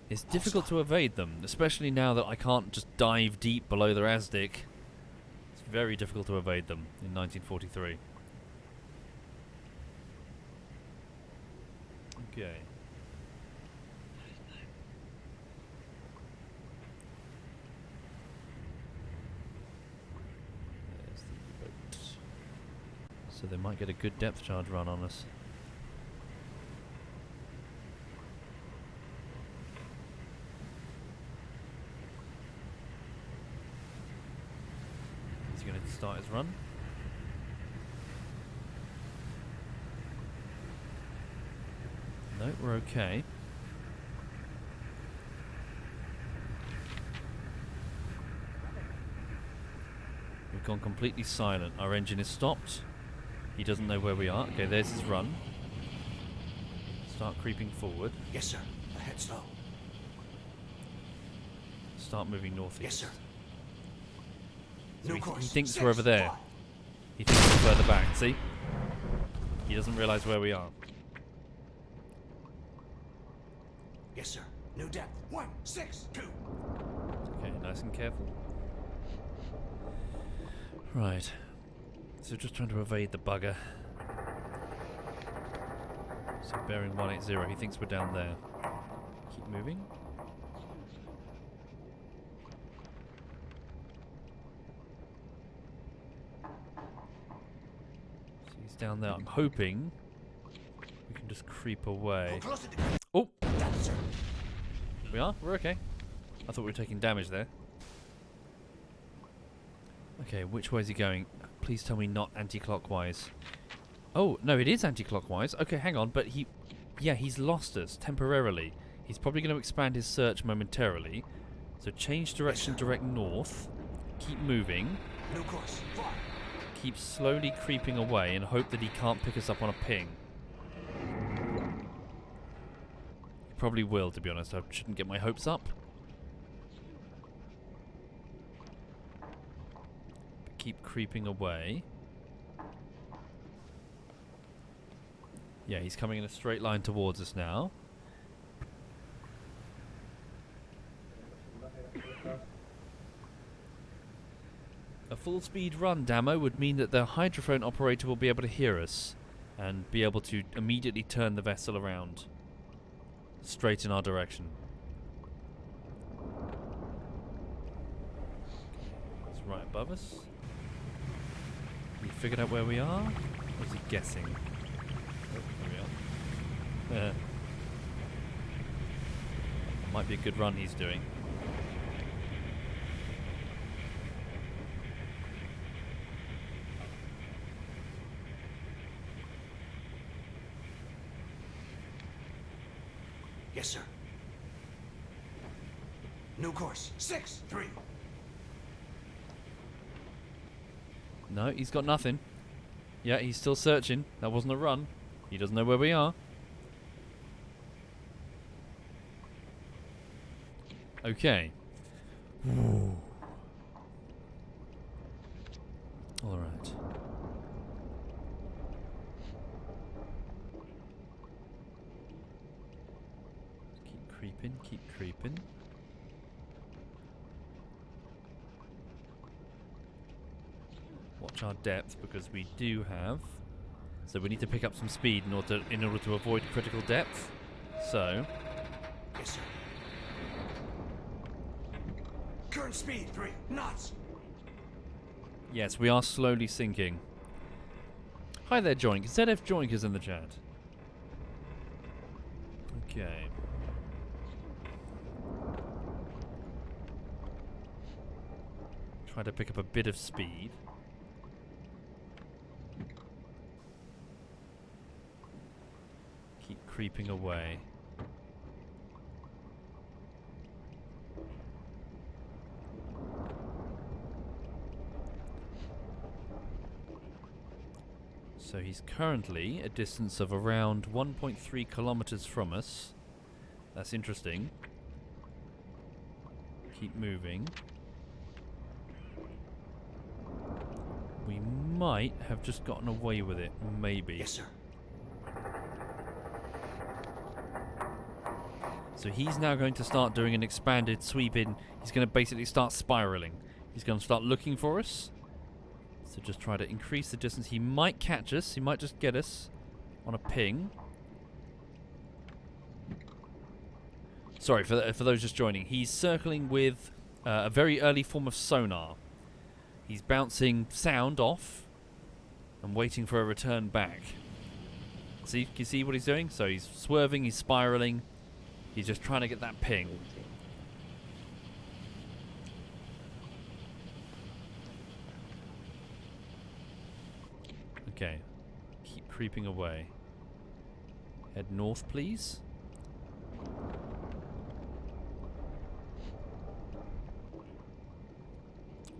It's difficult to evade them, especially now that I can't just dive deep below the Razdik. It's very difficult to evade them in 1943. Okay. There's the boat. So they might get a good depth charge run on us. Ready to start his run. No, we're okay. We've gone completely silent. Our engine is stopped. He doesn't know where we are. Okay, there's his run. Start creeping forward. Yes, sir. Ahead slow. Start moving northeast. Yes, sir. So New course. he thinks 6, we're over there. 5. He thinks we're further back. See? He doesn't realise where we are. Yes, sir. New depth. 1, 6, 2. Okay, nice and careful. Right. So just trying to evade the bugger. So bearing 180, he thinks we're down there. Keep moving. So he's down there. I'm hoping we can just creep away. Pull closer to Oh! depth, sir. We are? We're okay. I thought we were taking damage there. Okay, which way is he going? Please tell me not anti-clockwise. Oh, no, it is anti-clockwise. Okay, hang on, but he's lost us temporarily. He's probably going to expand his search momentarily. So change direction, direct north. Keep moving. New course. 5. Keep slowly creeping away and hope that he can't pick us up on a ping. He probably will, to be honest. I shouldn't get my hopes up. Keep creeping away. Yeah, he's coming in a straight line towards us now. A full speed run, Damo, would mean that the hydrophone operator will be able to hear us and be able to immediately turn the vessel around straight in our direction. It's right above us. We figured out where we are? Or is he guessing? Oh, there we are. Might be a good run he's doing. Yes, sir. New course. 6, 3. No, he's got nothing. Yeah, he's still searching. That wasn't a run. He doesn't know where we are. Okay. All right. Keep creeping, keep creeping. Watch our depth because we do have. So we need to pick up some speed in order to avoid critical depth. So Yes, sir. Current speed 3 knots. yes, we are slowly sinking. Hi there, Joink. ZF Joink is in the chat. Okay. Try to pick up a bit of speed. Keep creeping away. So he's currently a distance of around 1.3 kilometers from us. That's interesting. Keep moving. We might have just gotten away with it, maybe. Yes, sir. So he's now going to start doing an expanded sweep in. He's going to basically start spiraling. He's going to start looking for us. So just try to increase the distance. He might catch us. He might just get us on a ping. Sorry, for those just joining. He's circling with a very early form of sonar. He's bouncing sound off and waiting for a return back. See, can you see what he's doing? So he's swerving, he's spiraling. He's just trying to get that ping. Okay. Keep creeping away. Head north, please.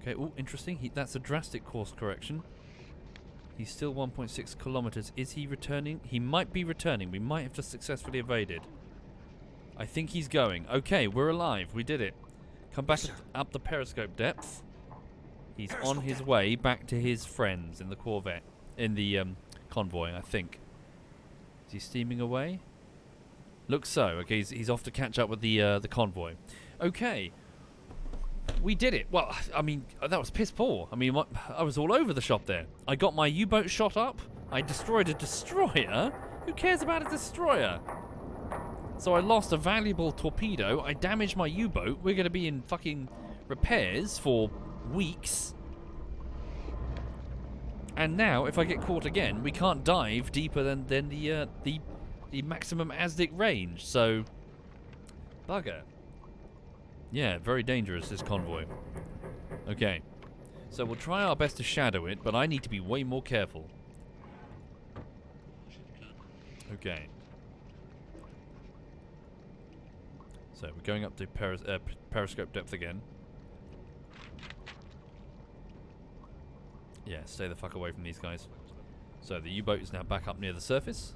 Okay, oh, interesting. That's a drastic course correction. He's still 1.6 kilometers. Is he returning? He might be returning. We might have just successfully evaded. I think he's going. Okay, we're alive. We did it. Come back up the periscope depth. He's on his way back to his friends in the Corvette. In the convoy, I think. Is he steaming away? Looks so. Okay, he's off to catch up with the convoy. Okay. We did it. Well, I mean, that was piss poor. I mean, I was all over the shop there. I got my U-boat shot up. I destroyed a destroyer. Who cares about a destroyer? So I lost a valuable torpedo. I damaged my U-boat. We're going to be in fucking repairs for weeks. And now, if I get caught again, we can't dive deeper than the maximum ASDIC range. So, bugger. Yeah, very dangerous, this convoy. Okay. So we'll try our best to shadow it, but I need to be way more careful. Okay. So we're going up to periscope depth again. Yeah, stay the fuck away from these guys. So the U-boat is now back up near the surface.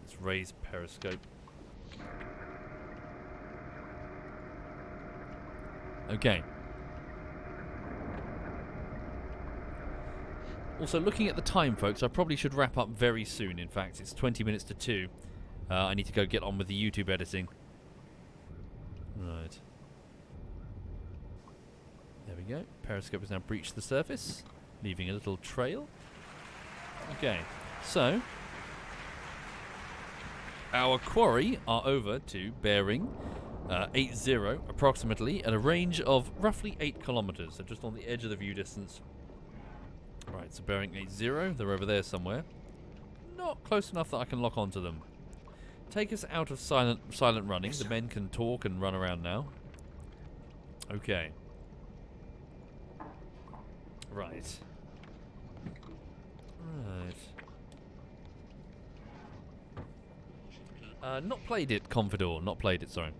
Let's raise periscope. Okay. Also, looking at the time, folks, I probably should wrap up very soon. In fact, it's 20 minutes to 2. I need to go get on with the YouTube editing. Right. There we go. Periscope has now breached the surface, leaving a little trail. Okay. So, our quarry are over to bearing 80 approximately at a range of roughly 8 kilometers, so just on the edge of the view distance. Right, so bearing 80, they're over there somewhere. Not close enough that I can lock onto them. Take us out of silent running. The men can talk and run around now. Okay. Right. Right. Not played it, Confidor. Not played it, sorry.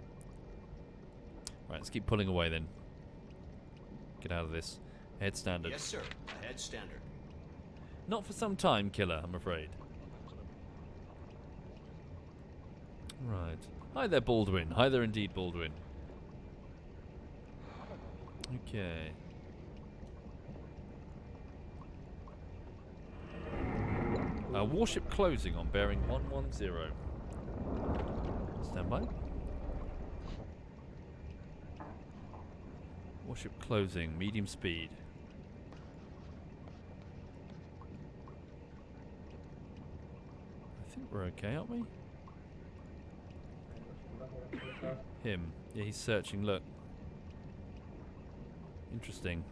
Right, let's keep pulling away then. Get out of this. Head standard. Yes, sir. Ahead standard. Not for some time, killer, I'm afraid. Right. Hi there, Baldwin. Hi there indeed, Baldwin. Okay. Warship closing on bearing 110. Stand by. Warship closing, medium speed. I think we're okay, aren't we? Him. Yeah, he's searching, look. Interesting.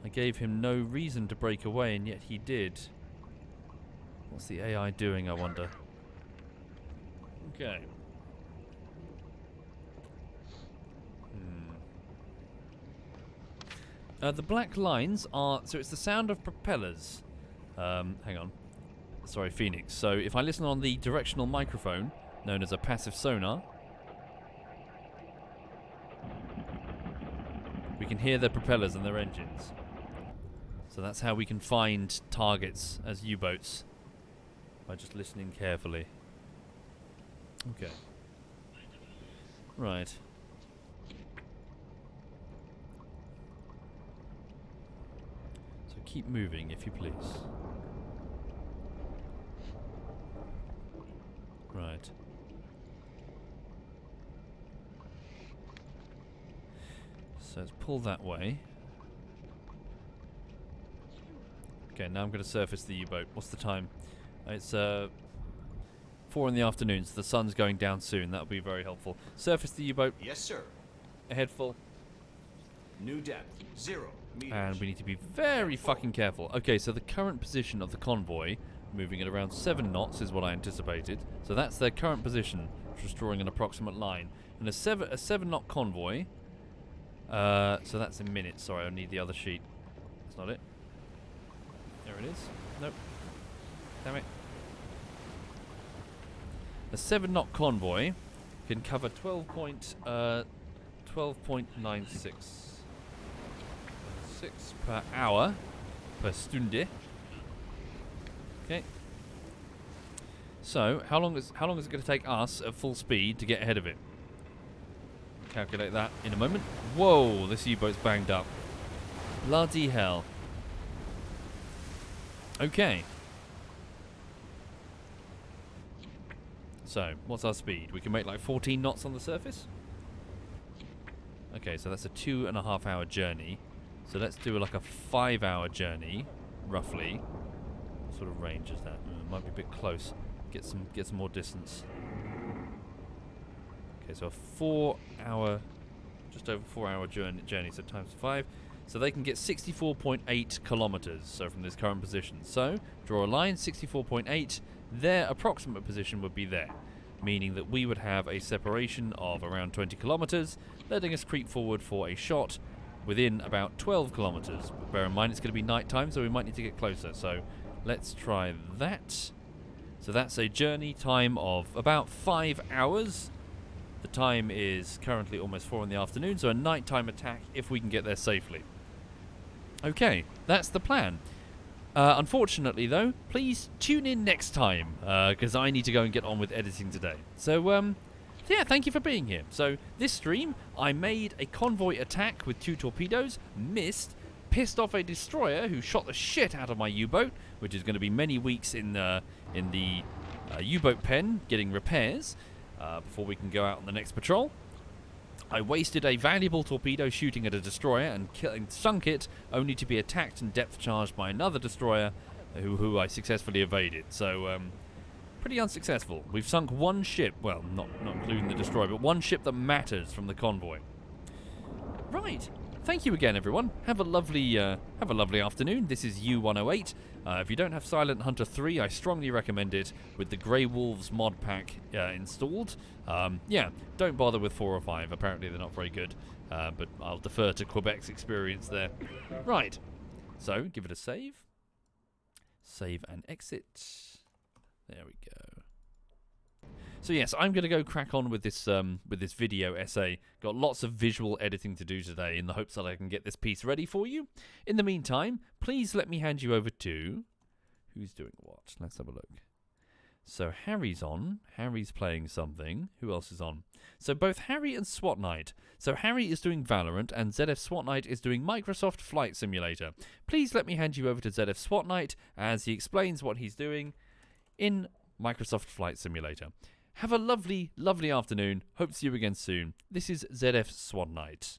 I gave him no reason to break away, and yet he did. What's the AI doing, I wonder? Okay. The black lines are... So it's the sound of propellers. Hang on. Sorry, Phoenix. So if I listen on the directional microphone, known as a passive sonar, we can hear their propellers and their engines. So that's how we can find targets as U-boats. By just listening carefully. Okay. Right. So keep moving, if you please. Right. So let's pull that way. Okay, now I'm going to surface the U-boat. What's the time? It's 4 in the afternoon, so the sun's going down soon. That'll be very helpful. Surface the U-boat. Yes, sir. Ahead full. New depth, 0 meters. And we need to be very fucking careful. Okay, so the current position of the convoy, moving at around 7 knots, is what I anticipated. So that's their current position, just drawing an approximate line. And a 7-knot convoy. So that's in minutes. Sorry, I need the other sheet. That's not it. There it is. Nope. Damn it. A 7-knot convoy can cover 12.96 6 per hour per Stunde. Okay. So, how long is it going to take us at full speed to get ahead of it? Calculate that in a moment. Whoa, this U-boat's banged up. Bloody hell. Okay. So, what's our speed? We can make like 14 knots on the surface. Okay, so that's a 2.5 hour journey. So let's do like a 5-hour journey, roughly. What sort of range is that? Might be a bit close. Get some more distance. Okay, so a 4-hour, just over 4-hour journey. So times 5. So they can get 64.8 kilometers. So from this current position. So draw a line, 64.8. Their approximate position would be there, meaning that we would have a separation of around 20 kilometers, letting us creep forward for a shot within about 12 kilometers. But bear in mind it's going to be night time, so we might need to get closer. So let's try that. So that's a journey time of about 5 hours. The time is currently almost 4 in the afternoon, so a nighttime attack if we can get there safely. Okay, that's the plan. Unfortunately, though, please tune in next time, because I need to go and get on with editing today. So, yeah, thank you for being here. So, this stream, I made a convoy attack with 2 torpedoes, missed, pissed off a destroyer who shot the shit out of my U-boat, which is going to be many weeks in the U-boat pen getting repairs before we can go out on the next patrol. I wasted a valuable torpedo shooting at a destroyer and sunk it, only to be attacked and depth charged by another destroyer who I successfully evaded. So, pretty unsuccessful. We've sunk one ship, well, not including the destroyer, but one ship that matters from the convoy. Right. Thank you again, everyone. Have a lovely afternoon. This is U108. If you don't have Silent Hunter 3, I strongly recommend it with the Grey Wolves mod pack installed. Yeah, don't bother with 4 or 5. Apparently they're not very good, but I'll defer to Quebec's experience there. Right. So, give it a save. Save and exit. There we go. So yes, I'm going to go crack on with this video essay. Got lots of visual editing to do today in the hopes that I can get this piece ready for you. In the meantime, please let me hand you over to... Who's doing what? Let's have a look. So Harry's on. Harry's playing something. Who else is on? So both Harry and SWAT Knight. So Harry is doing Valorant and ZF SWAT Knight is doing Microsoft Flight Simulator. Please let me hand you over to ZF SWAT Knight as he explains what he's doing in Microsoft Flight Simulator. Have a lovely, lovely afternoon. Hope to see you again soon. This is ZF SWAT Knight.